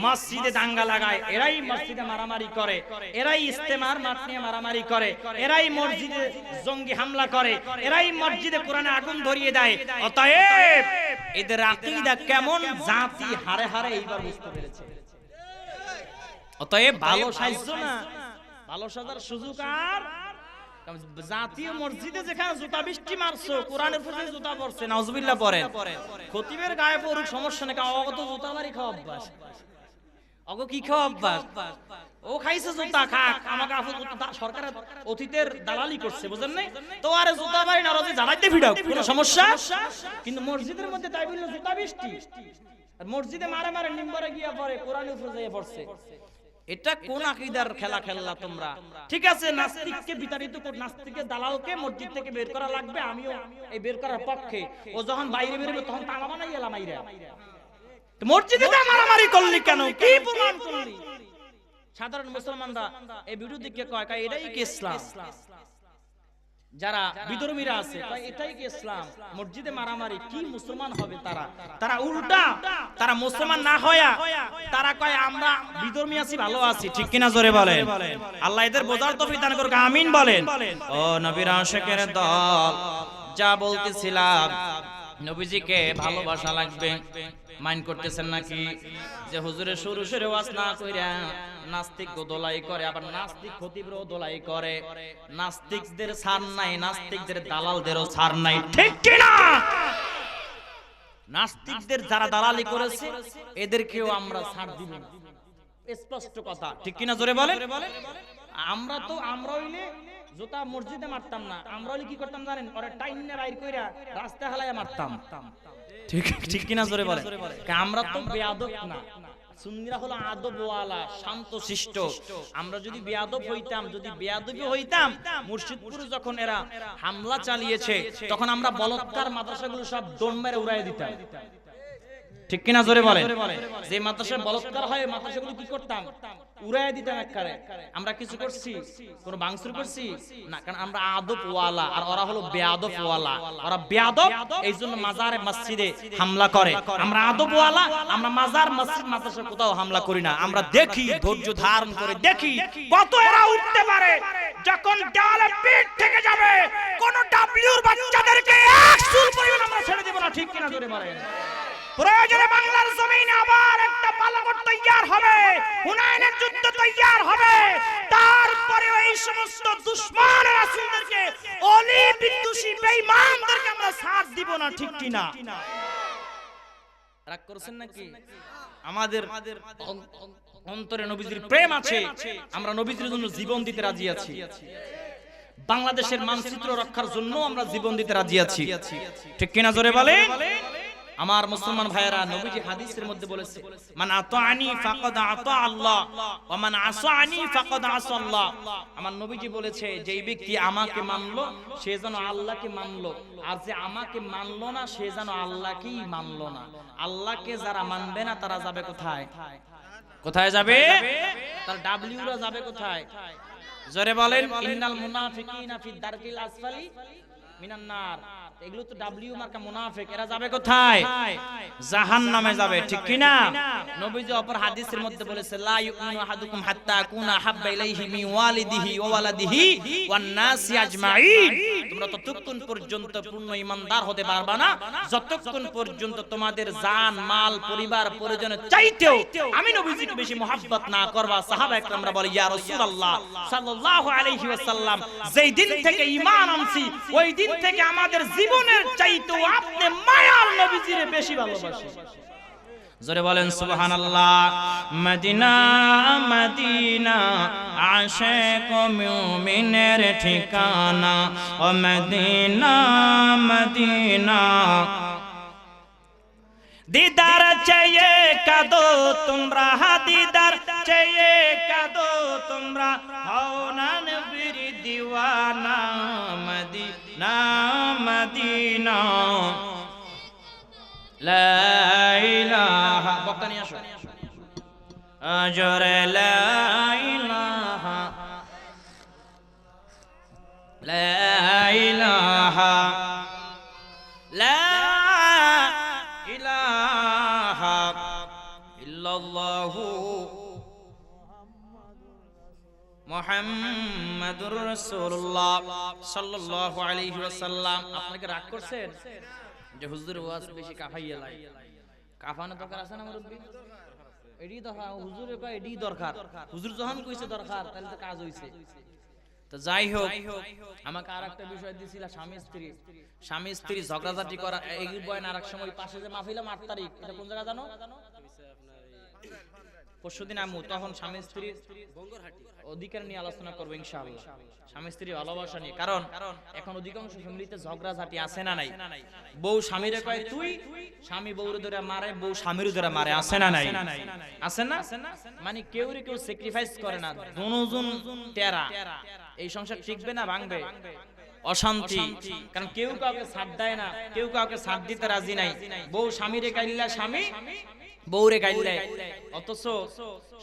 মসজিদে দাঙ্গা লাগায়, এরাই মসজিদে মারামারি করে, এরাই ইস্তেমার মাঠ নিয়ে মারামারি করে, এরাই মসজিদে জঙ্গি হামলা করে, এরাই মসজিদে কোরআনে আগুন ধরিয়ে দেয়। অতএব এদের আকীদা কেমন জাতি হারে হারে এইবার বুঝতে পেরেছে। অতএব ভালো সাইজো না, ভালো সাজার সুযোগ আর জাতীয় মসজিদে যেখানে জুতা বৃষ্টি মারছো, কোরআনের উপরে জুতা পড়ছে, নাউজুবিল্লাহ পড়েন, খতিবের গায়ে পড়ুক সমস্যা নেই, অগত জুতা মারি খাওয়া অভ্যাস, অগ কি খাওয়া অভ্যাস, ও খাইছে জুতা খাক, আমাকে সরকারের অতীতের দালালি করছে, বুঝেন নাই তো? আরে জুতা মারি না, রোজে জ্বালাইতে ভিড়াও, কোনো সমস্যা? কিন্তু মসজিদের মধ্যে তাই বললো জুতা বৃষ্টি, আর মসজিদে মারে মারে নিম্বরে গিয়া পড়ে, কোরআনের উপরে যাইয়া পড়ছে। এটা কোন আকীদার খেলা খেললা তোমরা? ঠিক আছে, নাস্তিককে বিতাড়িত করে, নাস্তিকের দালালকে মসজিদ থেকে বের করা লাগবে, আমিও এই বের করার পক্ষে। ও যখন বাইরে বেরোবে তখন তালা বানাই এলাম আইরা, মসজিদে মারামারি করলি কেন, কি প্রমাণ করলি? সাধারণ মুসলমানরা এই ভিডিও দিকে কয় এটাই কি ইসলাম? যারা বিধর্মীরা আছে এটাই কি ইসলাম? মসজিদে মারামারি, কি মুসলমান হবে তারা? তারা উল্টা, তারা মুসলমান না হয়া তারা কয় আমরা বিধর্মী আছি, ভালো আছি, ঠিক কিনা জোরে বলেন? আল্লাহ এদের বোঝার তৌফিক দান করুক, আমিন বলেন। ও নবীর আশিকের দল, যা বলতেছিলাম নবীজিকে ভালোবাসা লাগবে, মাইন্ড করতেছেন নাকি? যে হুজুরের শুরু শুরু ওয়াজ না কইরা নাস্তিক দোলাই করে, আবার নাস্তিক খতিবরও দোলাই করে, নাস্তিকদের ছাড় নাই, নাস্তিকদের দালালদেরও ছাড় নাই, ঠিক কি না? নাস্তিকদের যারা দালালি করেছে এদেরকেও আমরা ছাড় দিব না, স্পষ্ট কথা, ঠিক কি না জোরে বলেন? আমরা তো আমরা হইলে জুতা মসজিদে মারতাম না, আমরা হইলে কি করতাম জানেন? ওরে টাইনে বাইর কইরা রাস্তা হালায়া মারতাম, ঠিক ঠিক কি না জোরে বলেন? আমরা তো বেয়াদব না, সুন্নিরা হলো আদবওয়ালা, শান্তশিষ্ট। আমরা যদি বেয়াদব হইতাম, যদি বেয়াদবি হইতাম, মুর্শিদপুরে যখন এরা হামলা চালিয়েছে তখন আমরা বলৎকার মাদ্রাসাগুলো সব দম মেরে উড়াইয়া দিতাম, ঠিক কিনা জোরে বলেন? যে মাদ্রাসায় বলৎকার হয় মাদ্রাসাগুলো কি করতাম? উড়াইয়া দিতাম একবারে। আমরা কিছু করছি? কোন ভাঙচুর করছি না, কারণ আমরা আদবওয়ালা আর ওরা হলো বেয়াদবওয়ালা। ওরা বেয়াদব, এইজন্য মাজারে মসজিদে হামলা করে। আমরা আদবওয়ালা, আমরা মাজার মসজিদ মাদ্রাসা কোথাও হামলা করি না। আমরা দেখি, ধৈর্য ধারণ করে দেখি কত এরা উঠতে পারে। যখন দেওয়ালে পিঠ থেকে যাবে, কোন ডাব্লিউর বাচ্চাদেরকে এক চুল পরিমাণ আমরা ছেড়ে দেব না, ঠিক কিনা জোরে বলেন? প্রয়োজনে বাংলার জমিনে আবার একটা পালাগড় তৈয়ার হবে, হুনাইনের যুদ্ধ তৈয়ার হবে, তারপরে এই সমস্ত দুশমন রাসূলদেরকে, ওলি বিদ্বেষী বেঈমানদেরকে আমরা সাথ দিব না, ঠিক কি না? রাগ করছেন নাকি? আমাদের অন্তরে নবীজির প্রেম আছে, আমরা নবীজির জন্য জীবন দিতে রাজি আছি, বাংলাদেশের মানচিত্র রক্ষার জন্য আমরা জীবন দিতে রাজি আছি, ঠিক কিনা জোরে বলেন? আমার মুসলমান ভাইয়েরা, নবীজি হাদিসের মধ্যে বলেছে, মান আতাআনি ফাকাদ আতা আল্লাহ ওয়া মান আসানি ফাকাদ আসা আল্লাহ। আমার নবীজি বলেছে, যেই ব্যক্তি আমাকে মানলো সে যেন আল্লাহকে মানলো, আর যে আমাকে মানলো না সে যেন আল্লাহকেই মানলো না। আল্লাহকে যারা মানবে না তারা যাবে কোথায়? কোথায় যাবে? তার ডাব্লিউরা যাবে কোথায়? জোরে বলেন, ইন্নাল মুনাফিকিনা ফি দারকিল আসফালি মিনান নার। এগুলো তো ডাব্লিউ মার্কা মুনাফিক, এরা যাবে কোথায়? জাহান্নামে যাবে, ঠিক কি না? নবীজি অপর হাদিসের মধ্যে বলেছে, লা ইউমিনু আহাদুকুম হাত্তা কুনা হাব্বা ইলাইহি মিন ওয়ালিদিহি ওয়া ওয়ালাদিহি ওয়ান নাসি আজমাইন। তোমরা ততক্ষণ পর্যন্ত পূর্ণ ঈমানদার হতে পারবা না যতক্ষণ পর্যন্ত তোমাদের জান মাল পরিবার পরিজনের চাইতেও আমি নবীজিকে বেশি মহব্বত না করবা। সাহাবা একরামরা বলে ইয়া রাসূলুল্লাহ সাল্লাল্লাহু আলাইহি ওয়াসাল্লাম, যেই দিন থেকে ঈমান আনছি ওই দিন থেকে আমাদের জীবনের চাইতেও আপনি মায়ার নবীজিরে বেশি ভালোবাসেন। জোরে বলেন সুবহানাল্লাহ। মদিনা মদিনা আশিক মুমিনের ঠিকানা, ও মদিনা মদিনা দিদার চেয়ে কাঁদো তোমরা, দিদার চেয়ে কাঁদো তোমরা, হও না নবীর দিওয়ানা। মদিনা মদিনা লা ইলাহা, বক্তা নিয়ে আসো, জোরে লা ইলাহা লা ইলাহা লা ইলাহা ইল্লাল্লাহু মুহাম্মাদুর রাসূলুল্লাহ সাল্লাল্লাহু আলাইহি ওয়াসাল্লাম। আপনাকে রাগ করছেন যে হুজুর ওয়াজ বেশি কাফাইয়া লাই? কাফানো দরকার আছে না মুরব্বি? এডি দরকার, হুজুরে কয় এডি দরকার। হুজুর যখন কইছে দরকার তাহলে তো কাজ হইছে। তো যাই হোক, আমাকে আরেকটা বিষয় দিছিল স্বামী স্ত্রী ঝগড়াঝাটি করা। এই বয়ান আরেক সময় পাশে যে মাহফিলে 8 তারিখ, এটা কোন জায়গা জানো? পরশুদিন আমু, তখন স্বামী স্ত্রী অধিকার নিয়ে আলোচনা করবো ইনশাআল্লাহ, স্বামী স্ত্রী ভালোবাসা নিয়ে। কারণ এখন অধিকাংশ ফ্যামিলিতে ঝগড়াঝাটি আছে না নাই? বউ স্বামীরে কয় তুই, স্বামী বউরে ধরে মারে, বউ স্বামীর ধরে মারে, আছে না নাই? আছে না? মানে কেউ স্যাক্রিফাইস করে না, দুজন তেরা। এই সংসার টিকবে না ভাঙবে, অশান্তি। কারণ কেউ কাউকে ছাড় দেয় না, কেউ কাউকে ছাড় দিতে রাজি নাই। বউ স্বামীরে গাইলা, স্বামী বউরে গাইলে, অথচ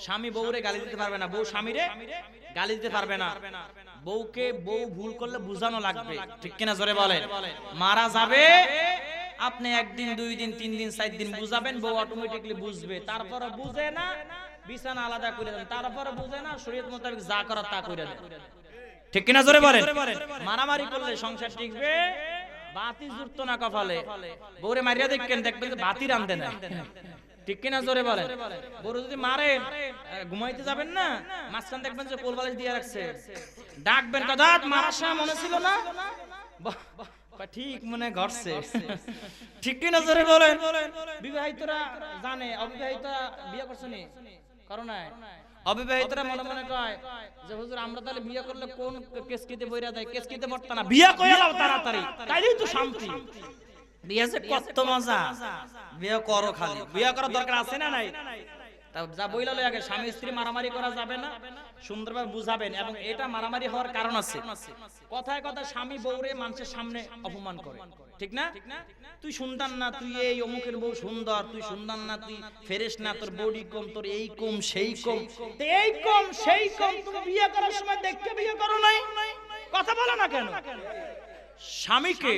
স্বামী বউরে গালি দিতে পারবে না, বউ স্বামীরে গালি দিতে পারবে না। বউকে বউ ভুল করলে বুঝানো লাগবে, ঠিক কিনা জোরে বলেন? মারা যাবে, আপনি 1 দিন 2 দিন 3 দিন 4 দিন বুঝাবেন, বউ অটোমেটিকলি বুঝবে। তারপরে বুঝে না, বিছানা আলাদা করে দেন। তারপরে বুঝে না, শরীয়ত মোতাবেক যা করার তা করে দেন, ঠিক কিনা জোরে বলেন? মারামারি করলে সংসার টিকবে? বাতি জুড়তো না কপালে, বউরে মারিয়া দেখবেন যে বাতি রাঁধে না, ঠিক কিনা জোরে বলেন? বড় যদি মারে, ঘুমাইতে যাবেন না, মাঝখান দেখবেন যে কোল বালিশ দিয়ে রাখছে, ডাকবেন কথা মারার সময় মনে ছিল না, ঠিক মনে ঘটছে, ঠিক কিনা জোরে বলেন? বিবাহিতরা জানে, অবিবাহিতরা বিয়ে করছে নি? করো না? অবিবাহিতরা মনে মনে কয় যে হুজুর আমরা তাহলে বিয়ে করলে কোন কেসকিতে বইরা যায়, কেসকিতে পড়তা না, বিয়ে করে নাও তাড়াতাড়ি, তাইলেই তো শান্তি। বিয়ে যে কত মজা, বিয়ে করো, খালি বিয়ে করার দরকার আছে না নাই? তা যা বইলা লই আগে, স্বামী স্ত্রী মারামারি করা যাবে না, সুন্দরভাবে বুঝাবেন। এবং এটা মারামারি হওয়ার কারণ আছে। কথায় কথায় স্বামী বউরে মানুষের সামনে অপমান করে, ঠিক না? তুই সুন্দর না, তুই এই অমুকের বউ সুন্দর, তুই সুন্দর না, তুই ফেরেশ না, তোর বডি কম, তোর এই কম সেই কম, এই কম সেই কম। তুমি বিয়ে করার সময় দেখতে বিয়ে করো নাই, কথা বলো না কেন? স্বামীকে,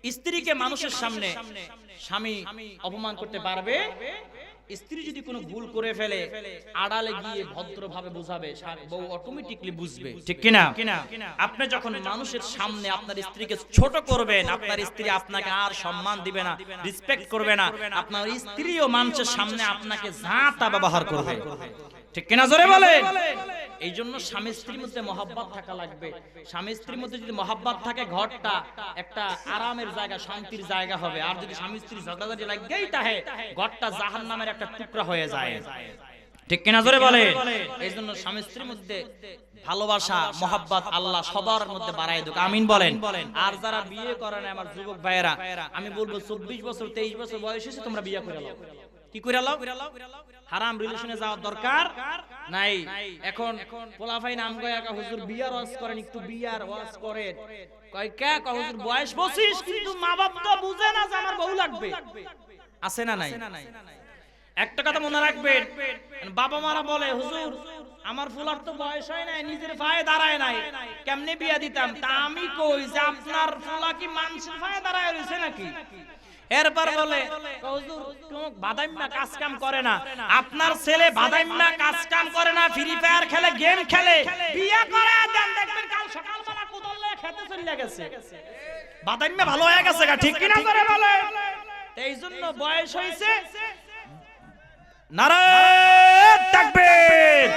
স্ত্রীকে মানুষের সামনে স্বামী অপমান করতে পারবে? স্ত্রী যদি কোনো ভুল করে ফেলে, আড়ালে গিয়ে ভদ্রভাবে বুঝাবে, বউ অটোমেটিকলি বুঝবে, ঠিক কিনা? আপনি যখন মানুষের সামনে আপনার স্ত্রীকে ছোট করবেন, আপনার স্ত্রী আপনাকে আর সম্মান দিবে না, রেসপেক্ট করবে না। আপনার স্ত্রীও মানুষের সামনে আপনাকে যা তা ব্যবহার করবে, ঠিক কিনা জোরে বলেন? এই জন্য স্বামী স্ত্রীর মধ্যে মহব্বত থাকা লাগবে। স্বামী স্ত্রীর মধ্যে যদি মহব্বত থাকে, ঘরটা একটা আরামের জায়গা, শান্তির জায়গা হবে। আর যদি স্বামী স্ত্রী ঝগড়াঝাটি লাগেই থাকে, ঘরটা জাহান্নামের একটা টুকরা হয়ে যায়, ঠিক কিনা জোরে বলে? এই জন্য স্বামী স্ত্রীর মধ্যে ভালোবাসা, মহব্বত আল্লাহ সবার মধ্যে বাড়ায় দেখ, আমিন বলেন। আর যারা বিয়ে করে না আমার যুবক ভাইয়েরা, আমি বলবো 24 বছর 23 বছর বয়স হয়েছে, তোমরা বিয়ে করে নাও। কি করে লাও? হারাম রিলেশনে যাওয়ার দরকার নাই। এখন পোলাফাই নাম কয় একা হুজুর বিয়ার ওয়াজ করেন, একটু বিয়ার ওয়াজ করেন, কয় কে কয় হুজুর বয়স 25, কিন্তু মা বাপ তো বুঝে না যে আমার বউ লাগবে, আছে না নাই? একটা কথা মনে রাখবেন, বাবা মারা বলে হুজুর আমার ফুলার তো বয়স হয় নাই, নিজের পায়ে দাঁড়ায় নাই, কেমনে বিয়া দিতাম? তা আমি কই যে আপনার ফুলা কি মানুষের পায়ে দাঁড়ায় রইছে নাকি? এরপর বলে হুজুর বাদাইম্মা কাজ কাম করে না, আপনার ছেলে বাদাইম্মা কাজ কাম করে না, ফ্রি ফায়ার খেলে, গেম খেলে, বিয়া করে দেন, দেখবেন কাল সকালবেলা কোদল খেতে চলে গেছে, বাদামে ভালো হয়ে গেছে, ঠিক কিনা করে বলে। এই জন্য বয়স হয়েছে, নারায়ে তাকবীর,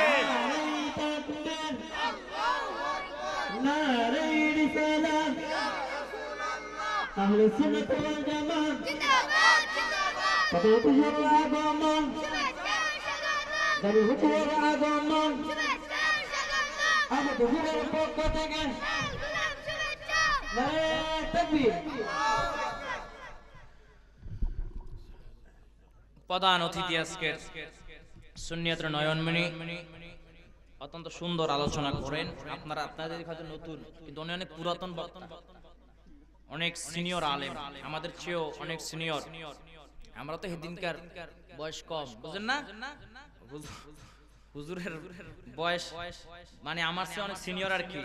নারায়ে রিসালাত, আহলে সুন্নাত ওয়াল জামাত জিন্দাবাদ জিন্দাবাদ, কবে হুজুর আগমন কবে হুজুর আগমন, আমাদের হুজুরের পক্ষ থেকে নারায়ে তাকবীর। প্রধান অতিথি আজকের সুন্নিয়তের নয়নমণি অত্যন্ত সুন্দর আলোচনা করেন। আপনারা আপনাদের কাছে নতুন, কিন্তু উনি অনেক পুরাতন বক্তা, অনেক সিনিয়র আলেম, আমাদের চেয়েও অনেক সিনিয়র। আমরা তো সেদিনকার বয়স কম, বুঝেন না, হুজুরের বয়স মানে আমার চেয়ে অনেক সিনিয়র আর কি।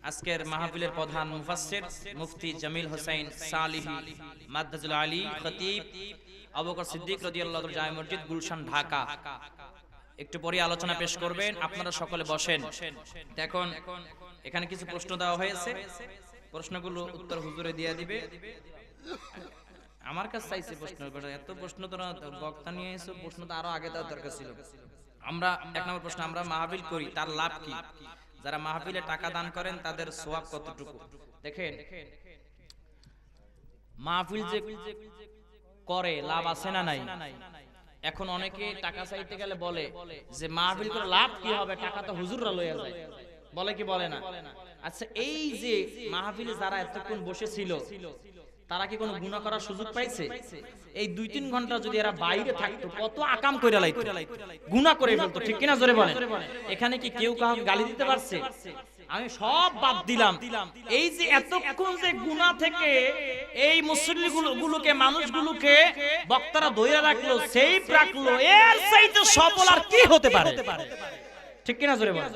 আজকের মাহফিলের প্রধান মুফাসসির মুফতি জামিল হোসেন সালিহি মাদ্দাজুল আলী খতিব আবু বকর সিদ্দিক রাদিয়াল্লাহু তাআলা জামে মসজিদ গুলশান ঢাকা একটু পরে আলোচনা পেশ করবেন। আপনারা সকলে বসেন। এখন এখানে কিছু প্রশ্ন দেওয়া হয়েছে, প্রশ্নগুলো উত্তর হুজুরে দিয়ে দিবে। আমার কাছে চাইছে প্রশ্ন, এত প্রশ্ন তো বক্তা নিয়ে এসে প্রশ্ন তো আরো আগে দেওয়ার দরকার ছিল। আমরা এক নম্বর প্রশ্ন, আমরা মাহফিল করি তার লাভ কি? যারা মাহফিলে টাকা দান করেন তাদের সওয়াব কতটুকু? দেখেন, মাহফিল যে করে লাভ আছে না নাই? এখন অনেকে টাকা চাইতে গেলে বলে যে মাহফিল করে লাভ কি হবে, টাকা তো হুজুররা লইয়া যায়, বলে কি বলে না? আচ্ছা, এই যে মাহফিলে যারা এতক্ষণ বসেছিল তারা কি কোনো গুনাহ করার সুযোগ পাইছে? এই 2-3 ঘন্টা যদি এরা বাইরে থাকতো কত আকাম কইরা লাইতো, গুনাহ করে ফেলতো, ঠিক কিনা জোরে বলেন। এখানে কি কেউ কাউকে গালি দিতে পারছে? আমি সব বাদ দিলাম, এই যে এতক্ষণ যে গুনাহ থেকে এই মুসল্লিগুলোকে মানুষগুলোকে বক্তারা ধরে রাখলো, সেই রাখলো, এর চাইতে সফল আর কি হতে পারে? ঠিক কিনা জোরে বলেন।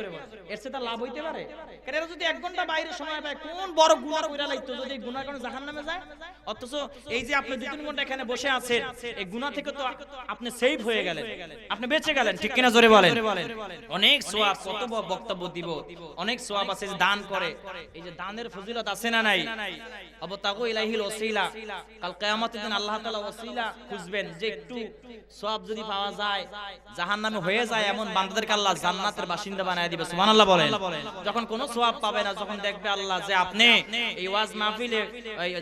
এর চেয়ে লাভ হইতে পারে? কারণ যদি 1 ঘন্টা বাইরে সময় পায়, কোন বড় গুনাহ কইরা লাইতো যদি গুনাহ করে জাহান্নামে যায়। অথচ এই যে আপনি 2-3 ঘন্টা এখানে বসে আছেন, এই গুনাহ থেকে তো আপনি সেভ হয়ে গেলেন, আপনি বেঁচে গেলেন, ঠিক কিনা জোরে বলেন। অনেক সওয়াব, কত বক্তব্য দিব, অনেক সওয়াব আছে যে দান করে। এই যে দানের ফজিলত আছে না নাই? আবতাগু ইলাইহিল ওসিলা, কাল কিয়ামতের দিন আল্লাহ তাআলা ওসিলা খুঁজবেন, যে একটু সওয়াব যদি পাওয়া যায়, জাহান্নামে হয়ে যায় এমন বান্দাদেরকে আল্লাহ জান্নাতের বাসিন্দা বানায় দিবে। সুবহানাল্লাহ বলেন। যখন কোনো সওয়াব পাবে না, যখন দেখবে আল্লাহ যে আপনি এই ওয়াজ মাহফিলে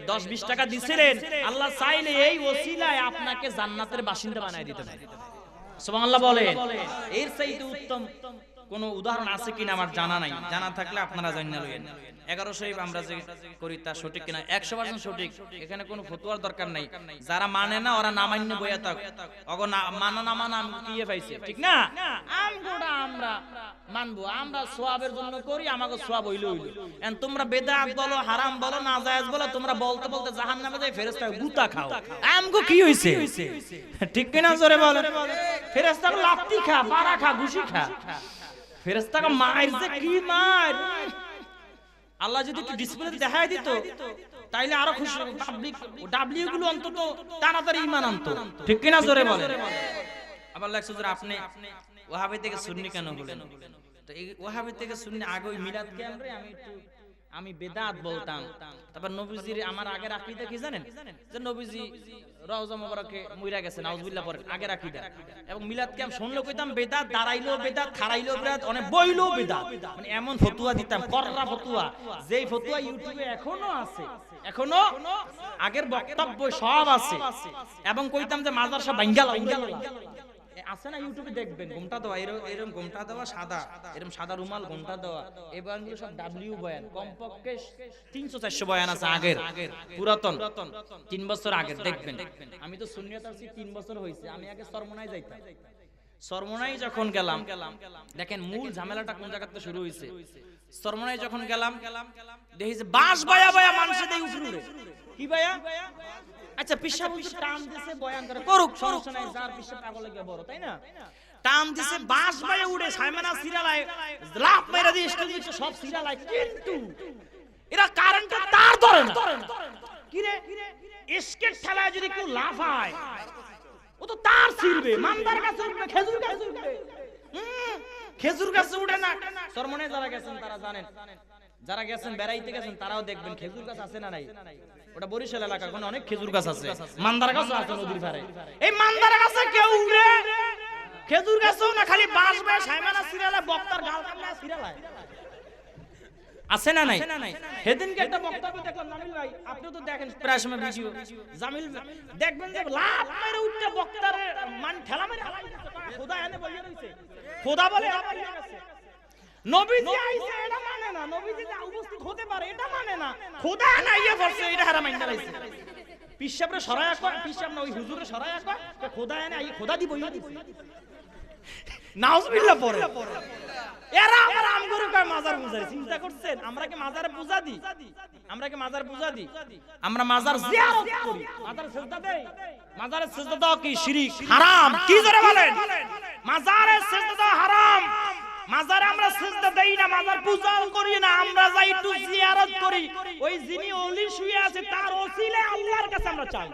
10-20 টাকা দিছিলেন, আল্লাহ চাইলে এই ওসিলায় আপনাকে জান্নাতের বাসিন্দা বানায় দিতে পারে। সুবহানাল্লাহ বলেন। এর চাইতে উত্তম কোন উদাহরণ আছে কিনা আমার জানা নাই, জানা থাকলে আপনারা জানিয়ে লইয়েন। 1100 আমরা যে করি তা সঠিক কিনা? 100% সঠিক, এখানে কোনো ফতোয়ার দরকার নাই। যারা মানে না ওরা না মান্য বইয়া থাক, ওগো না মানা না মানা আমি কি পাইছে, ঠিক না? আমগোটা আমরা মানবো, আমরা সওয়াবের জন্য করি, আমাকে সওয়াব হইলো হইলো। এন তোমরা বেদাত বলো, হারাম বলো, নাজায়েজ বলো, তোমরা বলতে বলতে জাহান্নামে যাই ফেরেশতা গুতা খাও, আমগো কি হইছে? ঠিক কিনা জোরে বলো। ফেরেশতা লাত্তি খা, পাড়া খা, ঘুষি খা, ফেরেশতাকে মার যে কি মার! আল্লাহ যদি একটু ডিসপ্লে দেখায় দিত তাইলে আরো খুশি, ডাব্লিউ গুলো অন্তত তাড়াতাড়ি ঈমান আনতো, ঠিক কিনা জোরে বলেন। আবার লাগছে যে আপনি ওয়াহাবি থেকে সুন্নি কেন হলেন? তো এই ওয়াহাবি থেকে সুন্নি আগে ওই মিলাদ কেন্দ্রে আমি বেদাত বলতাম। তারপর নবীজির আমার আগের আকীদা কি জানেন? যে নবীজি রওজা মোবারকে মুইরা গেছে, নাউজুবিল্লাহ পড়ে, আগের আকীদা। এবং মিলাদ কে আমি শুনলে কইতাম বেদাত, দাঁড়াইলেও বেদাত, খাড়াইলেও বেদাত, অনেক বইলেও বেদাত, মানে এমন ফতোয়া দিতাম, কররা ফতোয়া, যেই ফতোয়া ইউটিউবে এখনো আছে, এখনো আগের বক্তব্য সব আছে। এবং কইতাম যে মাদ্রাসা ভাঙ্গা আছে না, ইউটিউবে দেখবেন, ঘোমটা দেওয়া, এরকম ঘোমটা দেওয়া সাদা, এরকম সাদা রুমাল ঘোমটা দেওয়া, এই বয়ানগুলো সব ডাব্লিউ বয়ান, কমপক্ষে 300-400 বয়ান আছে আগের, পুরাতন 3 বছর আগের, দেখবেন। আমি তো সুন্নিয়ত আছি 3 বছর হয়েছে। আমি আগে চরমনাই যাইতাম, চরমনাই যখন গেলাম, দেখেন মূল ঝামেলাটা কোন জায়গা থেকে শুরু হয়েছে। চরমনাই যখন গেলাম দেখি যে বাঁশ বায়া বায়া মানুষে দেই উপরে, কি বায়া? আচ্ছা, পিশাব হুজুর টান দিছে, বয়ান করে করুক, সমস্যা নাই, যার পিশাব পাগল লাগে বড়, তাই না? টান দিছে, বাঁশ বায়া উড়ে সাইমানা সিরালায় লাফ মেরে দিয়ে স্টেজে সব সিরালায়, কিন্তু এরা কারেন্টের তার ধরে না। কি রে, স্কেট খেলায় যদি কেউ লাফায় ও তো তার ছিড়বে, মান্দার গাছে উঠবে, খেজুর গাছে উঠবে, খেজুর গাছে উঠে না। চরমনে যারা গেছেন তারা জানেন, যারা গেছেন বেড়াইতে গেছেন তারাও দেখবেন খেজুর গাছ আছে না নাই? ওটা বরিশাল এলাকা, কোন অনেক খেজুর গাছ আছে, মান্দার গাছও আছে নদীর ধারে। এই মান্দার গাছে কেউ উড়ে, খেজুর গাছও না, খালি বাঁশ বেশ সাইমানা সিরালা বক্তার গাল কামনা সিরালায় আছে না নাই? সেদিনকে একটা বক্তব্য দেখলাম, জামিল ভাই আপনি তো দেখেন প্রায় সময় ভিডিও, জামিল দেখবেন যে লাভ মেরে উঠতে বক্তার মান ঠেলা মেরে হালাই দিচ্ছে, খোদা এনে বলিয়ে রইছে, খোদা বলে আবার নিয়ে গেছে। নবীজি আইছে এটা মানে না, নবীজি যা উপস্থিত হতে পারে এটা মানে না, খোদা না ইয়ে করছে এটা হারা মাইন্ডা লাইছে। পিসাবরে সরায়া কয়, পিসাব না ওই হুজুরে সরায়া কয় যে খোদা এনে আই খোদা দি বইয়া দিছে, নাউজুবিল্লাহ পড়ে। এরা আবার আমগরে কয় মাজার পূজারি। চিন্তা করছেন আমরা কি মাজারে পূজা দিই? আমরা কি মাজার পূজা দিই? আমরা মাজার জিয়ারত করি, মাজার সিজদা দেই। মাজারে সিজদা দাও কি শিরক, হারাম। কি জোরে বলেন? মাজারে সিজদা দাও হারাম। মাজারে আমরা সিজদা দেই না, মাজার পূজাও করি না, আমরা যাই একটু জিয়ারত করি। ওই যিনি ওলি শুয়ে আছে তার ওসিলায় আল্লাহর কাছে আমরা চাই,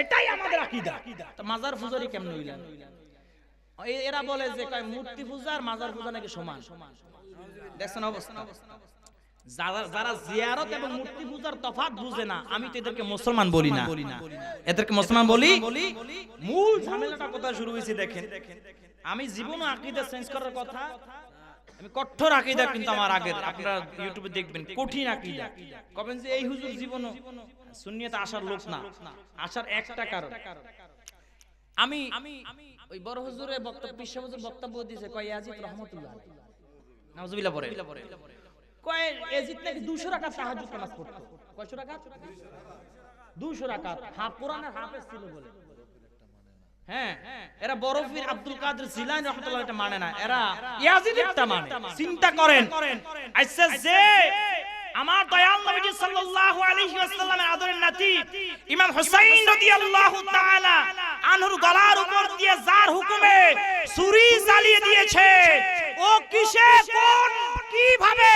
এটাই আমাদের আকীদা। তো মাজার পূজারি কেমন হইলেন? এরা বলে যে কয় মূর্তি পূজা আর মাজার পূজা নাকি সমান। দেখছেন অবস্থা? যারা জিয়ারত এবং মূর্তি পূজার তফাৎ বুঝে না, আমি তো এদেরকে মুসলমান বলি না, এদেরকে মুসলমান বলি। মূল ঝামেলাটা কোথায় শুরু হয়েছে দেখেন। আমি জীবনে আকীদা চেঞ্জ করার কথা, আমি কঠোর আকীদা, কিন্তু আমার আগের আপনারা ইউটিউবে দেখবেন কঠিন আকীদা। কবেন যে এই হুজুর জীবনে সুন্নিয়তে আসার লোক না, আসার একটা কারণ, আমি ওই বড় হুজুরের বক্তব্য, পিসা হুজুর বক্তব্য দিয়েছে, কয় ইয়াজিদ রহমাতুল্লাহ নাউজুবিল্লাহ পড়ে, কয় ইয়াজিদ নাকি 200 রাকাত তাহাজ্জুদ নামাজ পড়তো। কয়শো রাকাত? 200 রাকাত। হাফ কোরআনের হাফেজ ছিল বলে। হ্যাঁ, এরা বড় পীর আব্দুল কাদের জিলানী রাহমাতুল্লাহ এটা মানে না, এরা ইয়াজিদটা মানে। চিন্তা করেন, আচ্ছা যে আমার দয়াল নবী সাল্লাল্লাহু আলাইহি ওয়াসাল্লামের আদরের নাতি ইমাম হুসাইন রাদিয়াল্লাহু তাআলা আনহুর গলার উপর দিয়ে যার হুকুমে ছুরি চালিয়ে দিয়েছে, ও কিসে কোন কিভাবে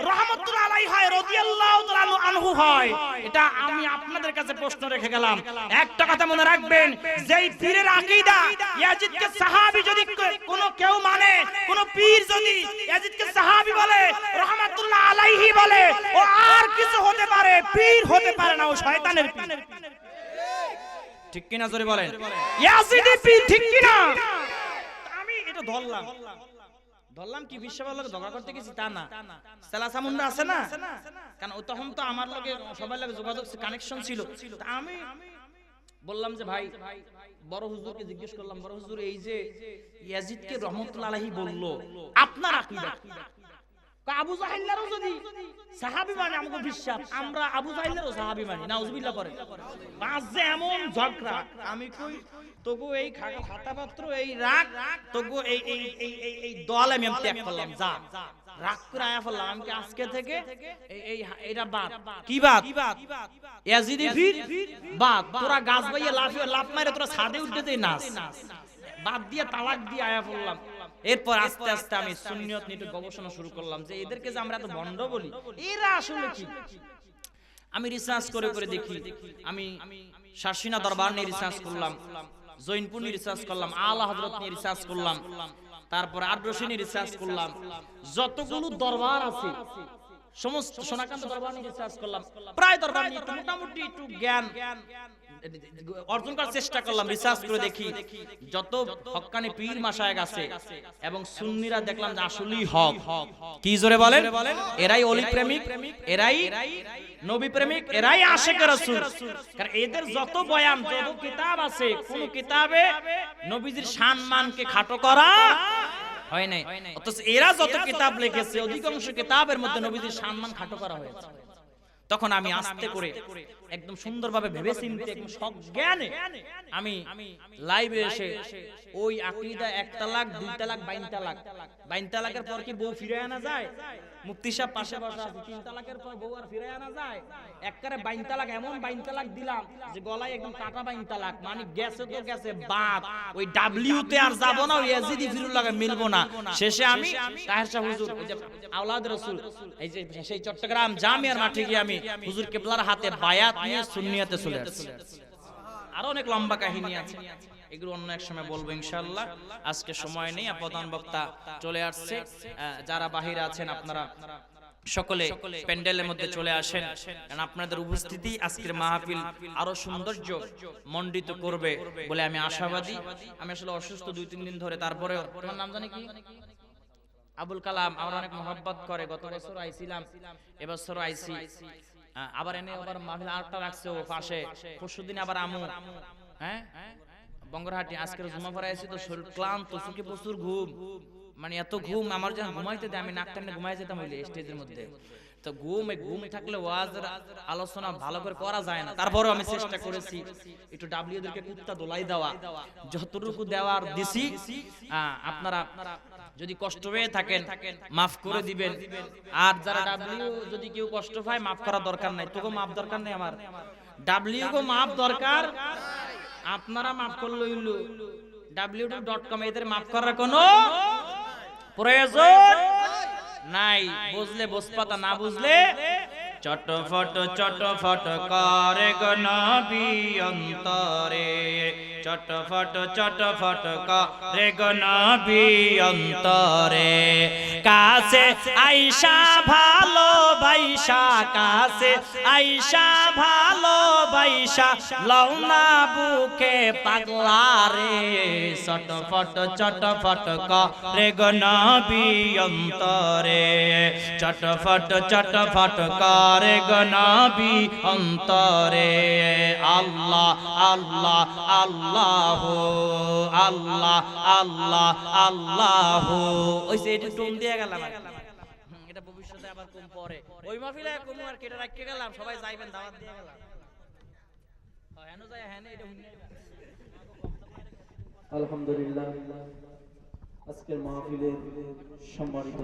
রহমাতুল্লাহ আলাইহি হয় রাদিয়াল্লাহু তাআলা আনহু হয়, এটা আমি আপনাদের কাছে প্রশ্ন রেখে গেলাম। একটা কথা মনে রাখবেন, যেই পীরের আকীদা ইয়াজিদকে সাহাবী যদি কোন কেউ মানে, কোন পীর যদি ইয়াজিদকে সাহাবী বলে, রহমাতুল্লাহ আলাইহি বলে, ও আর কিছু হতে পারে, পীর হতে পারে না, ও শয়তানের পীর। ঠিক কিনা জোরে বলেন? ইয়াজিদি পীর, ঠিক কিনা? আমি এটা ধরলাম কি বিশ্ববাসীর লগে ঝগড়া করতে গেছি তা না, সেলাসা মুন্ডা আছে না, কারণ তখন তো আমার লগে সবার লগে যোগাযোগ কানেকশন ছিল। আমি বললাম যে ভাই, বড় হুজুরকে জিজ্ঞেস করলাম, বড় হুজুর এই যে ইয়াজিদকে রহমাতুল্লাহ আলাইহি বলল, আপনার আকীদা? আবু জাহেলেরও যদি সাহাবী মানে আমাকে বিশ্বাস, আমরা আবু জাহেলেরও সাহাবী মানি, নাউজুবিল্লাহ করে। বাস যে এমন ঝগড়া, আমি কই তগো এই খাতাপত্র এই রাগ, তগো এই দল আমি ত্যাগ করলাম, যা রাগ করে আয়া ফেললাম, আমি আজকে থেকে এইটা বাদ। কি বাদ? ইয়াজিদি ফির বাদ। তোরা গাছ বাইয়ে লাফ মারে তোরা ছাদে উঠতে দেই নাচ, বাদ দিয়ে তালাক দিয়ে আয়া ফেললাম। এরপর আস্তে আস্তে আমি সুন্নিয়ত নিয়ে গবেষণা শুরু করলাম, যে এদেরকে যে আমরা এত ভণ্ড বলি, এরা আসলে কি। আমি রিসার্চ করে করে দেখি, আমি শাসিনা দরবার নিয়ে রিসার্চ করলাম, জৈনপুর নিয়ে রিসার্চ করলাম, আলা হযরত নিয়ে রিসার্চ করলাম, তারপর আদ্রসি নিয়ে রিসার্চ করলাম, যতগুলো দরবার আছে সমস্ত সোনাকান্ত দরবার নিয়ে রিসার্চ করলাম, প্রায় দরবার নিয়ে মোটামুটি একটু জ্ঞান অর্জন করার চেষ্টা করলাম। রিসার্চ করে দেখি যত হক্কানি পীর মাশায়েখ আছে এবং সুন্নিরা দেখলাম যে আসলেই হক। কি জোরে বলেন? এরাই ওলি প্রেমিক, এরাই নবী প্রেমিক, এরাই আশিক রাসূল। কারণ এদের যত বয়ান, যত কিতাব আছে, কোন কিতাবে নবীজির সম্মানকে খাটো করা হয় নাই, অথচ এরা যত কিতাব লিখেছে অধিকাংশ কিতাবের মধ্যে নবীজির সম্মান খাটো করা হয়েছে। তখন আমি আস্তে করে একদম সুন্দরভাবে ভেবে চিন্তে একদম সজ্ঞানে আমি লাইভে এসে ওই আকীদা 1 তালাক 2 তালাক 22 তালাকের পর কি বউ ফিরে আনা যায়? মুফতি সাহেব পাশে বসা আছে, 3 তালাকের পর বউ আর ফিরে আনা যায়? একবারে 22 তালাক, এমন 22 তালাক দিলাম যে গলায় একদম কাটা 22 তালাক, মানে গেছে তো গেছে বাদ, ওই ডাব্লিউতে আর যাব না, ওই ইয়াজিদি ফিরুল লাগে মিলবো না। শেষে আমি তাহের শাহ হুজুর, ওই যে আওলাদ রাসূল, এই যে সেই চট্টগ্রাম জামিয়ার মাঠে গিয়ে আমি হুজুর কিবলার হাতে বায়াত নিয়ে সুন্নিয়তে চলে আসছি। আরো অনেক লম্বা কাহিনী আছে, এগুলো অন্য এক সময় বলবো ইনশাআল্লাহ। আজকে সময় নেই, প্রধান বক্তা চলে আসছে। যারা বাহিরে আছেন আপনারা সকলে প্যান্ডেলের মধ্যে চলে আসেন, কারণ আপনাদের উপস্থিতি আজকের মাহফিল আরো সৌন্দর্য মণ্ডিত করবে বলে আমি আশাবাদী। আমি আসলে অসুস্থ 2-3 দিন ধরে, তারপরে তোমার নাম জানি কি? আবুল কালাম আমার অনেক মহব্বত করে, গত বছর আইছিলাম, এবছর আইছি, আবার এনে আবার মাহফিল আরেকটা রাখছে ও পাশে, পরশুদিন আবার আমু, হ্যাঁ বঙ্গরহাটি, আজকের জুমা পরে আইছি তো শরীর ক্লান্ত, চোখে প্রচুর ঘুম, মানে এত ঘুম আমার যখন ঘুমাইতে দেয় আমি নাক টানে ঘুমাই যেতাম হইলে স্টেজের মধ্যে। তো ঘুম থাকলে ওয়াজের আলোচনা ভালো করে করা যায় না, তারপরেও আমি চেষ্টা করেছি একটু ডাব্লিউদেরকে কুত্তা দোলাই দেওয়া, যতটুকু দেওয়ার দিছি। আপনারা যদি কষ্ট পেয়ে থাকেন মাফ করে দিবেন, আর যারা ডাব্লিউ যদি কেউ কষ্ট পায় মাফ করার দরকার নাই, তোকে মাফ দরকার নেই, আমার ডাব্লিউ গো মাফ দরকার, আপনারা মাফ করলে হইলো, www.com এদের মাফ করার কোনো প্রয়োজন নাই। বুঝলে বুঝপাতা, না বুঝলে চটফট করে গো নবী অন্তরে, চটফট করে গো নবী অন্তরে, কাছে আইসা ভালোবাসা, কাছে আইসা ভালোবাসা লওনা বুকে পাগলা রে, চটফট করে গো নবী অন্তরে, চটফট করে গো নবী অন্তরে। আল্লাহ আল্লাহ আল্লাহ আল্লাহ আল্লাহ আল্লাহ, ওই যে এটা টোন দিয়ে গেলাম, এটা ভবিষ্যতে আবার কম পরে, ওই মাহফিলে কম আর কেটে রাখতে গেলাম, সবাই যাইবেন দাওয়াত দিয়ে গেলাম, হেন যায় হেন এটা আলহামদুলিল্লাহ, আজকের মাহফিলের সম্মানিত